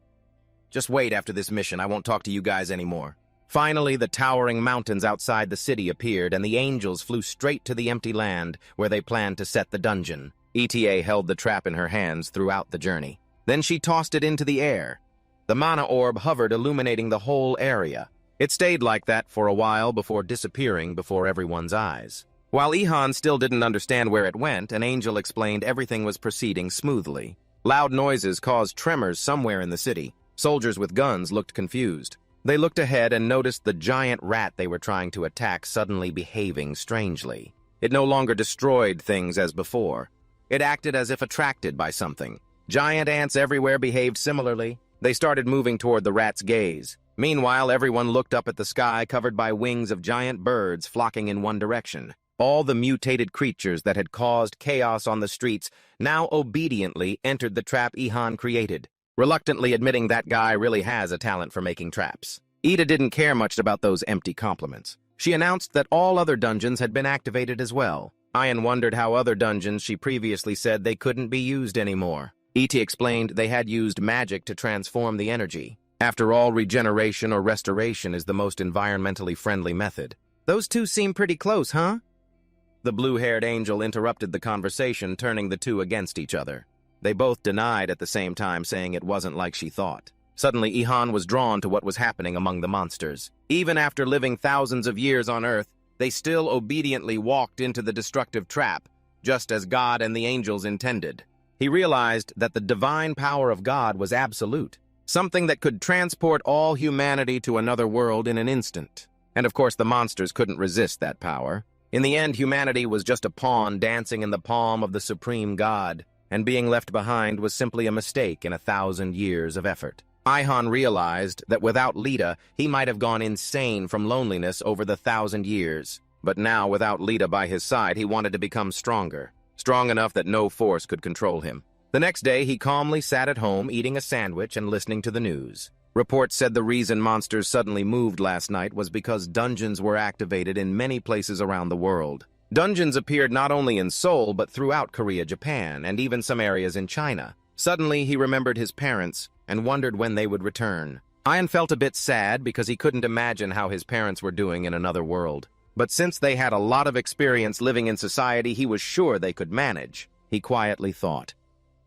Just wait after this mission, I won't talk to you guys anymore. Finally, the towering mountains outside the city appeared, and the angels flew straight to the empty land where they planned to set the dungeon. ETA held the trap in her hands throughout the journey. Then she tossed it into the air. The mana orb hovered, illuminating the whole area. It stayed like that for a while before disappearing before everyone's eyes. While Ihan still didn't understand where it went, an angel explained everything was proceeding smoothly. Loud noises caused tremors somewhere in the city. Soldiers with guns looked confused. They looked ahead and noticed the giant rat they were trying to attack suddenly behaving strangely. It no longer destroyed things as before. It acted as if attracted by something. Giant ants everywhere behaved similarly. They started moving toward the rat's gaze. Meanwhile, everyone looked up at the sky covered by wings of giant birds flocking in one direction. All the mutated creatures that had caused chaos on the streets now obediently entered the trap Ihan created, reluctantly admitting that guy really has a talent for making traps. Ida didn't care much about those empty compliments. She announced that all other dungeons had been activated as well. Ian wondered how other dungeons she previously said they couldn't be used anymore. E.T. explained they had used magic to transform the energy. After all, regeneration or restoration is the most environmentally friendly method. Those two seem pretty close, huh? The blue-haired angel interrupted the conversation, turning the two against each other. They both denied at the same time, saying it wasn't like she thought. Suddenly, Ihan was drawn to what was happening among the monsters. Even after living thousands of years on Earth, they still obediently walked into the destructive trap, just as God and the angels intended. He realized that the divine power of God was absolute, something that could transport all humanity to another world in an instant. And of course, the monsters couldn't resist that power. In the end, humanity was just a pawn dancing in the palm of the supreme God, and being left behind was simply a mistake in 1,000 years of effort. Ihan realized that without Lita, he might have gone insane from loneliness over the 1,000 years. But now, without Lita by his side, he wanted to become stronger. Strong enough that no force could control him. The next day, he calmly sat at home, eating a sandwich and listening to the news. Reports said the reason monsters suddenly moved last night was because dungeons were activated in many places around the world. Dungeons appeared not only in Seoul, but throughout Korea, Japan, and even some areas in China. Suddenly, he remembered his parents and wondered when they would return. Ian felt a bit sad because he couldn't imagine how his parents were doing in another world. But since they had a lot of experience living in society, he was sure they could manage, he quietly thought.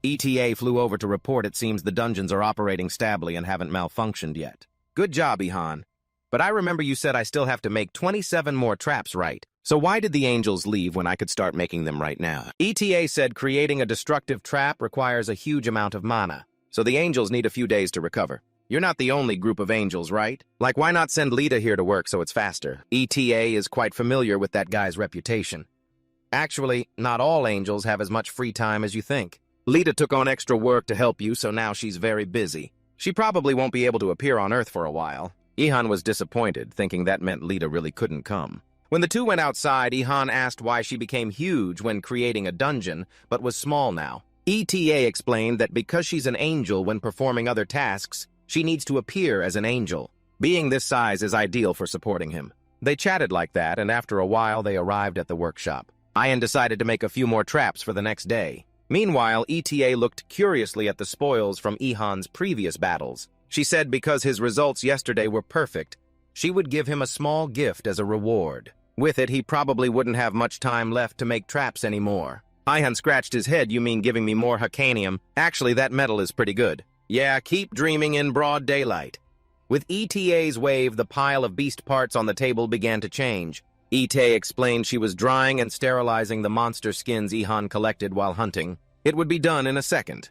ETA flew over to report it seems the dungeons are operating stably and haven't malfunctioned yet. Good job, Ihan. But I remember you said I still have to make 27 more traps, right? So why did the angels leave when I could start making them right now? ETA said creating a destructive trap requires a huge amount of mana, so the angels need a few days to recover. You're not the only group of angels, right? Like, why not send Lita here to work so it's faster? ETA is quite familiar with that guy's reputation. Actually, not all angels have as much free time as you think. Lita took on extra work to help you, so now she's very busy. She probably won't be able to appear on Earth for a while. Ihan was disappointed, thinking that meant Lita really couldn't come. When the two went outside, Ihan asked why she became huge when creating a dungeon, but was small now. ETA explained that because she's an angel when performing other tasks, she needs to appear as an angel. Being this size is ideal for supporting him. They chatted like that, and after a while they arrived at the workshop. Ian decided to make a few more traps for the next day. Meanwhile, ETA looked curiously at the spoils from Ihan's previous battles. She said because his results yesterday were perfect, she would give him a small gift as a reward. With it, he probably wouldn't have much time left to make traps anymore. Ihan scratched his head. You mean giving me more Hacanium? Actually, that metal is pretty good. Yeah, keep dreaming in broad daylight. With ETA's wave, the pile of beast parts on the table began to change. ETA explained she was drying and sterilizing the monster skins Ihan collected while hunting. It would be done in a second.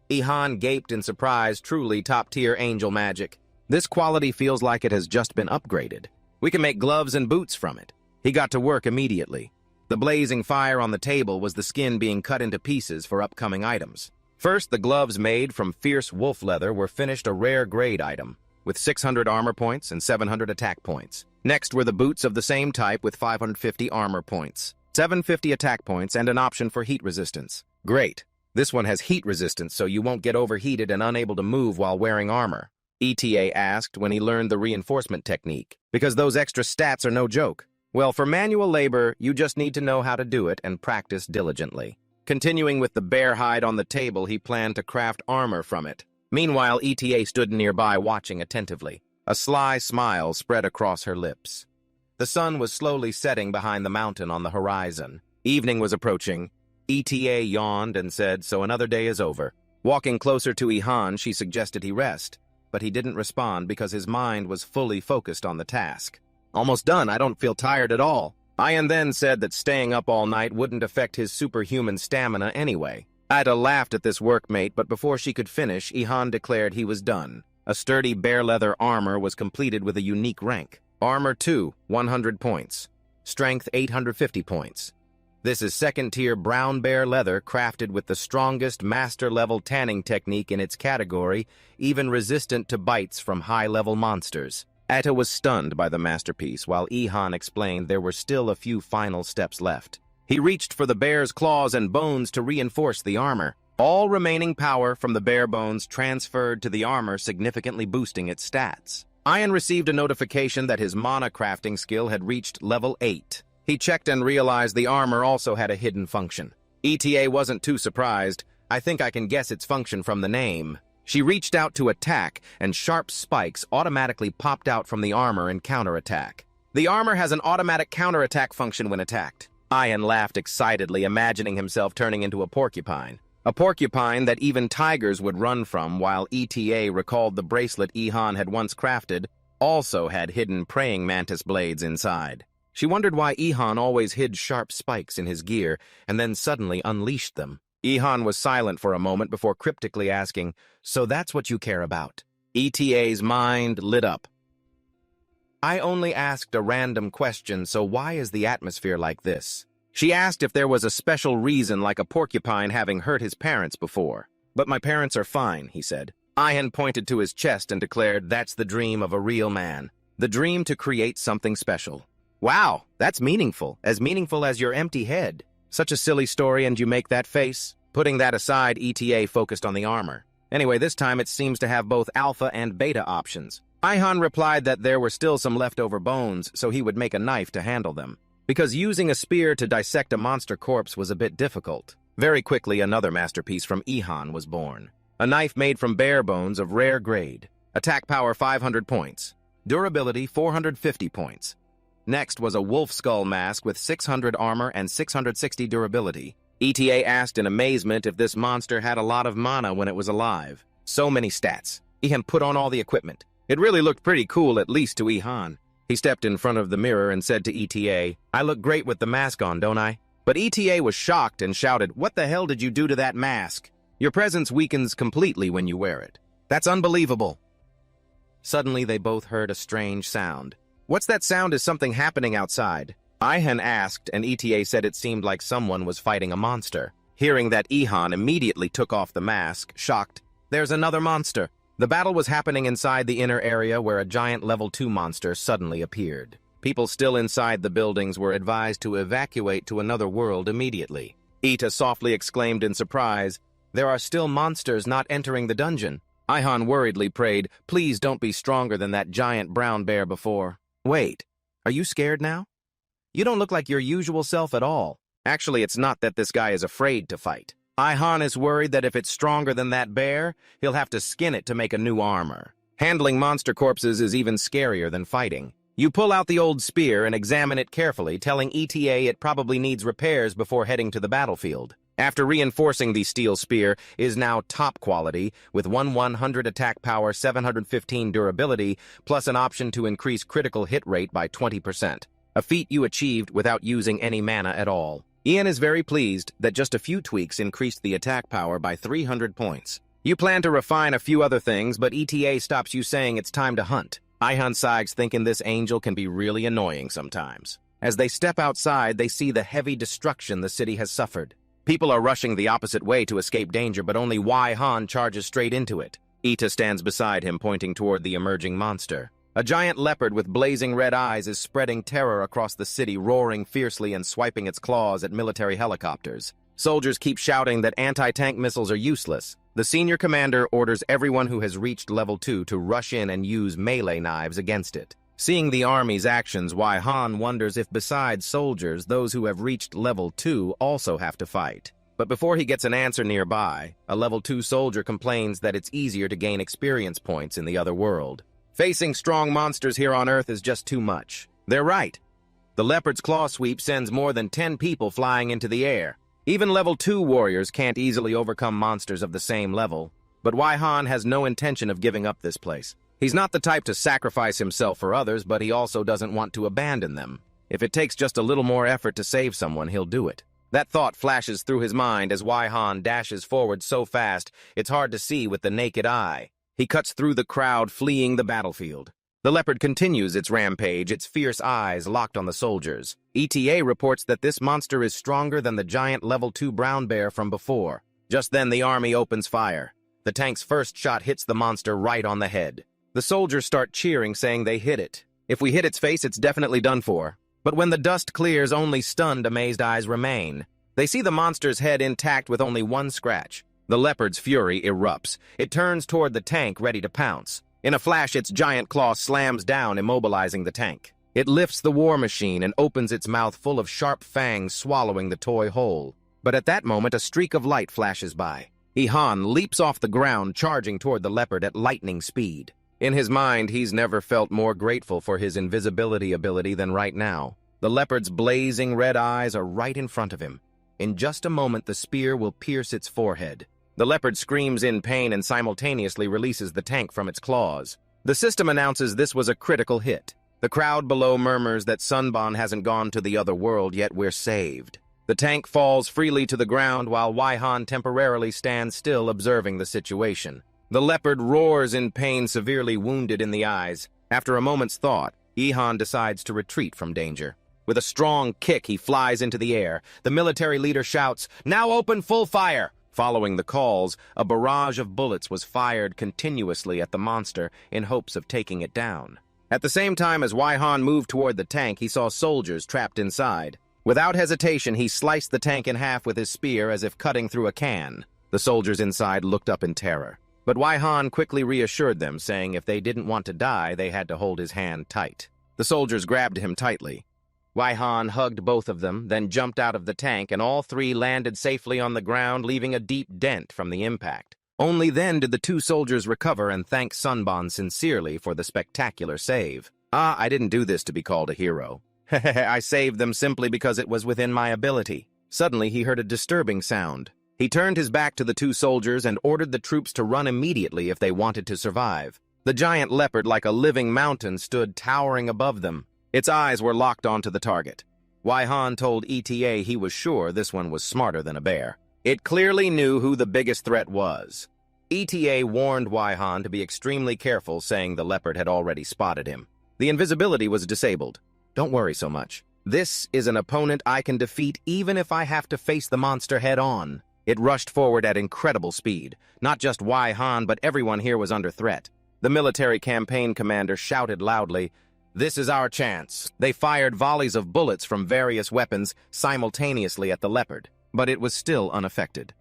Ihan gaped in surprise, truly top-tier angel magic. This quality feels like it has just been upgraded. We can make gloves and boots from it. He got to work immediately. The blazing fire on the table was the skin being cut into pieces for upcoming items. First, the gloves made from fierce wolf leather were finished a rare grade item, with 600 armor points and 700 attack points. Next were the boots of the same type with 550 armor points, 750 attack points, and an option for heat resistance. Great. This one has heat resistance, so you won't get overheated and unable to move while wearing armor, ETA asked when he learned the reinforcement technique, because those extra stats are no joke. Well, for manual labor, you just need to know how to do it and practice diligently. Continuing with the bear hide on the table, he planned to craft armor from it. Meanwhile, ETA stood nearby watching attentively. A sly smile spread across her lips. The sun was slowly setting behind the mountain on the horizon. Evening was approaching. ETA yawned and said, "So another day is over." Walking closer to Ihan, she suggested he rest, but he didn't respond because his mind was fully focused on the task. "Almost done, I don't feel tired at all." Ian then said that staying up all night wouldn't affect his superhuman stamina anyway. Ida laughed at this workmate, but before she could finish, Ihan declared he was done. A sturdy bear leather armor was completed with a unique rank. Armor 2, 100 points. Strength 850 points. This is second-tier brown bear leather crafted with the strongest master-level tanning technique in its category, even resistant to bites from high-level monsters. Atta was stunned by the masterpiece, while Ihan explained there were still a few final steps left. He reached for the bear's claws and bones to reinforce the armor. All remaining power from the bear bones transferred to the armor, significantly boosting its stats. Ian received a notification that his mana crafting skill had reached level 8. He checked and realized the armor also had a hidden function. ETA wasn't too surprised. "I think I can guess its function from the name." She reached out to attack, and sharp spikes automatically popped out from the armor in counterattack. The armor has an automatic counterattack function when attacked. Ian laughed excitedly, imagining himself turning into a porcupine. A porcupine that even tigers would run from, while ETA recalled the bracelet Ihan had once crafted also had hidden praying mantis blades inside. She wondered why Ihan always hid sharp spikes in his gear and then suddenly unleashed them. Ihan was silent for a moment before cryptically asking, "So that's what you care about?" ETA's mind lit up. "I only asked a random question, so why is the atmosphere like this?" She asked if there was a special reason, like a porcupine having hurt his parents before. "But my parents are fine," he said. Ian pointed to his chest and declared, "That's the dream of a real man. The dream to create something special." "Wow, that's meaningful as your empty head. Such a silly story, and you make that face?" Putting that aside, ETA focused on the armor. Anyway, this time it seems to have both alpha and beta options. Ihan replied that there were still some leftover bones, so he would make a knife to handle them, because using a spear to dissect a monster corpse was a bit difficult. Very quickly, another masterpiece from Ihan was born. A knife made from bear bones of rare grade. Attack power 500 points. Durability 450 points. Next was a wolf skull mask with 600 armor and 660 durability. ETA asked in amazement if this monster had a lot of mana when it was alive. So many stats. Ihan put on all the equipment. It really looked pretty cool, at least to Ihan. He stepped in front of the mirror and said to ETA, "I look great with the mask on, don't I?" But ETA was shocked and shouted, "What the hell did you do to that mask? Your presence weakens completely when you wear it. That's unbelievable." Suddenly, they both heard a strange sound. "What's that sound? Is something happening outside?" Ihan asked, and ETA said it seemed like someone was fighting a monster. Hearing that, Ihan immediately took off the mask, shocked. "There's another monster." The battle was happening inside the inner area where a giant level 2 monster suddenly appeared. People still inside the buildings were advised to evacuate to another world immediately. ETA softly exclaimed in surprise, "There are still monsters not entering the dungeon." Ihan worriedly prayed, "Please don't be stronger than that giant brown bear before." "Wait, are you scared now? You don't look like your usual self at all." Actually, it's not that this guy is afraid to fight. Ihan is worried that if it's stronger than that bear, he'll have to skin it to make a new armor. Handling monster corpses is even scarier than fighting. You pull out the old spear and examine it carefully, telling ETA it probably needs repairs before heading to the battlefield. After reinforcing the steel spear is now top quality, with 100 attack power, 715 durability, plus an option to increase critical hit rate by 20%. A feat you achieved without using any mana at all. Ian is very pleased that just a few tweaks increased the attack power by 300 points. You plan to refine a few other things, but ETA stops you saying it's time to hunt. Ihan sighs, thinking this angel can be really annoying sometimes. As they step outside, they see the heavy destruction the city has suffered. People are rushing the opposite way to escape danger, but only Han charges straight into it. Ita stands beside him, pointing toward the emerging monster. A giant leopard with blazing red eyes is spreading terror across the city, roaring fiercely and swiping its claws at military helicopters. Soldiers keep shouting that anti-tank missiles are useless. The senior commander orders everyone who has reached level 2 to rush in and use melee knives against it. Seeing the army's actions, Han wonders if besides soldiers, those who have reached level 2 also have to fight. But before he gets an answer nearby, a level 2 soldier complains that it's easier to gain experience points in the other world. Facing strong monsters here on Earth is just too much. They're right. The leopard's claw sweep sends more than 10 people flying into the air. Even level 2 warriors can't easily overcome monsters of the same level. But Han has no intention of giving up this place. He's not the type to sacrifice himself for others, but he also doesn't want to abandon them. If it takes just a little more effort to save someone, he'll do it. That thought flashes through his mind as Han dashes forward so fast it's hard to see with the naked eye. He cuts through the crowd, fleeing the battlefield. The leopard continues its rampage, its fierce eyes locked on the soldiers. ETA reports that this monster is stronger than the giant level 2 brown bear from before. Just then, the army opens fire. The tank's first shot hits the monster right on the head. The soldiers start cheering, saying they hit it. If we hit its face, it's definitely done for. But when the dust clears, only stunned, amazed eyes remain. They see the monster's head intact with only one scratch. The leopard's fury erupts. It turns toward the tank, ready to pounce. In a flash, its giant claw slams down, immobilizing the tank. It lifts the war machine and opens its mouth full of sharp fangs, swallowing the toy whole. But at that moment, a streak of light flashes by. Han leaps off the ground, charging toward the leopard at lightning speed. In his mind, he's never felt more grateful for his invisibility ability than right now. The leopard's blazing red eyes are right in front of him. In just a moment, the spear will pierce its forehead. The leopard screams in pain and simultaneously releases the tank from its claws. The system announces this was a critical hit. The crowd below murmurs that Sunban hasn't gone to the other world, yet we're saved. The tank falls freely to the ground while Han temporarily stands still, observing the situation. The leopard roars in pain, severely wounded in the eyes. After a moment's thought, Han decides to retreat from danger. With a strong kick, he flies into the air. The military leader shouts, "Now open full fire!" Following the calls, a barrage of bullets was fired continuously at the monster in hopes of taking it down. At the same time as Han moved toward the tank, he saw soldiers trapped inside. Without hesitation, he sliced the tank in half with his spear as if cutting through a can. The soldiers inside looked up in terror. But Han quickly reassured them, saying if they didn't want to die, they had to hold his hand tight. The soldiers grabbed him tightly. Han hugged both of them, then jumped out of the tank, and all three landed safely on the ground, leaving a deep dent from the impact. Only then did the two soldiers recover and thank Sunban sincerely for the spectacular save. I didn't do this to be called a hero. I saved them simply because it was within my ability. Suddenly, he heard a disturbing sound. He turned his back to the two soldiers and ordered the troops to run immediately if they wanted to survive. The giant leopard, like a living mountain, stood towering above them. Its eyes were locked onto the target. Han told ETA he was sure this one was smarter than a bear. It clearly knew who the biggest threat was. ETA warned Han to be extremely careful, saying the leopard had already spotted him. The invisibility was disabled. Don't worry so much. This is an opponent I can defeat even if I have to face the monster head-on. It rushed forward at incredible speed. Not just Han, but everyone here was under threat. The military campaign commander shouted loudly, "This is our chance." They fired volleys of bullets from various weapons simultaneously at the leopard, but it was still unaffected.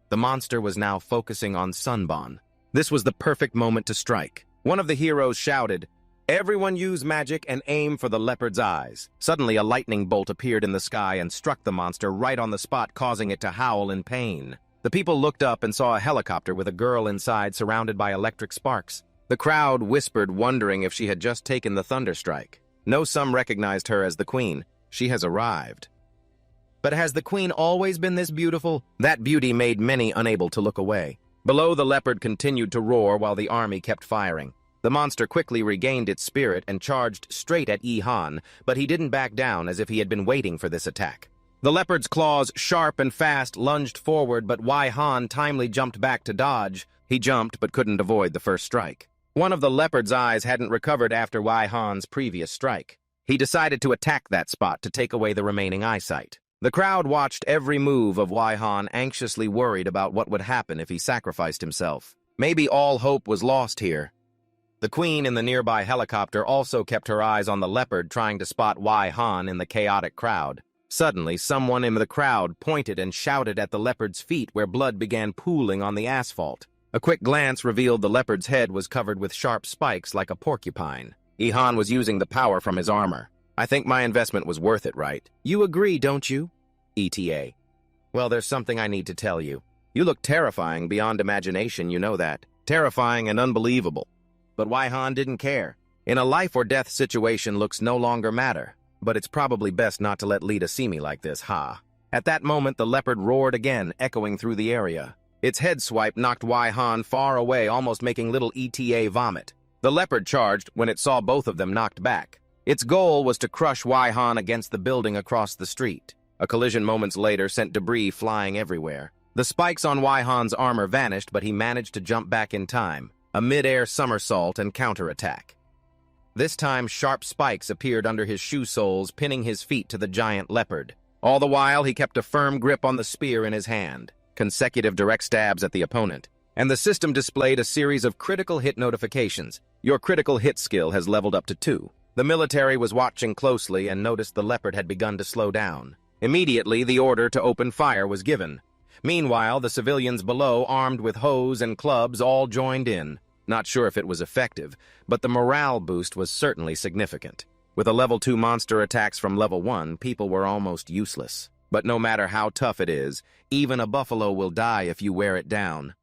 The monster was now focusing on Sunban. This was the perfect moment to strike. One of the heroes shouted, "Everyone use magic and aim for the leopard's eyes." Suddenly, a lightning bolt appeared in the sky and struck the monster right on the spot, causing it to howl in pain. The people looked up and saw a helicopter with a girl inside surrounded by electric sparks. The crowd whispered, wondering if she had just taken the thunderstrike. No, some recognized her as the queen. She has arrived. But has the queen always been this beautiful? That beauty made many unable to look away. Below, the leopard continued to roar while the army kept firing. The monster quickly regained its spirit and charged straight at Han, but he didn't back down as if he had been waiting for this attack. The leopard's claws, sharp and fast, lunged forward, but Wai Han timely jumped back to dodge. He jumped but couldn't avoid the first strike. One of the leopard's eyes hadn't recovered after Wai Han's previous strike. He decided to attack that spot to take away the remaining eyesight. The crowd watched every move of Wai Han, anxiously worried about what would happen if he sacrificed himself. Maybe all hope was lost here. The queen in the nearby helicopter also kept her eyes on the leopard, trying to spot Wai Han in the chaotic crowd. Suddenly, someone in the crowd pointed and shouted at the leopard's feet, where blood began pooling on the asphalt. A quick glance revealed the leopard's head was covered with sharp spikes like a porcupine. Han was using the power from his armor. I think my investment was worth it, right? You agree, don't you? ETA. Well, there's something I need to tell you. You look terrifying beyond imagination, you know that. Terrifying and unbelievable. But Wai Han didn't care. In a life-or-death situation, looks no longer matter. But it's probably best not to let Lita see me like this, ha. At that moment, the leopard roared again, echoing through the area. Its head swipe knocked Wai Han far away, almost making little ETA vomit. The leopard charged when it saw both of them knocked back. Its goal was to crush Wai Han against the building across the street. A collision moments later sent debris flying everywhere. The spikes on Wai Han's armor vanished, but he managed to jump back in time. A mid-air somersault and counterattack. This time, sharp spikes appeared under his shoe soles, pinning his feet to the giant leopard. All the while, he kept a firm grip on the spear in his hand. Consecutive direct stabs at the opponent. And the system displayed a series of critical hit notifications. Your critical hit skill has leveled up to 2. The military was watching closely and noticed the leopard had begun to slow down. Immediately, the order to open fire was given. Meanwhile, the civilians below, armed with hose and clubs, all joined in. Not sure if it was effective, but the morale boost was certainly significant. With a level 2 monster attacks from level 1, people were almost useless. But no matter how tough it is, even a buffalo will die if you wear it down.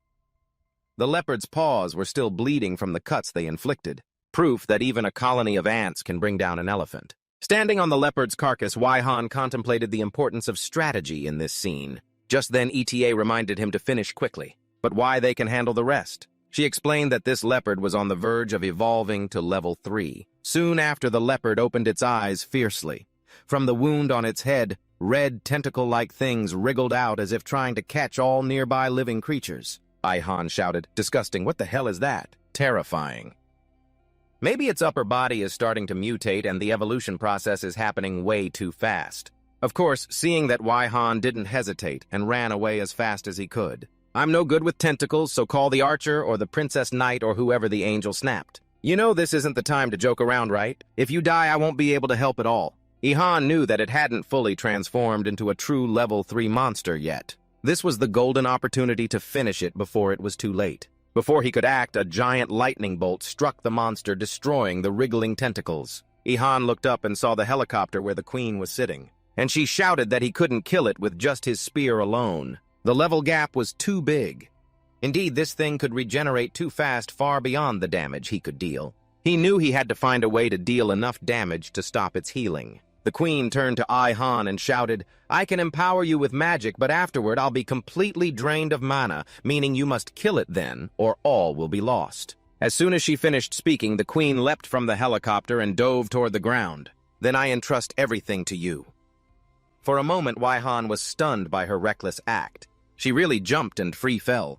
The leopard's paws were still bleeding from the cuts they inflicted, proof that even a colony of ants can bring down an elephant. Standing on the leopard's carcass, Wai Han contemplated the importance of strategy in this scene. Just then, ETA reminded him to finish quickly. But why they can handle the rest? She explained that this leopard was on the verge of evolving to level 3. Soon after, the leopard opened its eyes fiercely. From the wound on its head, red tentacle-like things wriggled out as if trying to catch all nearby living creatures. Wai Han shouted, "Disgusting, what the hell is that?" Terrifying. Maybe its upper body is starting to mutate and the evolution process is happening way too fast. Of course, seeing that Wai Han didn't hesitate and ran away as fast as he could. I'm no good with tentacles, so call the archer or the princess knight or whoever the angel snapped. You know this isn't the time to joke around, right? If you die, I won't be able to help at all. Han knew that it hadn't fully transformed into a true level 3 monster yet. This was the golden opportunity to finish it before it was too late. Before he could act, a giant lightning bolt struck the monster, destroying the wriggling tentacles. Han looked up and saw the helicopter where the queen was sitting, and she shouted that he couldn't kill it with just his spear alone. The level gap was too big. Indeed, this thing could regenerate too fast, far beyond the damage he could deal. He knew he had to find a way to deal enough damage to stop its healing. The queen turned to Han and shouted, "I can empower you with magic, but afterward I'll be completely drained of mana, meaning you must kill it then, or all will be lost." As soon as she finished speaking, the queen leapt from the helicopter and dove toward the ground. "Then I entrust everything to you." For a moment, Wai Han was stunned by her reckless act. She really jumped and free fell.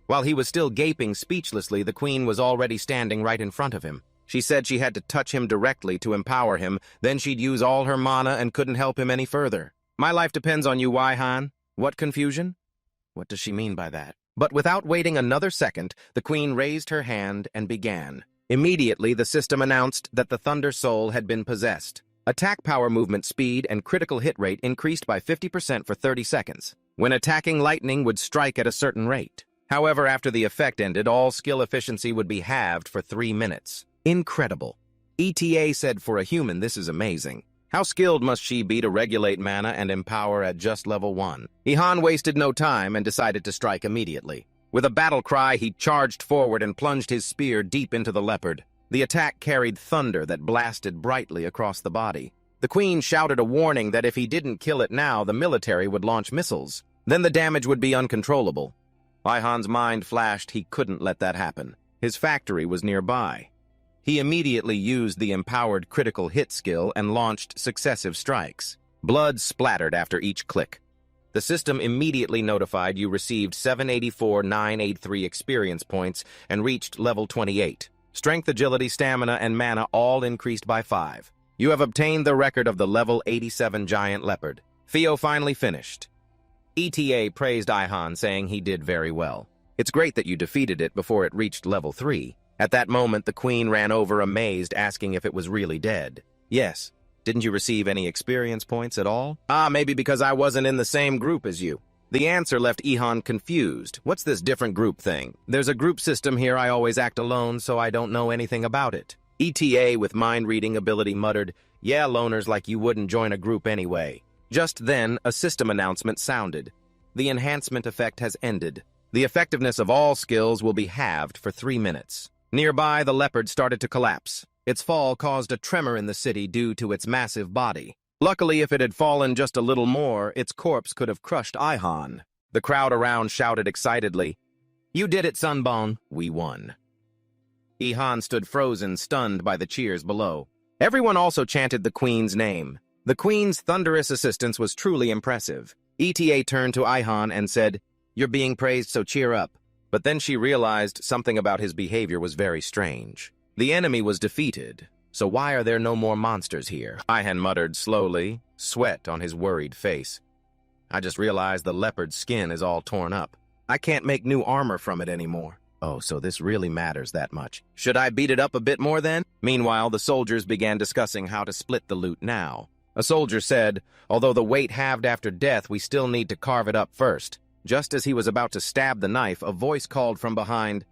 While he was still gaping speechlessly, the queen was already standing right in front of him. She said she had to touch him directly to empower him, then she'd use all her mana and couldn't help him any further. "My life depends on you, Wai Han." What confusion? What does she mean by that? But without waiting another second, the queen raised her hand and began. Immediately, the system announced that the Thunder Soul had been possessed. Attack power, movement speed, and critical hit rate increased by 50% for 30 seconds. When attacking, lightning would strike at a certain rate. However, after the effect ended, all skill efficiency would be halved for 3 minutes. Incredible. ETA said, "For a human, this is amazing. How skilled must she be to regulate mana and empower at just level 1? Han wasted no time and decided to strike immediately. With a battle cry, he charged forward and plunged his spear deep into the leopard. The attack carried thunder that blasted brightly across the body. The queen shouted a warning that if he didn't kill it now, the military would launch missiles. Then the damage would be uncontrollable. Wai Han's mind flashed he couldn't let that happen. His factory was nearby. He immediately used the empowered critical hit skill and launched successive strikes. Blood splattered after each click. The system immediately notified you received 784,983 experience points and reached level 28. Strength, agility, stamina, and mana all increased by 5. You have obtained the record of the level 87 giant leopard. Theo finally finished. ETA praised Ihan, saying he did very well. It's great that you defeated it before it reached level 3. At that moment, the queen ran over amazed, asking if it was really dead. Yes. Didn't you receive any experience points at all? Maybe because I wasn't in the same group as you. The answer left Ihan confused. What's this different group thing? There's a group system here. I always act alone, so I don't know anything about it. ETA with mind-reading ability muttered, yeah, loners like you wouldn't join a group anyway. Just then, a system announcement sounded. The enhancement effect has ended. The effectiveness of all skills will be halved for 3 minutes. Nearby, the leopard started to collapse. Its fall caused a tremor in the city due to its massive body. Luckily, if it had fallen just a little more, its corpse could have crushed Ihan. The crowd around shouted excitedly, "You did it, Sunbone. We won." Ihan stood frozen, stunned by the cheers below. Everyone also chanted the Queen's name. The Queen's thunderous assistance was truly impressive. ETA turned to Ihan and said, "You're being praised, so cheer up." But then she realized something about his behavior was very strange. The enemy was defeated, so why are there no more monsters here? Ihan muttered slowly, sweat on his worried face. I just realized the leopard's skin is all torn up. I can't make new armor from it anymore. Oh, so this really matters that much. Should I beat it up a bit more then? Meanwhile, the soldiers began discussing how to split the loot now. A soldier said, although the weight halved after death, we still need to carve it up first. Just as he was about to stab the knife, a voice called from behind,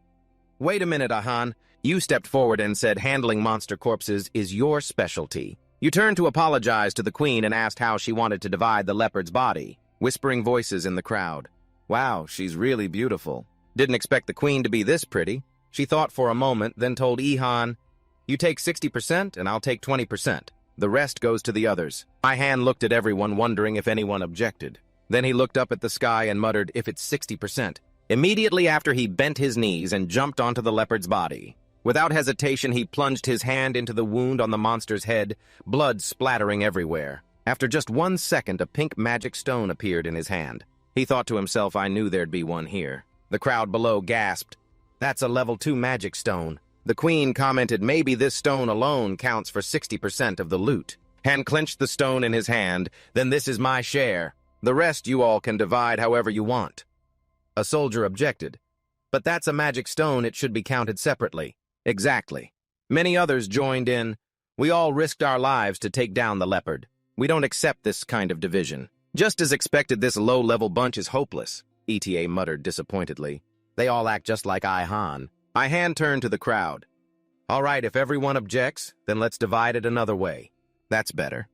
"Wait a minute, Ihan." You stepped forward and said handling monster corpses is your specialty. You turned to apologize to the queen and asked how she wanted to divide the leopard's body. Whispering voices in the crowd. Wow, she's really beautiful. Didn't expect the queen to be this pretty. She thought for a moment, then told Ihan, you take 60% and I'll take 20%. The rest goes to the others. Ihan looked at everyone, wondering if anyone objected. Then he looked up at the sky and muttered, if it's 60%. Immediately after, he bent his knees and jumped onto the leopard's body. Without hesitation, he plunged his hand into the wound on the monster's head, blood splattering everywhere. After just 1 second, a pink magic stone appeared in his hand. He thought to himself, I knew there'd be one here. The crowd below gasped. That's a level 2 magic stone. The queen commented maybe this stone alone counts for 60% of the loot. Han clenched the stone in his hand. Then this is my share. The rest you all can divide however you want. A soldier objected. But that's a magic stone, it should be counted separately. Exactly. Many others joined in. We all risked our lives to take down the leopard. We don't accept this kind of division. Just as expected, this low-level bunch is hopeless, ETA muttered disappointedly. They all act just like Ihan. Ihan turned to the crowd. All right, if everyone objects, then let's divide it another way. That's better.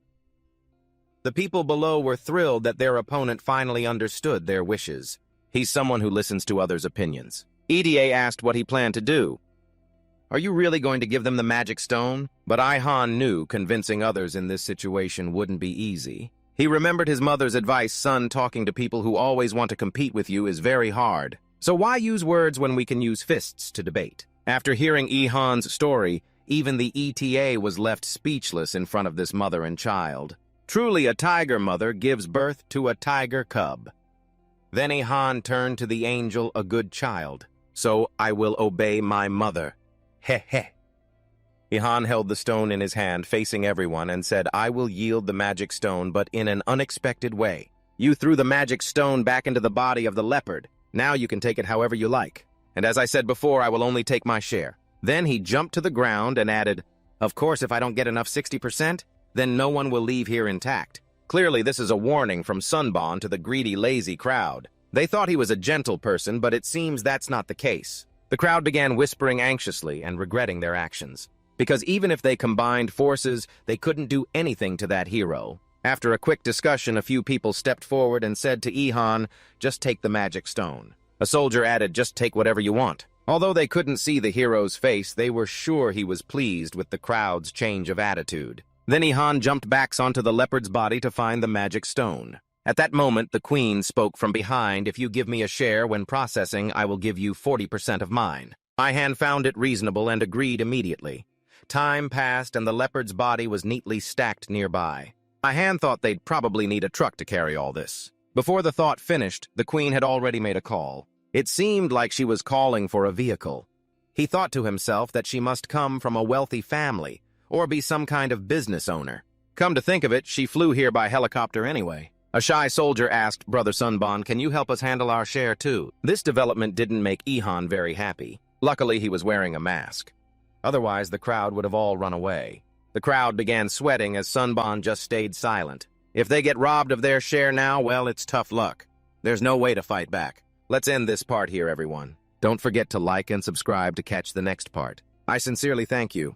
The people below were thrilled that their opponent finally understood their wishes. He's someone who listens to others' opinions. ETA asked what he planned to do. Are you really going to give them the magic stone? But Ihan knew convincing others in this situation wouldn't be easy. He remembered his mother's advice, son, talking to people who always want to compete with you is very hard. So why use words when we can use fists to debate? After hearing Ihan's story, even the ETA was left speechless in front of this mother and child. Truly, a tiger mother gives birth to a tiger cub. Then Ihan turned to the angel, a good child. So I will obey my mother. Heh heh. Ihan held the stone in his hand, facing everyone, and said, I will yield the magic stone, but in an unexpected way. You threw the magic stone back into the body of the leopard. Now you can take it however you like. And as I said before, I will only take my share. Then he jumped to the ground and added, of course, if I don't get enough 60%, then no one will leave here intact. Clearly, this is a warning from Sunbone to the greedy, lazy crowd. They thought he was a gentle person, but it seems that's not the case. The crowd began whispering anxiously and regretting their actions. Because even if they combined forces, they couldn't do anything to that hero. After a quick discussion, a few people stepped forward and said to Ihan, just take the magic stone. A soldier added, just take whatever you want. Although they couldn't see the hero's face, they were sure he was pleased with the crowd's change of attitude. Then Ihan jumped back onto the leopard's body to find the magic stone. At that moment, the queen spoke from behind, if you give me a share when processing, I will give you 40% of mine. Ihan found it reasonable and agreed immediately. Time passed and the leopard's body was neatly stacked nearby. Han thought they'd probably need a truck to carry all this. Before the thought finished, the queen had already made a call. It seemed like she was calling for a vehicle. He thought to himself that she must come from a wealthy family, or be some kind of business owner. Come to think of it, she flew here by helicopter anyway. A shy soldier asked Brother Sunbon, "Can you help us handle our share too?" This development didn't make Ihan very happy. Luckily, he was wearing a mask. Otherwise, the crowd would have all run away. The crowd began sweating as Sunbon just stayed silent. If they get robbed of their share now, well, it's tough luck. There's no way to fight back. Let's end this part here, everyone. Don't forget to like and subscribe to catch the next part. I sincerely thank you.